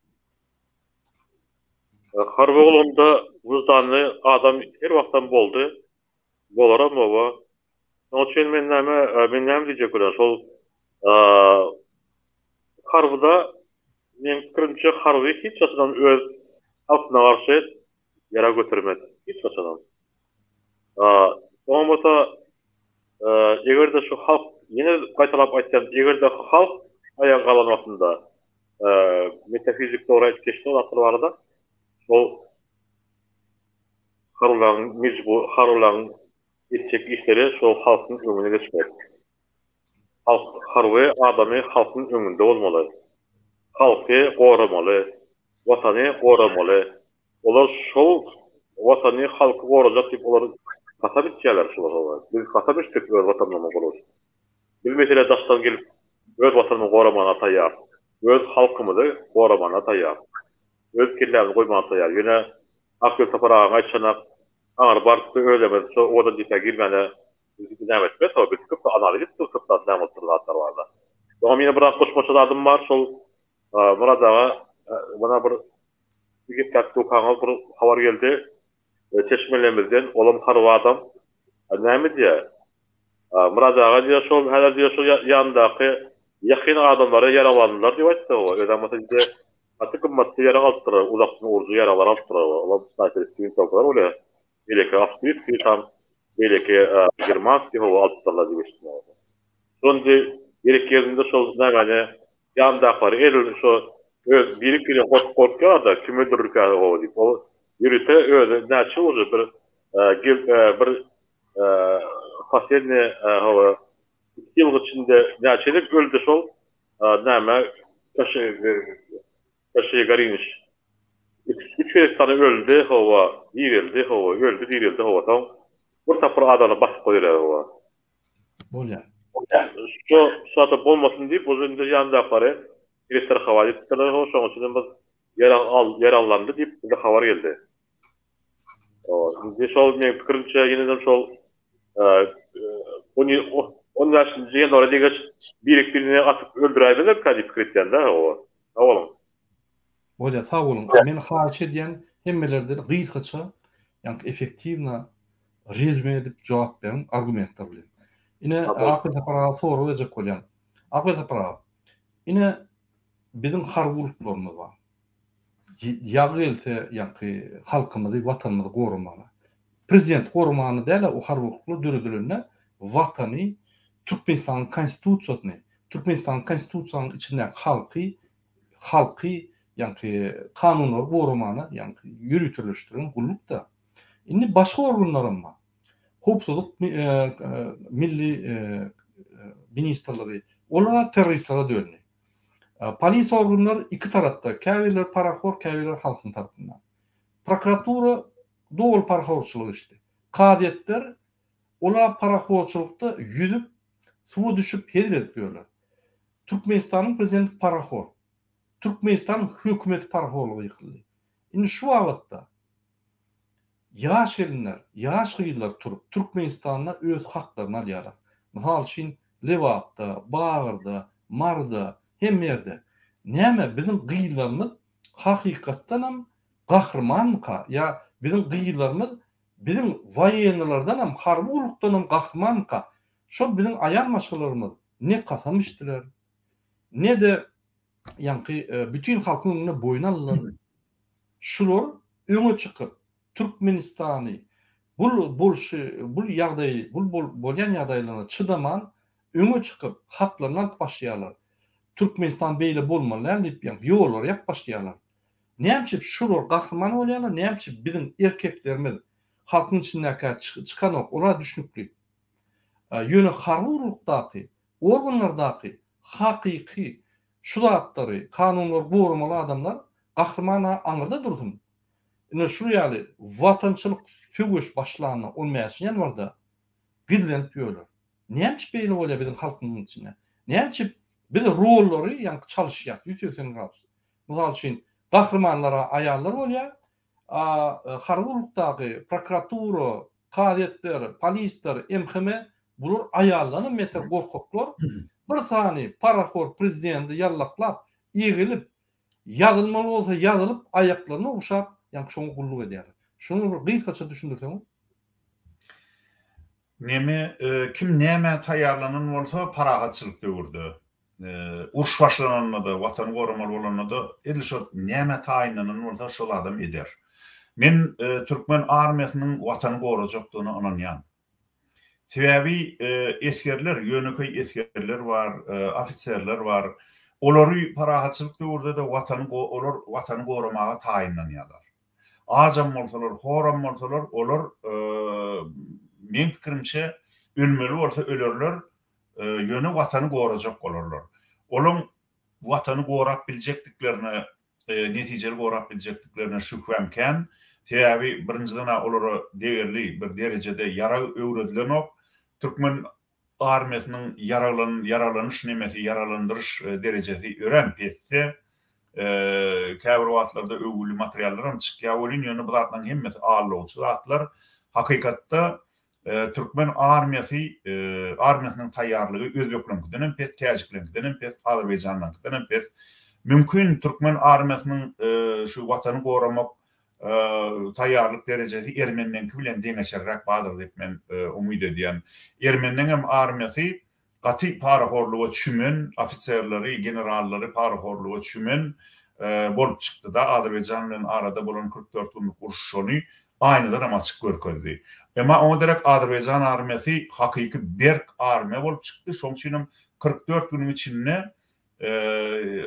Harwurlukda wyjdanly adam her wagtdan boldy. Bolaramy we onuň üçin men näme diýjek bolar? Şol harwda men pikirimçe harwy hiç açydan öz altyna garşy yara götürmedi. Hiç açydan. Olmasa egerde şu halk yine gaýtalap aýtsan, egerde halk aýaga galan wagtynda metafizik dogry geçdi atlarlarda ol harwlaryň etjek işleri şol halkyň öňüne geçmedi. Halk harwy adamy halkyň öňünde bolmaly. Halky goramaly, watany goramaly. Olar şol watany halky gorajak diýip olar kasap etýärler şol. Biz kasap etdik öz watanyny goraş. Biz mesele daşdan gelip öz watanyny goramana taýýar. Öz halkymyzy goramana taýýar. Öz kirlerini goýmana taýýar. Ýöne akıl taparaga aýtsanak, aňar bardy öýlemez, şo oda diýse girmeli. Biz näme etmez, o biz köp analiz etdik, köp näme oturlar barda. Ýa-ni bir goşmaça adam bar, şol Muradaga bana bir gittik tokaňa bir habar geldi. Çeşmelemizden olam harwa adam näme diýär? Muradaga diýär şol, häzir diýär şol ýandaky ýakyn adamlary yaralandylar diýip aýtdy o. Ödämese diýär, atykym matdy yara altyrar, uzakdan urdu yaralar altyrar. Olam näçe gün toplar ola. Belki Avstriýa tam belki Germanski hava altyrar diýip. Şonda gerek ýerinde şol näme ýandaklar eril şo öz biri korkar da kim öldürürken o deyip o yürüte öyle näçe olur bir bir hasenle hava 2 yıl içinde näçelik öldü şol näme taşı gariniş 3 tane öldü hava dirildi hava öldü dirildi hava tam bir tapır adana basıp koyuyor hava bolýar. şu saata bolmasın deyip özünde yandaklary Direktör hava ettiler, o şoň üçin biz yaralandy diýip bize habar geldi. Biz şol men pikirimçe ýene-de şol on ýaşynda ýene orada diýip birini atyp öldüräýler kadip kiretýär-de o. Awalym. Bolýar, sag bolun. Men haýyş edýän hemmelerden gysgaça, ýani effektiwna rezüme edip jogap beren argumentler bilen. Ine akıl tapara soru ejek bolýan. Akıl tapara. Ine bizim harwurluklarymyz bar. Ýaly else ýa-ni halkymyzy, watanymyzy gorumany. Prezident gorumany däl, o harwurluklar döredilende watany Türkmenistanyň konstitusiýasyny, Türkmenistanyň konstitusiýasynyň içinde halky ýa-ni kanunlar gorumany, ýa-ni ýürütülüşdiren gulluk da. Indi başga organlarym bar. Howpsuzlyk milli ministrleri, olar terroristlara dönüyor. Polis organları iki tarafta. Käbirler paraxor, käbirler halkın tarafından. Prokuratura doğal paraxorçılık işte. Kadiyetler olar paraxorçulukta yüzüp suya düşüp hedil etmiyorlar. Türkmenistan'ın prezidenti paraxor. Türkmenistan'ın hükümeti paraxorluğu yıkıldı. Şimdi şu vaqtda yaş elinler, yaş kıyılar turup Türkmenistan'la öz haklarını alýarlar. Misal için Lewat'da, Bağır'da, Mar'da, hem yerde. Näme bizim gıylarımız hakikattan hem gahrmanka ya bizim gıylarımız bizim vayenlerden hem harwurlukdan hem gahrmanka şu bizim ayan maşgalarımız ne kasamıştılar ne de ýani bütün halkın önüne boyun alırlar. Şular öňe çıkıp Türkmenistany bul ýagdaý bolýan ýagdaýlaryna çıdaman öňe çıkıp haklaryny alyp başlaýarlar. Türkmenistan beýle bolmaly diýip ýollar ýap başlaýarlar. Näme şular gahrman bolýarlar, näme bizim erkeklerimiz halkyň içindäki çıkan olar düşnükli. Ýöne harwurlukdaky, organlardaky hakyky şu zatlary, kanunlar gorumaly adamlar gahrmana aňyrda dursun. Ine şu ýaly watançylyk söwüş başlanyny olmaýaşyn ýanwarda gidlenip ýörler. Näme beýle bolýar bizim halkyň içinde? Näme biz rollary ýa-ni çalışýar, 180 gradus. Misal üçin gahrmanlara aýallar bolýar, harwurlukdaky prokuratura, kadetler, polisler, MHM bular aýallanyň meter gorkoklar. Bir sany paraxor prezidenti ýallaklap, ýygylip, ýazylmaly bolsa ýazylyp, aýaklaryny uşap, ýa-ni şoňa gulluk edýärler. Şunu bir gysgaça düşündirseň. Kim näme taýýarlanan bolsa paragatçylyk döwürde. Uruş başlananda da, watan gorumaly bolanda da edilşot näme taýynanan bolsa şol adam eder. Men Türkmen armiýasynyň watany gorajakdygyna inanýan. Sebebi eskerler, ýöneköy eskerler var, ofitserler var. Olary paragatçylyk döwürde de watany goramaga taýynlanýarlar. Ajam bolsalar, horam bolsalar, olar men pikirimçe ölmeli bolsa ölerler, ýöne watany gorajak bolarlar. Olaň watany gorap biljekdiklerine, netijeli gorap biljekdiklerine şüphemken, sebebi birinciden olara değerli bir derecede yara öwredilen Türkmen armiýasynyň yaralanış nemeti, yaralandırış derecesi ören petse, käbir wagtlarda öwgüli materiallar çykýar bolýan, ýöne bu zatlaryň hemmesi ağırlawçy zatlar. Hakykatda Türkmen armiýasynyň taýýarlygy Özbeklerden pes, Täjiklerden pes, Azerbaýjanlardan pes. Mümkin Türkmen armiýasynyň şu watany goramak taýýarlyk derecesi Ermeniňki bilen deňeşerräk badyr diýip men umyd edýän. Ermeniň hem armiýasy gaty paraxorluga çümen, ofitserleri, generallary paraxorluga çümen bolup çykdy da Azerbaýjan bilen arada bolan 44 günlük uruşyny aýnydan hem açyk görkezdi. Ama o derek Azerbaýjan armiýasy hakyky berk armiýa bolup çykdy. Şoň üçin 44 günüň içinde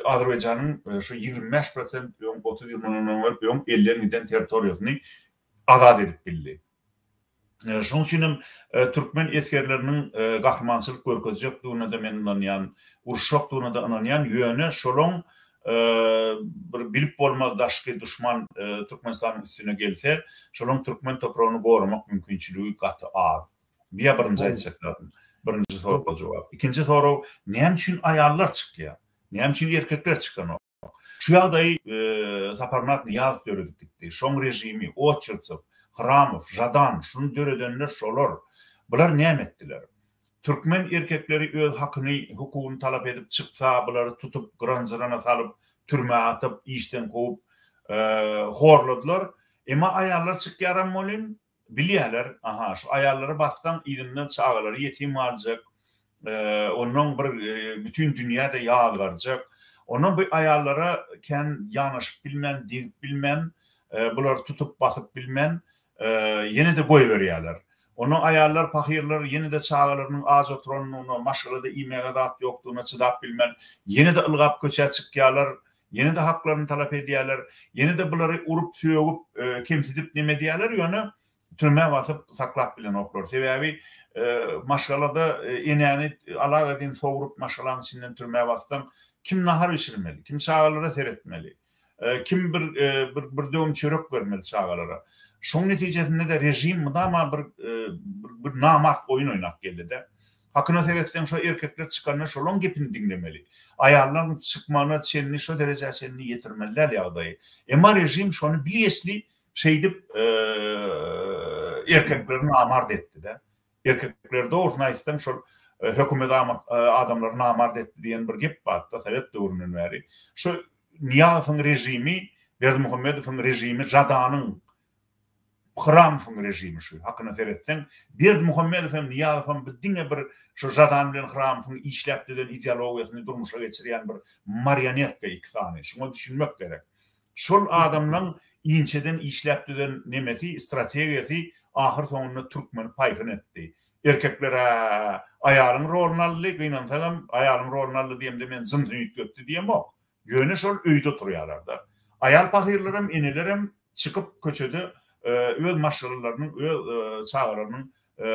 Azerbaycanın şu 25% 30 ýyldan beri 50 miden territoriýasyny azad edip bildi. Şoň üçin türkmen eskerleriniň gahrymançylyk görkezjekdigine de men inanýan, urşokdygyna da inanýan ýöne şolaň bir bilip bolmaz daşky düşman Türkmenistanyň üstüne gelse, şolaň türkmen topragyny goramak mümkinçiligi gaty az. Bir birinci aýtjak. Birinci soruga jogap. İkinci soru, näme üçin aýallar çykýar? Näme üçin erkekler çykan? Şu ýagdaý Saparmat Niyaz döredip gitdi. Şoň rejimi, Oçertsev, Hramov, Jadan, şunu döredenler şolar. Bular näme etdiler? Türkmen erkekleri öz hakyny, hukugyny talap edip çyksa, bulary tutup granjyrana salyp, türme atyp, işden goýup horladylar. Emma aýallar çykýaram bolyn, bilýärler. Aha, şu aýallary bassan ýerinden çağalary ýetim aljak. Onun bir bütün dünýäde ýad garjak. Onun bu aýallara ken ýanyşyp bilmän, degip bilmän, bular tutup basyp bilmän, ýene de goýberýärler. Onun aýallar, pahirler ýene de çağalarynyň az oturanyny, maşgalada iýmege dat ýokdugyna çydap bilmän, ýene de ılgap köçe çykýarlar, ýene de haklaryny talap edýärler, ýene de bulary urup söýüp, kemsitip neme diýärler, ýöne türme basyp saklap bilen oklar. Sebebi maşgalada enäni alaq edin soğurup maşgalanyň içinden türme basdan kim nahar içirmeli, kim çağalara seretmeli, kim bir döwüm çörek görmeli çağalara. Şoň netijesinde de rejim mudama bir namart oyun oynap geldi. Hakyna seretden şu erkekler çykanlar şolaň gepini dinlemeli. Aýallaryň çykmana çenini şu derejä çenini ýetirmeliler ýagdaý. Emma rejim şonu bilýesli şeydip erkeklerini namart etdi de. Erkekler doğrudan aýtsam şol hökümet adamlaryny namart etdi diýen bir gep batda Sowet döwründen beri. Şu Niyazowyň rejimi, Berdimuhammedowyň rejimi, Jadanyň Hramowyň rejimi şu. Hakyna seretsen Berdimuhammedow hem Niyazow bir diňe bir şu Jadan bilen Hramowyň işläpdilen ideologiýasyny durmuşa geçirýän bir marionetka iksany. Şunu düşünmek gerek. Şol adamlaryň inçeden işläpdilen nemesi, strategiýasy ahir soňunda türkmen paýhyn etdi. Erkeklere aýalyň roluny aldy, gynansalam aýalyň roluny aldy diýemde men zyndyň götdi diýemok. Ýöne şol öýde oturýarlar. Aýal pahirlerim, enelerim çykyp köçede öz maşgalalarynyň, öz çağalarynyň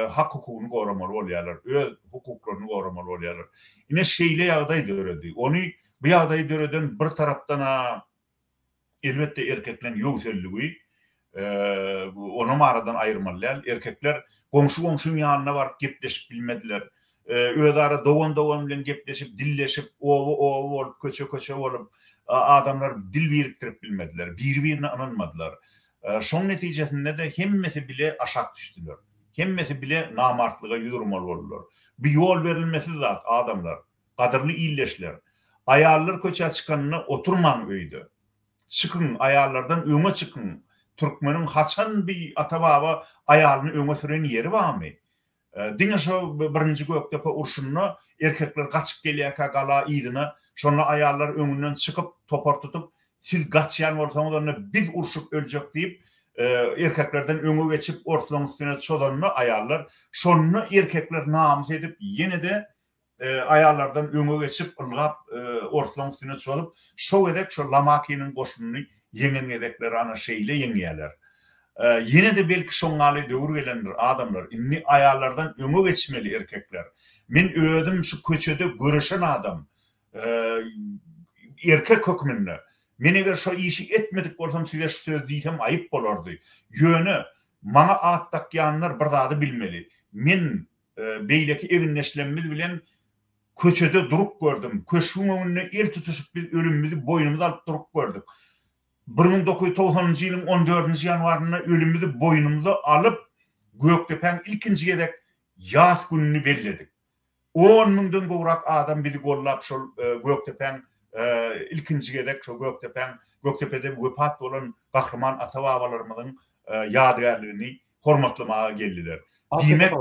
hak hukugyny goramaly bolýarlar, öz hukuklaryny goramaly bolýarlar. Ine şeýle ýagdaý döredi. Ony bu ýagdaý döreden bir tarapdan elbette erkeklerin ýöwselligi onu aradan aýyrmalylar. Erkekler goňşu ýanyna baryp gepleşip bilmediler. Özara dowan bilen gepleşip, dilleşip, owy bolup, köçe bolup adamlar dil biriktirip bilmediler. Bir-birine ananmadylar. Şoň netijesinde de hemmesi bile aşak düşdüler. Hemmesi bile namartlyga ýudurmaly boldular. Bir ýol berilmesi zat adamlar, gadyrly illeşler. Aýallar köçe çykanyny oturmaň öýde. Çykyn, aýallardan öňe çykyn. Türkmeniň haçan bir ata-baba aýalyny öňe süren ýeri barmy? Diňe şu birinji Göktepe urşunyna erkekler gaçyp gelýär gala ýydyna, şonu aýallar öňünden çykyp topar tutup, siz gaçýan bolsaňyz onu bir urşup öljek diýip, erkeklerden öňe geçip ortalygyň üstüne çodanyny aýallar, şonu erkekler namys edip ýene de aýallardan öňe geçip ılgap ortalygyň üstüne çodup, şo edek şu Lamakiýanyň goşunyny yeňen edekler ana şeýle yeňýärler. Ýene de belki şoňaly döwür gelenler adamlar inni aýallardan öňe geçmeli erkekler. Men öýdüm şu köçede göreşen adam erkek hökmünde. Men eger şu işi etmedik bolsam size şu söz diýsem aýyp bolardy. Ýöne maňa atdakýanlar bir zady bilmeli. Men beýleki evin neşlenmiz bilen köçede durup gördüm. Köşüň öňünde el tutuşup bir ölümimizi boynumuza alyp durup gördük. 1990-njy ýylyň 14-nji ýanwaryna ölümimizi boynumuza alyp Göktepeň ilkinji gedek ýaz gününi belledik. 10 miňden gowrak adam bizi gollap şol Göktepeň ilkinji gedek şol Göktepede wepat bolan gahrman ata-babalarymyzyň ýadgarlygyny hormatlamaga geldiler. Diýmek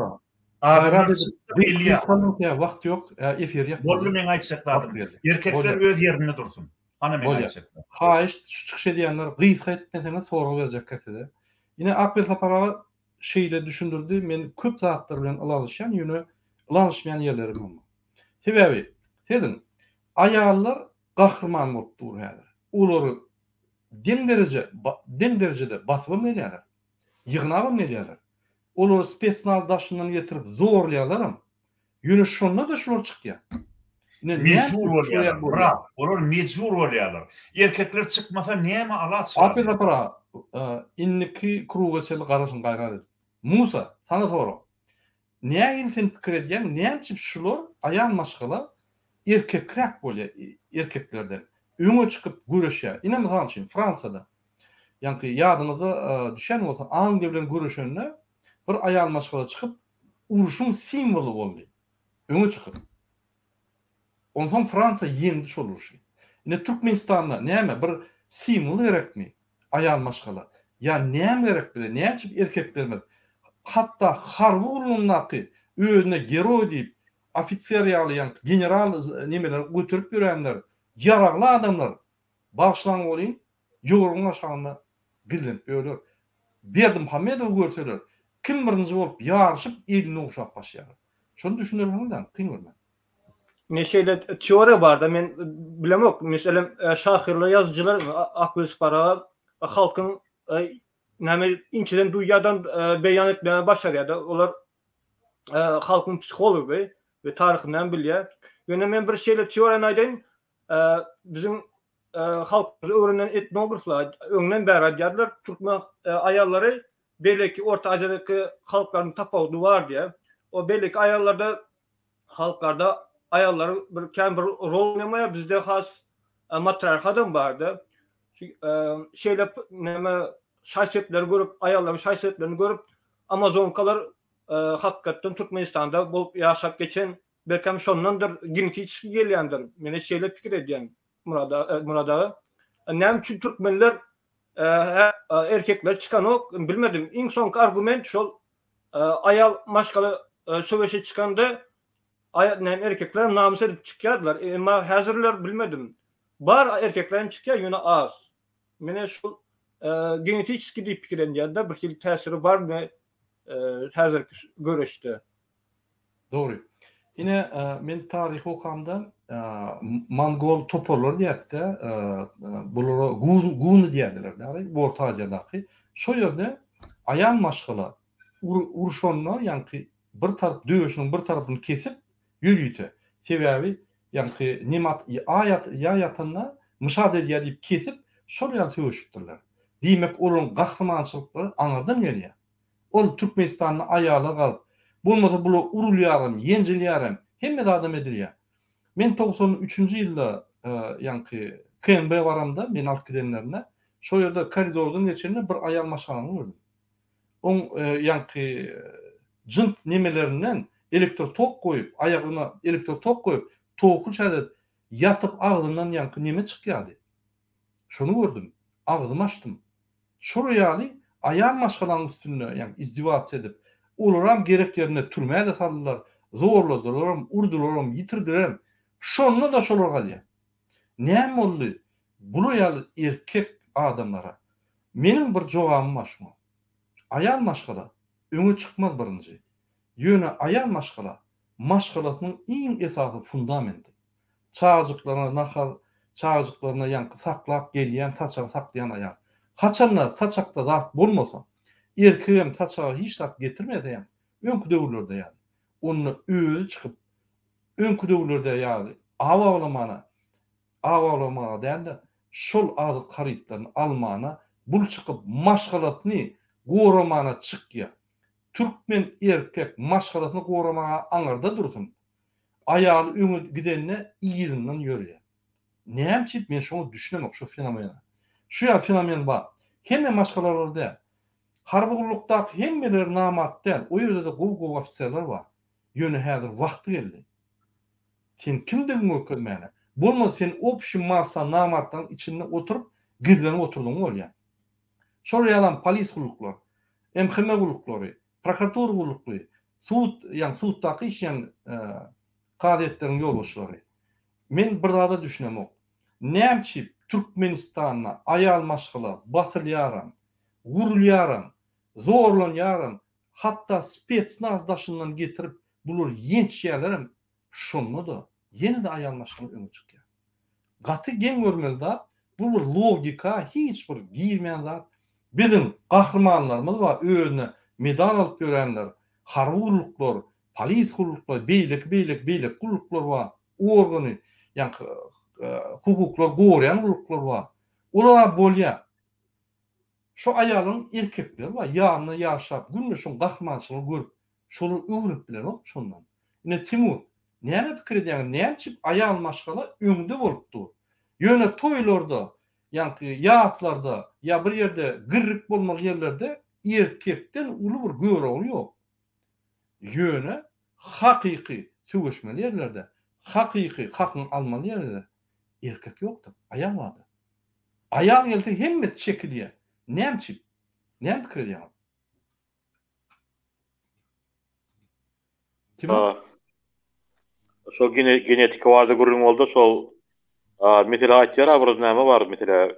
wagt ýok, efir ýok. Bolly men aýtjaklarym. Erkekler öz ýerinde dursun. Ana men aýtjaklar. Haýyş çykyş edýänler gyýyk etmesine soraw berjek kesede. Ýine Akbel Sapara şeýle düşündirdi. Men köp zatlar bilen alaşýan ýöne alaşmaýan ýerlerim var. Sebebi, sedin ayallar gahrman bolup durýarlar. Olary den derecede basyp edýärler. Ýygnap edýärler. Olar spesnaz daşyndan getirip zorlaýarlar. Ýöne şonda da şolar çykýar. Mecbur bolýarlar. Bırak, olar mecbur bolýarlar. Erkekler çykmasa näme alaçlar? Apela para inniki krugaçyly garaşyň gaýgary. Musa, sana soram. Näme sen pikir edýän? Näme şular aýan maşgala erkekler bolýar, erkeklerden öňe çykyp göreşýär. Ine mysal üçin Fransada ýa-ni ýadyňyza düşen bolsa Angliýa bilen göreşende bir aýal maşgala çykyp uruşun simwolu boldy. Öňe çykyp. Ondan Fransa yendi şol uruşy. Ine Türkmenistanda näme bir simwol gerekmi? Aýal maşgala. Ya näme gerek bile? Näçip erkeklerimiz hatta harby ulunnaky özüne geroy diýip ofisier ýaly general nemeler götürüp ýörenler, ýaragly adamlar başlaň bolýan, ýogurun aşagynda gizlenip ýörler. Berdim Muhammedow görseler, kim birinji bolup ýarşyp elini uşap başlaýar. Şonu düşünürmüň, kyn görmän. Neşeyle teori var da men bilemok. Mesela şahirler, yazıcılar, akılsız para halkın näme inçiden duýýardan beýan etmeye başarýar da. Olar halkın psihology ve taryhyndan bilýär. Ýöne men bir şeýle teoriýany aýdyn. Bizim halkymyz öwrenen etnograflar öňden bäri aýdýarlar. Türkmen aýallary belki Orta Aziýadaky halklaryň tapawudy bar diýe. O belki aýallarda halklarda ayalları bir kendi rol oynamaya bizde has matriarkadan vardı. Şeyle neme şahsiyetleri görüp ayalların şahsiyetlerini görüp Amazonkalar hakikaten Türkmenistan'da bulup yaşap geçen belki şondandır genetik gelýändir. Mene şeyle pikir edýän Murada. Nem üçin Türkmenler erkekler çıkan ok bilmedim. İň soňky argument şol ayal maşgaly söweşe çykanda erkekler namus edip çıkýardylar. Ama hazırlar bilmedim. Bar erkeklerin çıkýar ýöne az. Mene şu genetik diýip pikir edýärler. Bir hili täsiri barmy hazırki göreşde? Doğru. Yine men tarih okamdan Mongol toporlar diýetdi. Bulara Gun diýerler. Orta Aziýadaky. Şo ýerde aýan maşgala uruşanlar ýa-ni bir tarap döwüşiniň bir tarapyny kesip yürüyütü. Sebebi yani nimat ayatına müşahede edip kesip şol tövüşüpdirler. Demek onun gahrmançylyklary aňardan gelýär. Ol Türkmenistanyň aýaly galyp, bolmasa bular urulýarym, ýenjilýärym, hemme adam edilýär. Men 93-nji ýylda yani KMB baramda men alyp gidenlerine şo ýerde koridordan geçende bir aýal maşgalalyny gördüm. On yani jint nemelerinden elektro tok koyup, ayagyna elektro tok koyup, toku çadat yatıp ağzından yankı neme çykýardy. Şonu gördüm. Ağzımı açtım. Şoru ýaly aýan maşgalalyň üstünde yani izdivat edip, olaram gereklerine türmäge saldylar, zorladylar, urdular, ýitirdiler. Şonu da şolar galýar. Näme boldy? Bu ýaly erkek adamlara. Menin bir jogabym var şuna. Aýan maşgala öňe çykmaz birinji. Ýöne aýan maşgala, maşgalatynyň iň esasy fundamenti. Çağjyklaryna nahar, çağjyklaryna ýanky saklap gelýän, saçagy saklayan aýal. Haçanla saçakda zat bolmasa, erkegem saçagy hiç zat getirmedi ýa. Öňkü döwürlerde ýa. Onu özü çykyp, öňkü döwürlerde ýa, awawlamana däl, şol azy garytlaryny almana, bul çykyp maşgalatyny goramana çykýar. Türkmen erkek maşgalatyny goramaga aňarda dursun. Aýaly öňe gidenne iýizinden ýörýär. Näme men şonu düşünemek şu fenomeni. Şu ýa fenomen bar. Hemme maşgalalarda harbygulykdaky hemmeler namat däl. O ýerde de gow ofisierler bar. Ýöne häzir wagty geldi. Sen kimden görmeli? Bolmasa sen opşy masa namatdan içinde oturup gizlenip oturdyň bolýar. Şol ýalan polis guluklary, MHM guluklary, prokurator guluklary, suddaky işleýän kadetleriň ýolbaşçylary. Men bir zada düşünemok. Näme Türkmenistanyna aýal maşgala basylýaram, gurulýaram, zorlanýaram, hatda spetsnaz daşyndan getirip bular ýençýärlerim şonu da ýene-de aýal maşgala öňe çykýar. gaty gen görmeli zat. Bu bir logika, hiç bir girmeyen zat. Bizim kahramanlarımız var, özüne medal alıp görenler, harbi gulluklar, polis gulluklar, beylik gulluklar var, organı, yani hukuklar goýan gulluklar var. Olar bolýar. Şu ayalın erkekleri var, ýanyna ýaşap, günle şoň gahmançylygy görüp, şolu öwrüp bilen ok şondan. Ine Timur, näme pikir edýän, näçip ayal maşgala öňde bolupdy? Ýöne toýlarda, ýa-ni ýatlarda, ýa bir ýerde gyrryk bolmaly ýerlerde erkekden uly bir göwrek ýok. Ýöne hakyky söwüşmeli ýerlerde, hakyky hakyny almaly ýerde erkek ýokdur, ayal bardy. Ayal gelse hemme çekilýär. Näçip? Näme pikir edýän? Şol genetika barda gurrun boldy, şol mesela aýtýar bir näme bar, mesela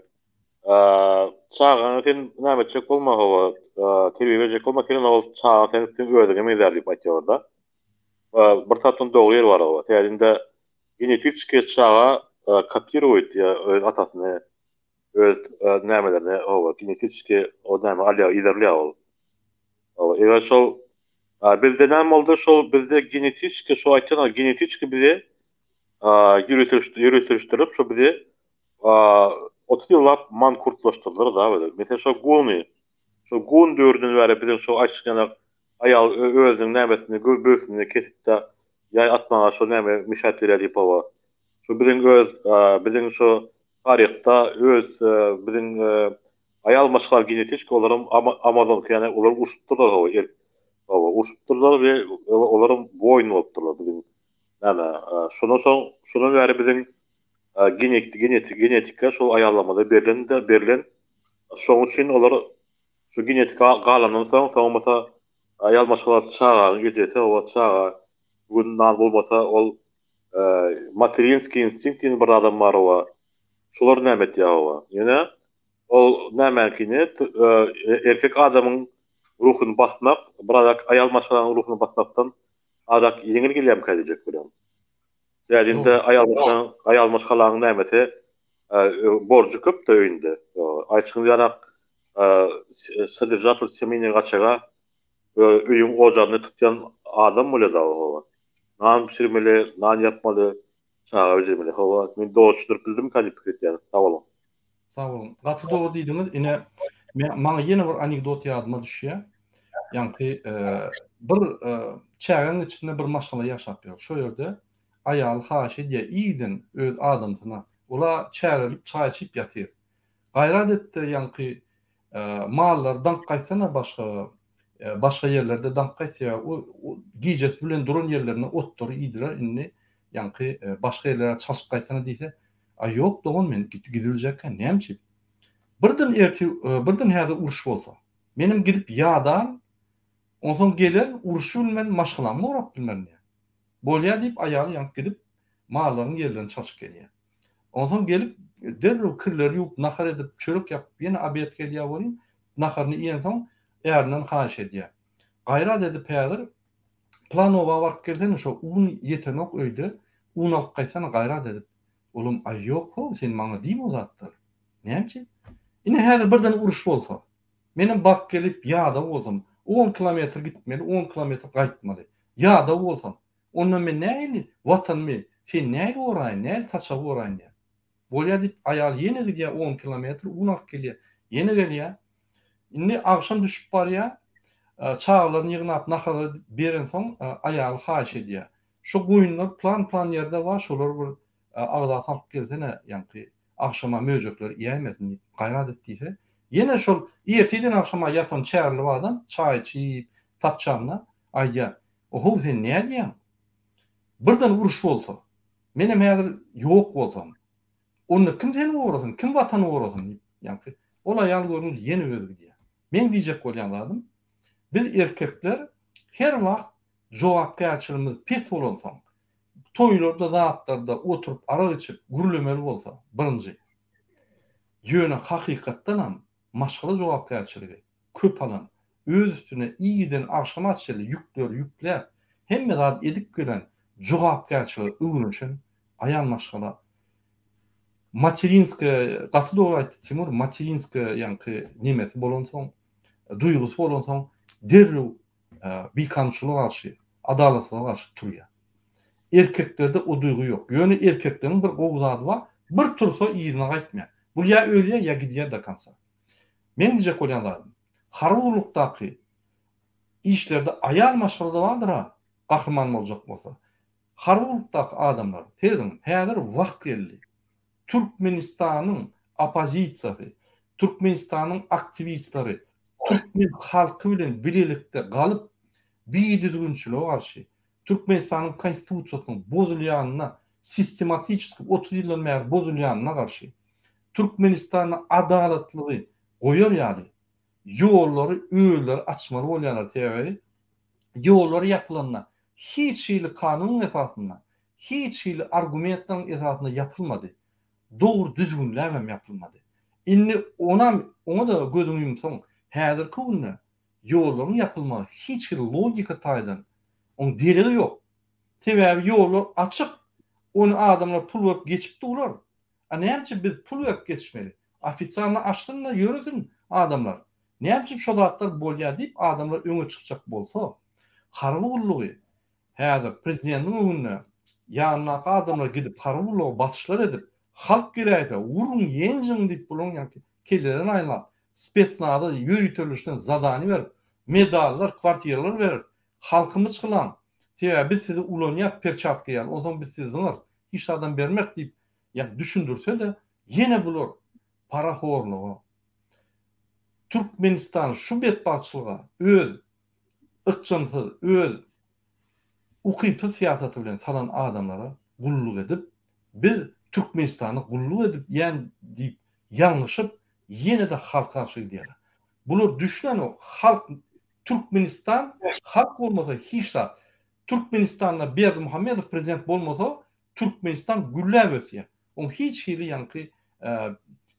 çağany sen näme çek bolma hawa, terbiýe berjek bolma, sen ol çağany sen özüňe mezer diýip aýtýar da. Bir tatyn dogry yer bar hawa. Täzinde genetik çağa kopýeroýt ýa atasyny öz nämelerine hawa, genetik o näme alýa ýerlerle ol. Hawa, eger şol bizde näme boldy, şol bizde genetik şo aýtýan genetik bize yürütüşdirip şo bize 30 ýyllap mankurtlaşdyrdylar da böyle. Mesela şo gun döwründen bäri bizim şo açyk ayal özüniň nämesini göbüsini kesip de ýa atmaga şo näme müşahede edip hawa. Şo bizim şo tarihta öz bizim ayal maşgal genetik olaram Amazon ýani olar uçupdylar hawa. Uçupdylar we olaram boyun bolupdylar bizim. Näme şonuň bäri bizim genetika şol ayallamada berilen şoň üçin olar şu genetika galandan soň masa ayal maşgalar çağa gidese o çağa bundan bolmasa ol materinski instinktin bir adam bar o şolar näme etýär ýene ol nämäkini erkek adamyň ruhyny basmak birazak ayal maşgalaryň ruhyny basmakdan azak ýeňil gelýär kädejek bilen. Ýa-ni ayal maşgalaryň nämesi borcu köp de öýünde. Aýçyň ýarak sodержатель семейный gaçaga öýüň ojany tutýan adam bolýar da o. Nan pişirmeli, nan yapmaly, çağa bermeli. Hawa, men doçdur bildim kaly pikir. Sağ olun. Sağ olun. Gaty dogry diýdiňiz, ine maňa ýene bir anekdot ýadyma düşýär. Ýani bir çägäň içinde bir maşgala ýaşap ýör. Şo ýerde ayal haşy diýe iýdin öz adamsyna. Ola çärilip çaý içip ýatyr. Gaýrat etdi ýani mallar dank gaýsana başga ýerlerde dank gaýsa o gijet bilen duran ýerlerine otdur iýdiler inni ýani başga ýerlere çalyp gaýsana diýse ay ýok dogon men gidiljekkä näçip birden häzir uruş bolsa menim gidip ýadan onsoň gelen uruşy bilen maşgalamy urap bilmem näme bolýar diýip aýaly ýank gidip mallaryň ýerlerini çalyp gelýär. Ondan gelip derrew kirleri ýuwup nahar edip çörek ýapyp ýene abiýat gelýär bolýar. Naharyny ýensoň ýerden haýş edýär. Gaýrat edip häzir planowa baryp gelsen şo un ýetenok öýde un alyp gaýsana gaýrat edip. Olum ay ýok, sen maňa diýme o zatlar. Näçe? Ine häzir birden uruş bolsa, menim bak gelip ýa-da bolsam 10 kilometr gitmeli, 10 kilometr gaýtmaly. Ýa-da bolsam, ondan men näýli watanmy, sen näýli oraýyn, näýli taça oraýyn. Bolýar diýip aýal ýene gidýär 10 kilometr un alyp gelýär. Ýene gelýär. Indi agşam düşüp barýar. Çağlaryny ýygnap nahara beren soň aýal haýş edýär. Şo goýunlar plan ýerde bar, şolar bir agda salyp gelsene, ýani agşama möjekler ýemesin gaýrat etdiýse, ýene şol erteden agşama ýatan çärli adam çaý içip tapçamna aýdýar. Oho sen näme diýän? Birden uruş bolsa, menem häzir ýok bolsam, onu kim seni uğrasın, kim vatanı uğrasın? Yani ola ýal görünür ýene özü diýär. Men diýjek bolýanlarym, biz erkekler her wagt jogapkärçiligimiz pes bolansoň, toýlarda, zatlarda oturup arak içip gürlemeli bolsa, birinji. Ýöne hakykatdan ham maşgala jogapkärçiligi köp alan, öz üstüne iýiden agşama çyly ýükler, hemme zat edip gelen jogapkärçiligi öwrünşin aýal maşgala materinska gatı doğru aytdy Timur, materinska ýa-ni nimesi bolansoň, duýgusy bolansoň derrew bir kançylyk alşy, adalatlyga garşy turýar. Erkeklerde o duygu yok. Ýöne erkeklerin bir gowzady bar, bir tursa ýyzyna gaýtmaýar. Bu ya ölýär ya gidýär da kansa. Men diýjek bolýanlarym, harwurlukdaky işlerde ayal maşgalda bardyr ha, gahrman boljak bolsa. Harwurlukdaky adamlar, terdim, häzir wagt geldi. Türkmenistanyň opozisiýasy, Türkmenistanyň aktivistleri, Türkmen halky bilen bilelikde galyp bir düzgünçülüge garşy, Türkmenistanyň konstitusiýasynyň bozulýanyna, sistematik 30 ýyldan bäri bozulýanyna garşy, Türkmenistanyň adalatlygy goýar ýaly, ýollary, öýleri açmaly bolýanlar täze, ýollary ýapylanyna hiç ýyly kanun esasyna, hiç ýyly argumentlaryň esasyna ýapylmady. Dogry düzgünläp hem ýapylmady. Indi ona da gözüňi ýumsaň, häzirki günde ýollaryň ýapylmagy hiç ýyly logika taýdan on deregi yok. Sebäbi ýollar açyk. Onu adamlar pul verip geçip durlar. Näçe biz pul verip geçmeli? Ofisialny açdynda ýöresin adamlar. Näçe şu zatlar bolýar diýip adamlar öňe çykjak bolsa, harwurlugy häzir prezidentiň öňüne ýanyna adamlar gidip harwurlugy batyşlar edip, halk giräýse urun ýenjiň diýip bolan ýa-ki keleren aýlap, spetsnazda ýürütülüşden zadany berip, medallar, kwartiralar berip, halkymyz kılan, biz sizi ulanýak perçatka ýaly, ondan biz siziňiz, hiç adam bermek diýip ýa düşündürse de ýene bular paraxorlugy. Türkmenistan şu betbaçylyga öz ykçamsy, öz ukypy siýasaty bilen salan adamlara gulluk edip, biz Türkmenistany gulluk edip ýen diýip ýalňyşyp ýene de halka aşy diýerler. Bular düşlen o halk Türkmenistan halk bolmasa hiç de Türkmenistan'da Berdimuhamedov prezident bolmasa Türkmenistan güllä ösýär. On hiç ýyly ýa-ni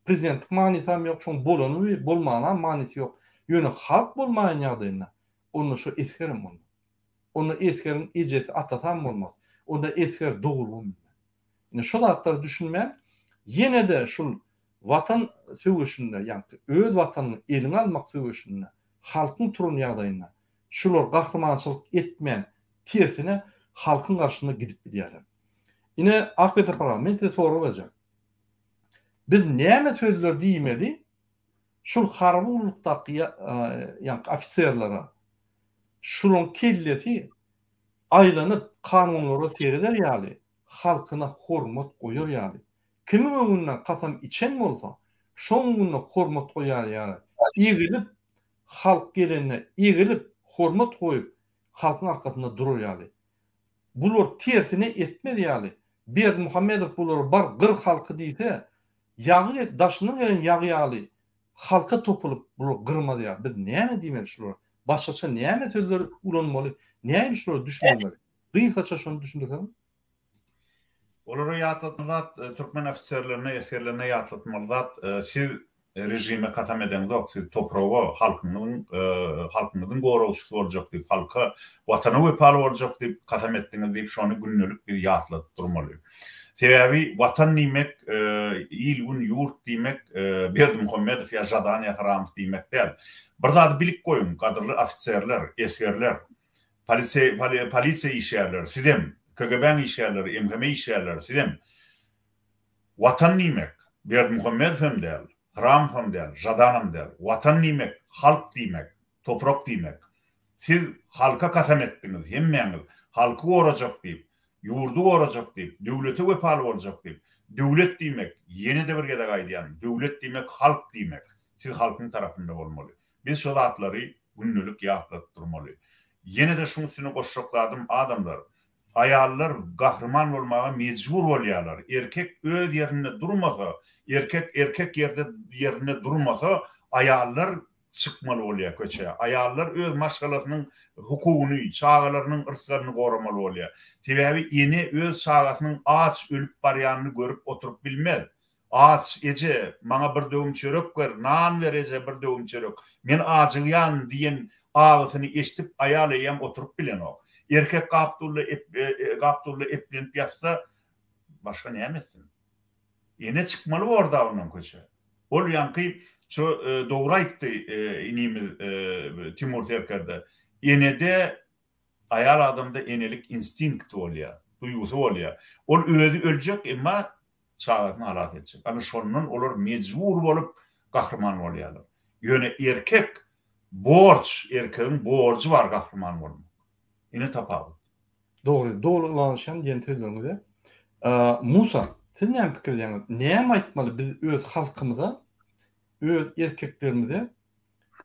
prezident manysam ýok, şoň bolany bolmana manysy ýok. Ýöne halk bolmaýan ýagdaýynda onu şu eskerim bolmaz. Onu eskerin ejesi atasam bolmaz. Onda esker dogry bolmaz. Ýa şu zatları düşünmän, ýene de şu watan söwüşinde ýa-ni öz watanyny eline almak söwüşinde halkyň turun ýagdaýynda şular gahrmançylyk etmän tersine halkın karşısına gidip gidiyorlar. Yine akbete parlament size soru olacak. Biz näme sözler diýmeli? Şul harwurlukdaky ýa ofisiýerlere şulun kellesi aýlanyp kanunlara sereder ýaly, halkyna hormat goýar ýaly. Kimin öňünden kasam içen bolsa, şoň öňünden hormat goýar ýaly. Ýigilip halk gelene ýigilip hormat goýup halkyň arkasynda durar ýaly. Bular tersine etmedi ýaly. Berdimuhamedov bular bar gyr halky diýse, ýagy daşynyň gelen ýagy ýaly halka topulup bular gyrmady ýaly. Biz näme diýmeli şular? Başgaça näme sözler ulanmaly? Näme şular düşünmeli? Gıykaça şonu düşündürsem? Olara ýatlatmalar Türkmen ofisiýerlerine, eskerlerine ýatlatmalar siz rejime kasam eden zok, siz toprağa halkymyzyň gorowçysy boljak diýip, halka watana wepaly boljak diýip kasam etdiňiz diýip şonu günnülük bir ýatlatyp durmaly. Sebäbi watan nimek, il gün ýurt diýmek, Berdimuhamedov ýa Jadany ýa diýmek däl. Bir zat bilik goýun, gadyrly ofisiýerler, eskerler, polisiýa işgärleri, sizem, KGB işgärleri, MGM işgärleri, sizem. Watan nimek, Berdimuhamedov hem däl, Ram hem däl, Jadany hem däl. Watan nimek, halk diýmek, toprak diýmek. Siz halka kasam etdiňiz, hemmeňiz halky gorajak diýip, ýurdu gorajak diýip, döwlete wepaly boljak diýip, döwlet diýmek ýene de bir gede gaýdýan, döwlet diýmek halk diýmek. Siz halkyň tarapynda bolmaly. Biz şu zatlary günnülük ýatlatyp durmaly. Ýene de şunu üstüne goşşakladym adamlar. Ayallar gahrman bolmaga mecbur bolýarlar. Erkek öz ýerinde durmasa, erkek ýerinde durmasa, ayallar çykmaly bolýar köçe. Ayallar öz maşgalasynyň hukugyny, çağalarynyň ırslaryny goramaly bolýar. Sebäbi ýene öz çağasynyň aç ölüp barýanyny görüp oturup bilmez. Aç ece, maňa bir döwüm çörek ber, nan berese bir döwüm çörek. Men açylýan diýen ağasyny eşitip ayal eýem oturup bilen o. Erkek gapdurly eplenip ýatsa başga näme etsin? Ene çıkmalı orada ondan köçe. Ol yankı şu doğru aytdy inimiz Timur Terker'de. Enede ayal adamda enelik instinkt bolýar, duygusu bolýar. Ol özü öljek emma çağatını alat edecek. Ama şondan olar mecbur bolup gahrman bolýarlar. Ýöne erkek borç, erkeğin borcu var gahrman bolmak. Ine tapawut. Doğrulanışan diyen tezlerinde. Musa, sen näme pikir diýäňiz? Näme aýtmaly biz öz halkymyza, öz erkeklerimize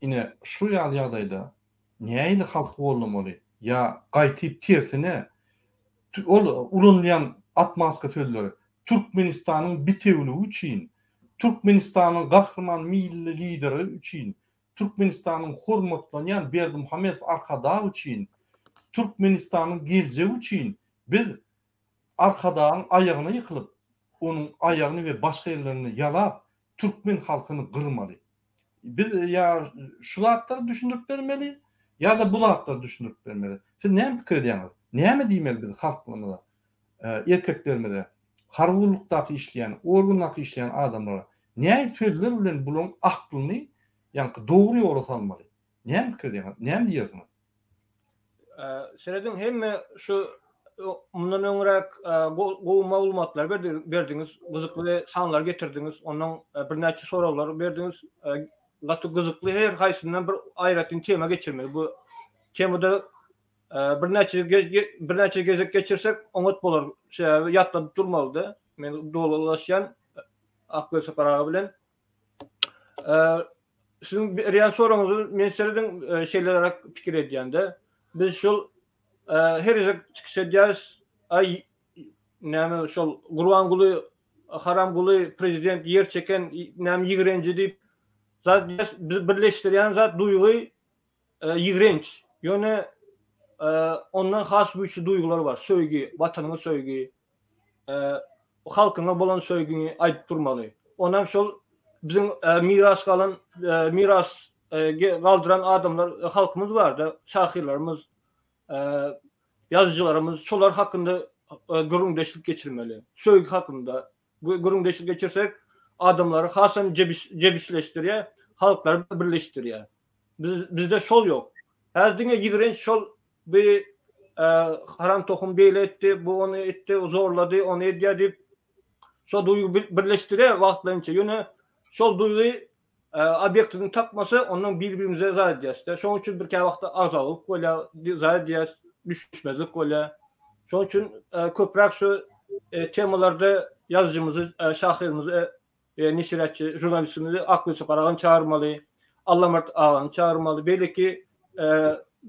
ine şu ýagdaýda näýeli halky bolmaly? Ya gaýtyp tersine ol ulunlayan atmaska sözleri Türkmenistanyň bitewligi üçin, Türkmenistanyň gahrman milli lideri üçin, Türkmenistanyň hormatlanýan Berdimuhamedov arkada üçin, Türkmenistanyň geljegi üçin biz arkadan ayagyna ýykylyp, onuň ayagyny we başga ýerlerini ýalap, Türkmen halkyny gyrmaly. Biz ya şu zatları düşündürip bermeli, ya da bu zatları düşündürip bermeli. Siz näme pikir edýäňiz? Näme diýmeli biz halkymyza, erkeklerimize, harwurlukdaky işleýän, organdaky işleýän adamlara näme sözler bilen bulan aklyny, ýa-ni dogry ýola salmaly? Näme pikir edýäňiz? Näme diýersiňiz? Senedin hemme şu mundan öňrek gowy maglumatlar berdiňiz, gyzykly sanlar getirdiňiz, ondan bir näçe soralar berdiňiz. Gaty gyzykly her haýsyndan bir aýratyn tema geçirmeli. Bu temada bir näçe gezek geçirsek oňat bolar. Şeýle ýatlap durmalydy. Men dolalaşýan akgöz separaga bilen sizin real soruňyzy men seredin şeýler pikir edýände biz şol her ýere çykyş edýäs, ay näme şol Gurbanguly, Haramguly prezident yer çeken näme ýigrenji diýip zat birleşdirýän zat duýgy ýigrenç. Ýöne ondan has büyük duygular var. Söýgi, watanyna söýgi, halkyna bolan söýgini aýdyp durmaly. Ondan şol bizim miras kalan, miras galdıran adamlar, halkımız var da, şahirlerimiz, yazıcılarımız, şolar hakkında güründeşlik geçirmeli. Söýgi hakkında güründeşlik geçirsek, adamları hasan cebisleştiriyor, halkları birleştiriyor. Bizde şol yok. Her dine ýigrenç şol bir haram tohum beýle etdi, bu onu etdi, zorlady, onu edýär diýip şol duýgy birleşdirýär wagtlança. Ýöne şol duýgy obyektini tapmasy ondan bir-birimize zarar edýär. Şoň üçin bir wagtda azalyp bolýar, zarar edýär, düşmezlik bolýar. Şoň üçin köprak şu temalarda yazıcımızı, şahirimizi, neşriýatçy, jurnalistimizi aklı separagan çağırmaly, Allamart ağanı çağırmaly. Belki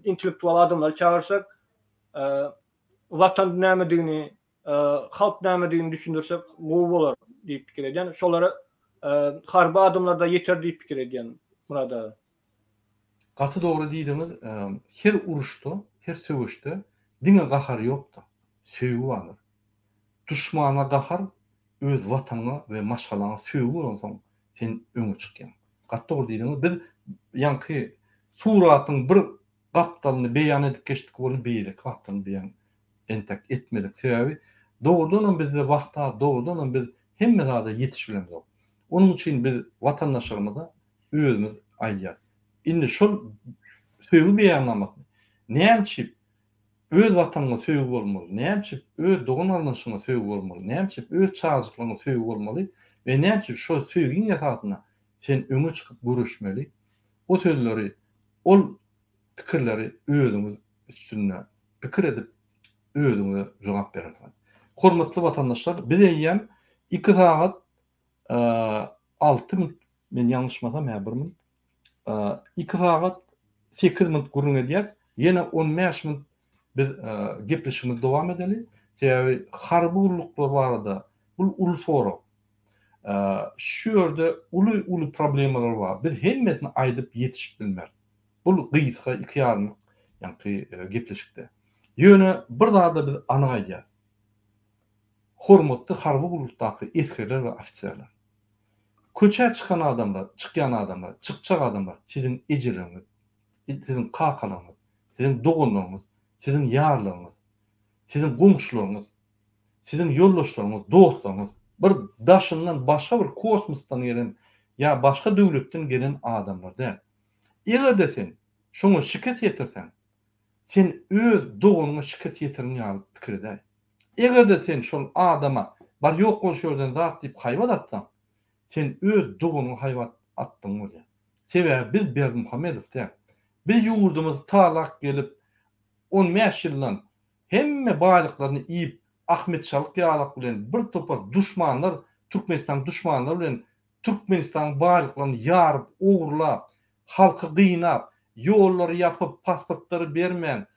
intellektual adamları çağırsak, vatan näme diýini, halk näme diýini düşündirsek, bu bolar diýip pikir edýän. Şolara harby adamlarda ýeter diýip pikir edýän burada. Gaty dogry diýdiňiz, her uruşda, her söwüşde diňe gahar ýokdur. Söýgü bardyr. Düşmana gahar öz watanyna we maşgalana söýgü bolsaň sen öňe çykýan. Gaty dogry diýdiňiz, biz ýanky suratyň bir gapdalyny beýan edip geçdik bolan beýle gapdalyny beýan entek etmedik. Sebäbi dogrudan bizde wagtda dogrudan biz hemme zada ýetişbilemiz. Onun üçin biz watandaşlarymyza özümüz aýdýar. Indi şol söýgü beýanlamak. Näçe öz watanyna söýgü bolmaly, näçe öz dogun alnyşyna söýgü bolmaly, näçe öz çağızlygyna söýgü bolmaly we näçe şol söýgüň ýasatyna sen öňe çykyp görüşmeli. O sözleri, ol pikirleri özüňiz üstüne pikir edip özüňize jogap berýär. Hormatly watandaşlar, biz eýýän 2 saat 6 minut, men ýalňyşmasam 1 minut, 2 saat 8 minut gurrun edýär. Ýene 15 minut biz gepleşigimiz dowam edeli. Sebäbi harby urluklar barada, bu uly sorak. Şu ýerde uly problemler bar. Biz hemmetini aýdyp ýetişip bilmez. Bu gysga 2 ýarym ýa-ni gepleşikde. Ýöne bir zada biz anyk aýdýar. Hormatly harby urlukdaky eskerler we ofisiýerler. Köçe çykan adamlar, çykjak adamlar, sizin ejiriniz, sizin kakalaňyz, sizin dogunyňyz, sizin ýarlygyňyz, sizin gomşularyňyz, sizin ýoldaşlaryňyz, dostlaryňyz bir daşından başga bir kosmosdan gelen ya başga döwletden gelen adamlar däl. Eger desen şoňa şiket ýetirsen, sen öz doğunuňa şiket ýetirin ýaly pikir edäň. Eger de sen şol adama bar ýok bolşardan zat diýip haýbat atsan, sen öz doğunuňa haýbat atdyň bolýar. Sebäbi biz Berdimuhammedow biz ýurdumyzy talak gelip 15 ýyldan hemme baýlyklaryny iýip Ahmetçalyk ýalyk bilen bir topar düşmanlar, Türkmenistan düşmanlary bilen Türkmenistan baýlyklaryny ýaryp, ogrlap, halky gynap, ýollary ýapyp, pasportlary bermän,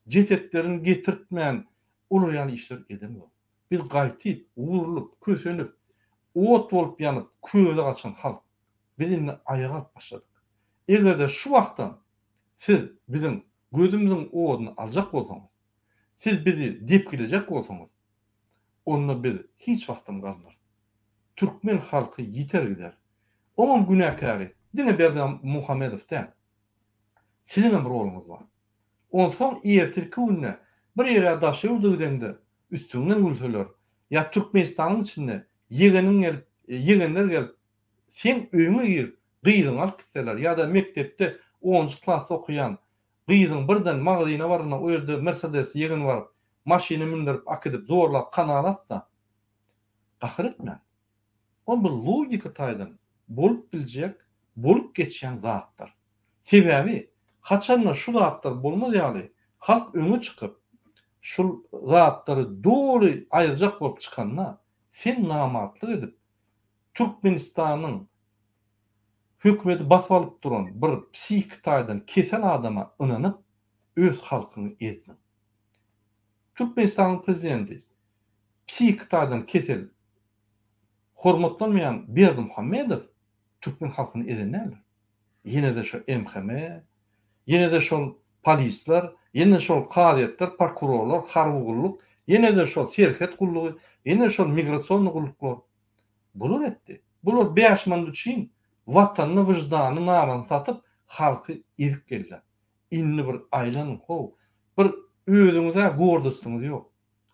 jesetlerini getirtmän ular ýaly işler edemok. Biz gaýtyp, urulyp, kösenip, ot bolup ýanyp, köze gaçan halk. Biz indi aýaga alyp başladyk. Eger şu wagtdan siz bizim gözümüzün oduny aljak bolsaňyz, siz bizi depgilejek bolsaňyz, onda biz hiç wagtym galmaz. Türkmen halky ýeter gider. Omam günäkäri, dine Berdimuhammedow däl. Sizin bir rolunuz var. Onsoň ertirki günne bir ýere daşyýdygdende üstünden gülseler, ya Türkmenistanyň içinde ýegenler gelip sen öňe girip gyýdyň alyp gitseler ýa-da mektepde 10-njy klass okuyan gyýdyň birden magazyna barana o ýerde Mercedes ýegen bar, maşyna mindirip akydyp zorlap kanalatsa gahyr etmä. O bir logika taýdan bolup biljek, bolup geçýän zatlar. Sebäbi haçanla şu zatlar bolmaz ýaly halk öňe çykyp şu zatlary doly aýyrjak bolup çykanna sen namatlyk edip Türkmenistanyň hökümeti basyp alyp duran bir psihik taýdan kesel adama ynanyp öz halkyny ezdin. Türkmenistanyň prezidenti psihik taýdan kesel hormatlanmayan Berdimuhammedow Türkmen halkyny edenler. Ýene de şu MHM, ýene de şol polisler, ýene de şol kadyetler, prokurorlar, harwygullyk, ýene de şol serhet gullugy, ýene de şol migrasiýon gulluklar. Bular etdi. Bular 5 man üçin watanyny, wyjdanyny, namany satyp halky ezip geldiler. Inni bir aýlanyň ho, bir özüňize gordusyňyz ýok.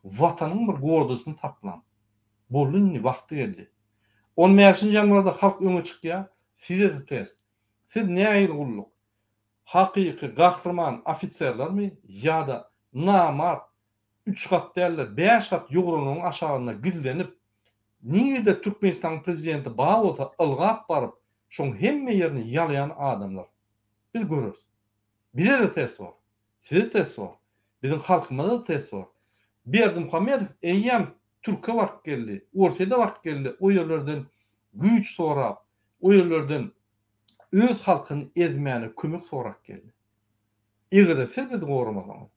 Watanyň bir gordusyny saklan. Bolunny wagty geldi. 15-nji ýanwarda halk öňe çykýar, size de test. Siz näýil gulluk? Hakyky gahrman ofitserlermi ýa-da namart 3 gat däl 5 gat ýogranyň aşagyna gillenip niýede Türkmenistan prezidenti ba bolsa ılgap baryp şoň hemme ýerini ýalayan adamlar. Biz görürüz. Bize de test var. Size de test var. Bizim halkymyza da test var. Berdimuhammedow eýýäm Türkiýe wagt geldi, Ortaýda wagt geldi. O ýerlerden güýç sorap, o ýerlerden öz halkyny ezmäni kömek sorak geldi. Eger siz bizi goramasaňyz,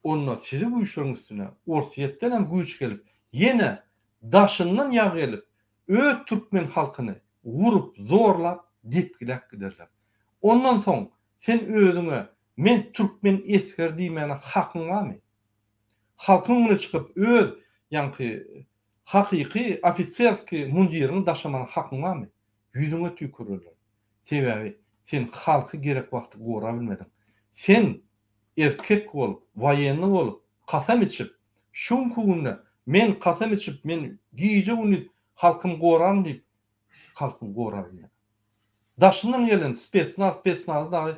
onda sizi bu işlerin üstüne Ortaýetden hem güýç gelip, ýene daşyndan ýa gelip, öz Türkmen halkyny vurup, zorlap, depgilek giderler. Ondan soň sen özüňe men Türkmen esker diýmäne hakyň barmy? Halkyň öňüne çykyp öz ýa-ni hakyky ofitserski mundirini daşamana hakyň barmy? Ýüzüňe tükürürler. Sebäbi sen halky gerek wagtda gora bilmedin. Sen erkek bolup, wayenny bolup, kasam içip, şunku günde men kasam içip, men giýje günü halkym goran diýip, halkym gora bilmedin. Daşyndan gelen spetsnaz dagy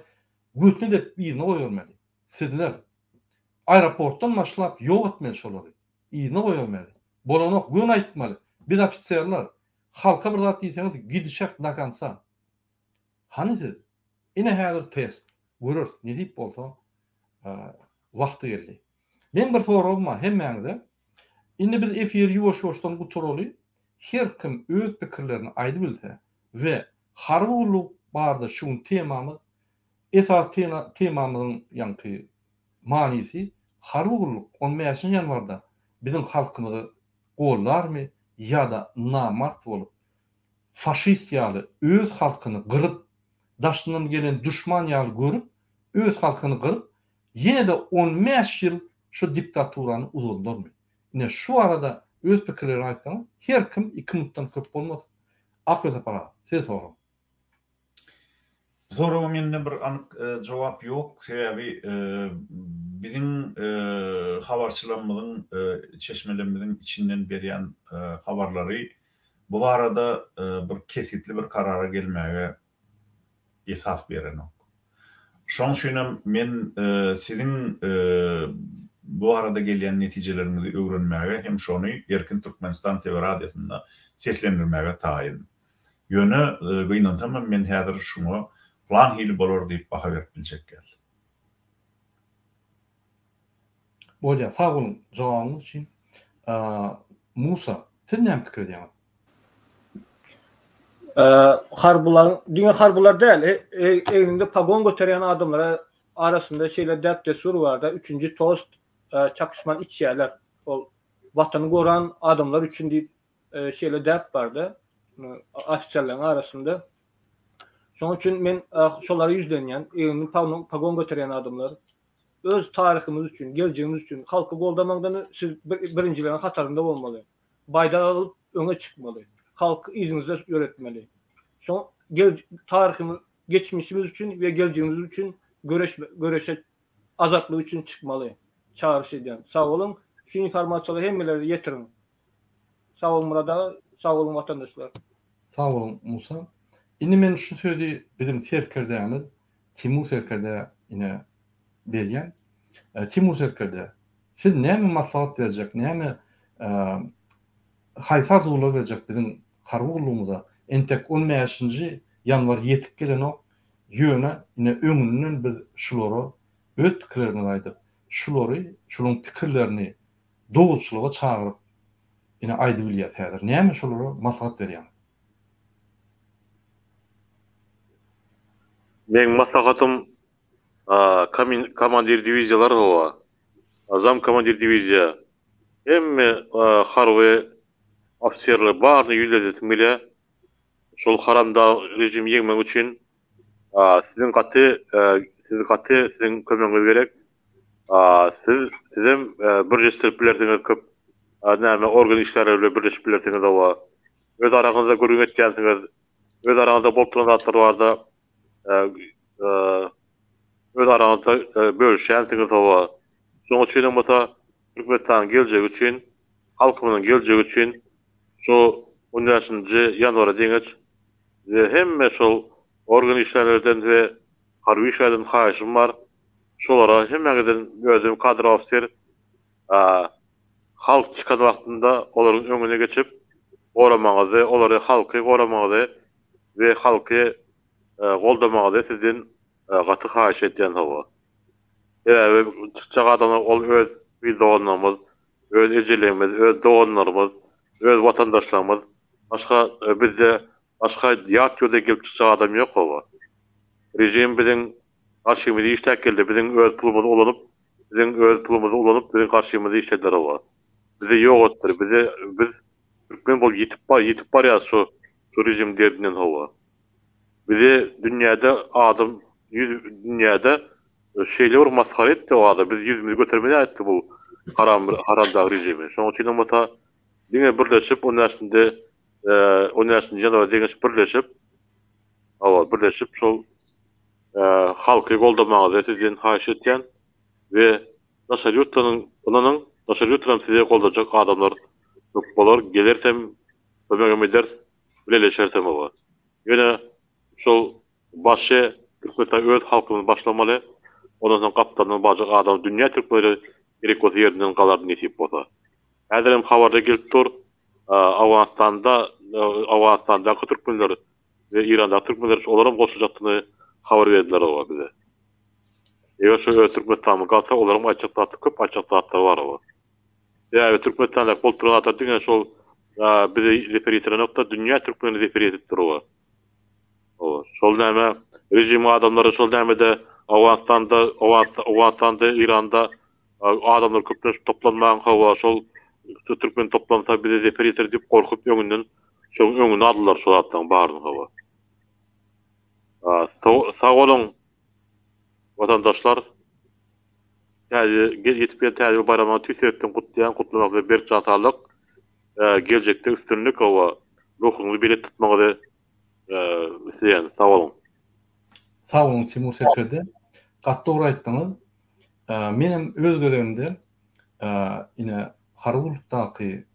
götüne dep birini goýurmady. Sizler aeroportdan başlap ýok etmeli şolary. Iýine goýurmady. Bolanok gün aýtmaly. Biz ofitserler halka bir zat diýseňiz gidişek nakansa. Hanydy? Ine häzir test. Görür, ne diýip bolsa, wagty geldi. Men bir soragym hemmäňize. Indi biz efir ýuwaş-ýuwaşdan guturaly. Her kim öz pikirlerini aýdyp bilse we harwygullyk barda şu temamy esas temamyň ýanky manysy harwygullyk 15-nji ýanwarda bizim halkymyzy gollarmy ýa-da namart bolup faşist ýaly öz halkyny gyryp daşyndan gelen düşman ýaly görüp öz halkyny gyryp ýene de 15 ýyl şu diktaturany uzandyrmy. Ine şu arada öz pikirlerini aýtsaň her kim 2 minutdan köp bolmaz. Akyza para. Siz sorun. Soragym mende bir anyk jogap ýok. Sebäbi bizim habarçılarımızın, çeşmelerimizin içinden beriyen habarları bu arada bir kesitli bir karara gelmeye esas beren o. Şoň üçin men sizin bu arada gelen neticelerinizi öwrenmäge hem şonu Erkin Türkmenistan TV radiosyna seslendirmäge taýyn. Ýöne gynantam men häzir şunu plan hili bolar diýip baha berip biljekler. Bolýa, sag bolun jogabyňyz üçin. Musa, sen näme pikir edýäň? Dünya harbular değil, elinde pagon götüren adamlara arasında şeyler destur var da 3. tost çakışman iç yerler. O vatanı koruyan adamlar 3. şeyler dert vardı. Askerlerin arasında. Son için men şoları yüzlenyen, elinde pagon götüren adamlar öz tarihimiz için, geleceğimiz için halkı goldamagdan siz birincilerin hatarında olmalı. Bayda alıp öne çıkmalı. Halk izninizle öğretmeli. Son tarihimiz, geçmişimiz için ve geleceğimiz için göreşe azatlığı için çıkmalı. Çağrış ediyorum. Sağ olun. Şu informasyonları hemmeleri getirin. Sağ olun burada. Sağ olun vatandaşlar. Sağ olun Musa. Indi men şu söýdi bizim serkerdämiz Timur serkerde ine berýän. Timur serkerde siz näme maslahat berjek, näme hayfa dowlar berjek bizim harwulumuza entek 15-nji ýanwar ýetip gelen o ýöne ine öňünden biz şulara öz pikirlerini aýdyp, şunuň pikirlerini dowutçylyga çagyryp ine aýdyp bilýär häzir. Näme şolara maslahat berýär? Men maslahatym komandir diviziyalar gowa. Azam komandir diviziya. Hemme harby ofisiýerler barny ýüzledim bile. Şol haramda rejim ýeňmek üçin sizin kömegiňiz gerek. Sizem birleşdiriplerdiňiz köp näme organ işleri bilen birleşiplerdiňiz gowa. Öz araňyzda görüň etýänsiňiz. Öz araňyzda bolup turan zatlar barda öz araňyzda bölüşýänsiňiz gowa. Şoň üçin mata Türkmenistan geljegi üçin, halkymyzyň geljegi üçin şu 10-njy ýanwara deňeç hemme şol organ işlerlerden we harby işlerden haýyşym bar. Şolara hemmegiden özüm kadr ofisiýer halk çıkan wagtynda olaryň öňüne geçip goramagy, olary halky goramagy we halky goldamagy sizin gaty haýyş etýän hawa. Ýa çyka adamlar ol öz bildiğinlerimiz, öz ejelerimiz, öz doğanlarımız, öz vatandaşlarımız, bizde başka yat yolda gelip çıkacak adam yok ova. Rejim bizim karşımızı işlek geldi, bizim öz pulumuzu olunup, bizim karşımızı işlediler ova. Bize yok ottur, biz Türkmen bol yitip var ya şu rejim derdinden ova. Bize dünyada dünyada şeyler maskara etti o adam. Biz yüzümüzü götürmeye etti bu haramda rejimi. Şoň üçin mata diňe birleşip, onasynda ýanwara deňeç birleşip şol halky goldamagy sizin haýyş etýän we naşar ýurtlaryň size goldajak adamlar çok bolar. Gelersem kömegime eder, bileşersem owa. Ýöne şol başy Türkmenistan öz halkyny başlamaly. Ondan soň kaptanyň bajak adam dünýä türkmenleri gerek bolsa ýerinden galar nesip bolsa. Häzirim habarda gelip dur. Awganistanda Türkmenler we Iranda Türkmenler olaram goşujatyny habar berdiler owa bize. Eger şu Türkmenistan galsa olaram köp açyklatlar bar owa. Ýa Türkmenistanda bolturan ata diňe şol bize referýetler nokta dünýä türkmenleri referýet etdir owa. Şol näme rejim adamlary şol nämede Awganistanda, Iranda adamlar köpleşip toplanmagan hawa şol Türkmen toplansa bize referýetler diýip korkup öňünden şoň öňüne aldylar şol atdan baryny hawa. Sağ olun vatandaşlar. Ýetip ýeten bayrama tüýsepden kutlayan kutlamak we berk jatalyk geljekde üstünlük hawa ruhuňyzy bile tutmagy isleýän. Sağ olun. Sağ olun Timur Serkerde. Gatda dogry aýtdyňyz. Menem öz görevimde ine harulukdaki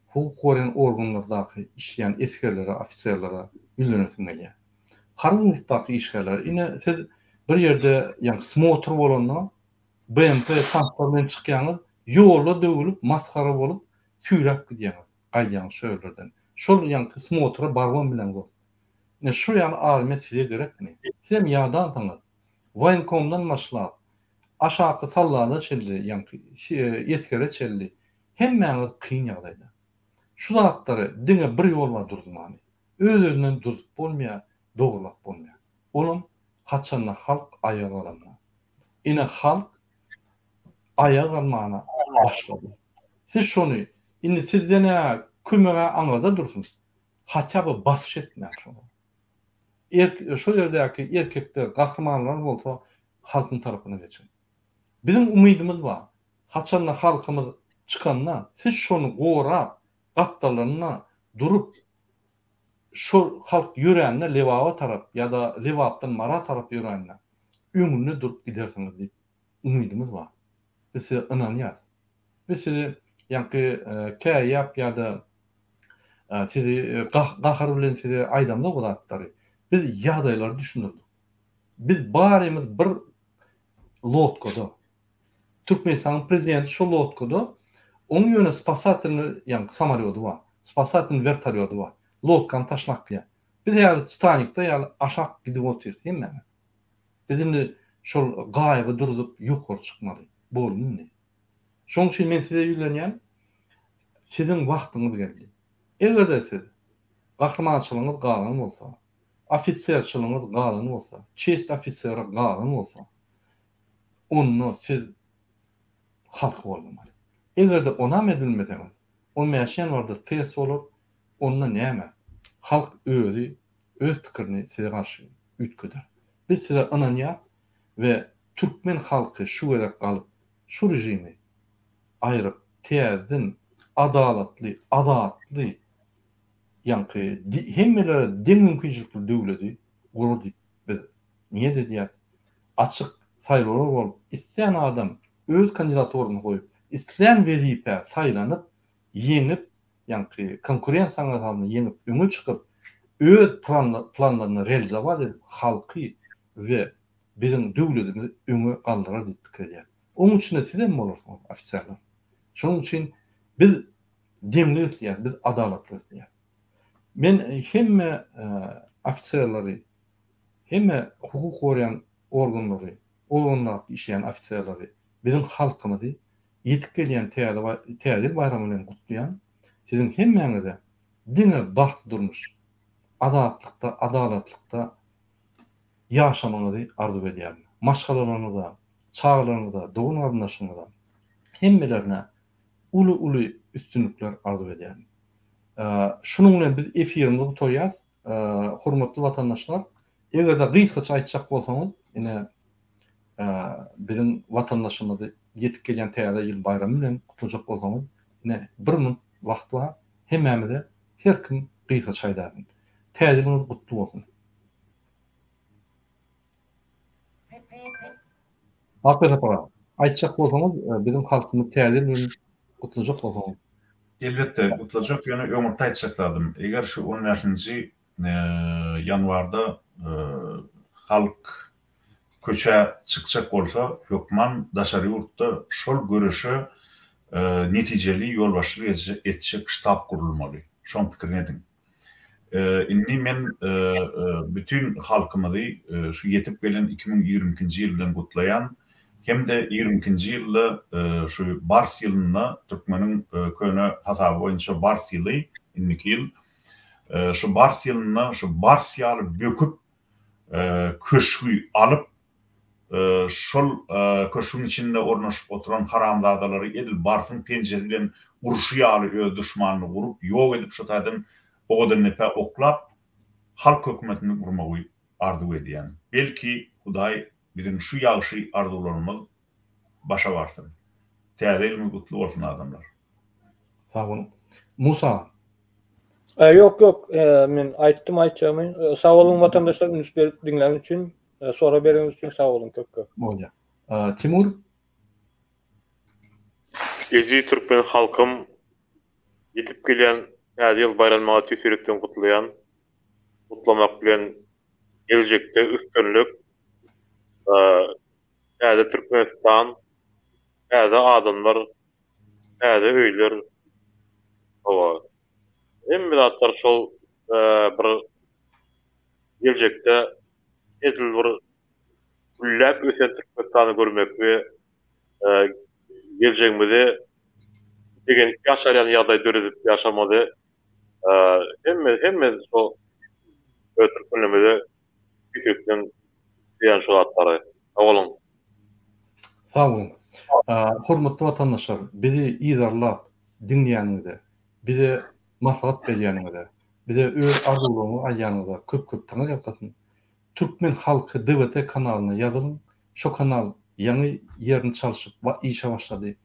hukuk koruyan organlardaki işleyen eskerlere, ofisierlere bildirilsin gelýär. Harulukdaki işlerler ine siz bir yerde yani smotr bolanna BMP tanklardan çıkýanyz ýolda döwülüp maskara bolup süýräp gidýäňiz. Gaýýan şöýlerden. Şol ýanky smotra barban bilen bol. Ne şu ýaly army size gerekmi? Siz ýadan taňar. Woyenkomdan başlap aşağı sallada çeldi ýanky eskere çeldi. Hemmäňiz kyn ýagdaýda. Şu zatları diňe bir ýol bar durdumany. Öz-özünden durup bolmaýar, dogulap bolmaýar. Olum haçanda halk ayağa alanlar. Ine halk ayağa almana başladı. Siz şonu, indi sizden kömege aňlarda dursunuz. Haçabı basış etmeýär şonu. Şu ýerdäki erkekler, gahrymanlar bolsa halkyň tarapyna geçin. Bizim umydymyz bar. Haçanda halkymyz çıkanna, siz şonu gorap, gapdalarına durup şu halk ýörenine lewaba tarap ýa-da lewapdan mara tarap ýörenine öňünde durup gidersiňiz diýip umydymyz bar. Biz size inanýas. Biz size ýanky käýýap ýa-da sizi gahar bilen size aýdamda golatdary. Biz ýagdaýlary düşündirdik. Biz barymyz bir lotkoda. Türkmenistanyň prezidenti şu lotkoda oň ýöne spasatelny ýanky samolyody bar. Spasatelny vertolyoty bar. Lotkan taşnakýar. Biz ýaly Titanikda ýaly aşak gidip oturýar, hemme. Bizimle şol gaýby durup ýokary çykmaly. Bolundy. Şoň üçin men size ýülenýän, sizin wagtyňyz geldi. Egerde siz gahrymançylygyňyz galan bolsa, ofisierçylygyňyz galan bolsa, çeşit ofisier galan bolsa, onu siz halk bolmaly. Egerde ona edilmediňiz, o meşen barda tes bolup, onunla näme? Halk öz pikirini size garşy ütkedir. Biz size inanýas we Türkmen halky şu gerek galyp, şu rejimi aýryp, täzeden adalatly, ýanky hemmelere deň mümkinçilikli döwleti gurur diýip biz niýe diýär? Açyk saýlalar bolup, isleýän adam öz kandidaturyny goýup, isleýän wezipe saýlanyp, ýeňip, ýanky konkurensiýanyny ýeňip, öňe çykyp, öz planlaryny realizowat edip, halky we bizim döwletimiz öňe galdyrar diýip pikirler. Onuň üçin sizem bolarsyňyz ofisiýerler. Şonuň üçin biz demlik diýär, biz adalatly diýär. Men hemme ofisiýerleri, hemme hukuk koruyan organlary, organlarda işleyen ofisiýerleri, bizim halkymyzy ýetip gelýän täze bayram bilen gutlaýan, sizin hemmeňize diňe baxt durmuş, adalatlikda ýaşamaňyzy arzu edýär. Maşgalalarynyzda, çağlarynyzda, dogun arnaşyňyzda hemmelerine ulu üstünlükler arzu edýär. Şunun bilen biz efirimizi toýýas. Hormatly watandaşlar, egerde gysgaça aýtjak bolsaňyz, ine bizim watandaşymyzy ýetip gelýän täze ýyl bayramy bilen gutlajak bolsaňyz, ine 1 minut wagt bar. Hemmämize her kim gysgaça aýdar. Täze ýylyňyz gutly bolsun. Hakda para. Aýtjak bolsaňyz, bizim halkymyz täze bilen gutlajak bolsaňyz. Elbette gutlajak ýöne öňürde aýtjakladym. Eger şu 10-njy ýanwarda halk köçe çykjak bolsa, hökman daşary ýurtda şol görüşe netijeli ýolbaşçylyk etjek ştab gurulmaly. Şol pikirini edim. Inni men bütün halkymyzy şu ýetip gelen 2022-nji ýyl bilen gutlaýan hem de 22-nji ýylda şu Bars ýylyna Türkmeniň köne hasaby boýunça Bars ýyly, inniki ýyl. Şu Bars ýylyna şu Bars ýaly böküp köşgü alyp şol köşgüň içinde ornaşyp oturan haramzadalary edil Barsyň penjeri bilen uruşy ýaly öz düşmanyny gurup ýok edip şu taýdan ogadan nepe oklap halk hökümetini gurmagy arzu edýän. Belki Hudaý bizim şu ýagşy arzularymyz başa barsyn. Täze gutly bolsun adamlar. Sağ olun. Musa. Yok, men aýtjagym. Sağ olun watandaşlar, üns berip dinleýän üçin, sonra berýän üçin sağ olun köp. Bolýa. Timur. Ezi Türkmen halkım yetip gelen her yıl bayramına tüsürükten kutlayan, kutlamak bilen gelecekte üstünlük, her Türkmenistan, her adamlar, her öyler, hava. Hem bir atlar şol bir gelecekte ezil bir güllep ösen Türkmenistan'ı görmek ve geleceğimizde degen yaşayan yağday dörüdüp yaşamadı. Hem o Türkmenimizde küçükten diyen şol atları. Oğlum. Sağ olun. Hormatly vatandaşlar, bizi izarlap dinleýäningizde, bize maslahat berýäningizde, bize öz arzuwlaryny aýanygda köp-köp taňa ýapsyn. Türkmen halky DWT kanalyna ýazylyn. Şo kanal ýany ýerini çalyşyp işe başlady.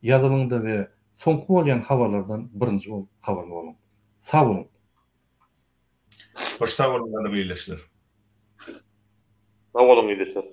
Ýazylyňda we soňky bolýan habarlardan birinji bolup habarly bolun. Sağ olun. Hoşça bolun, gaderly ýerleşler. Sağ olun, ýerleşler.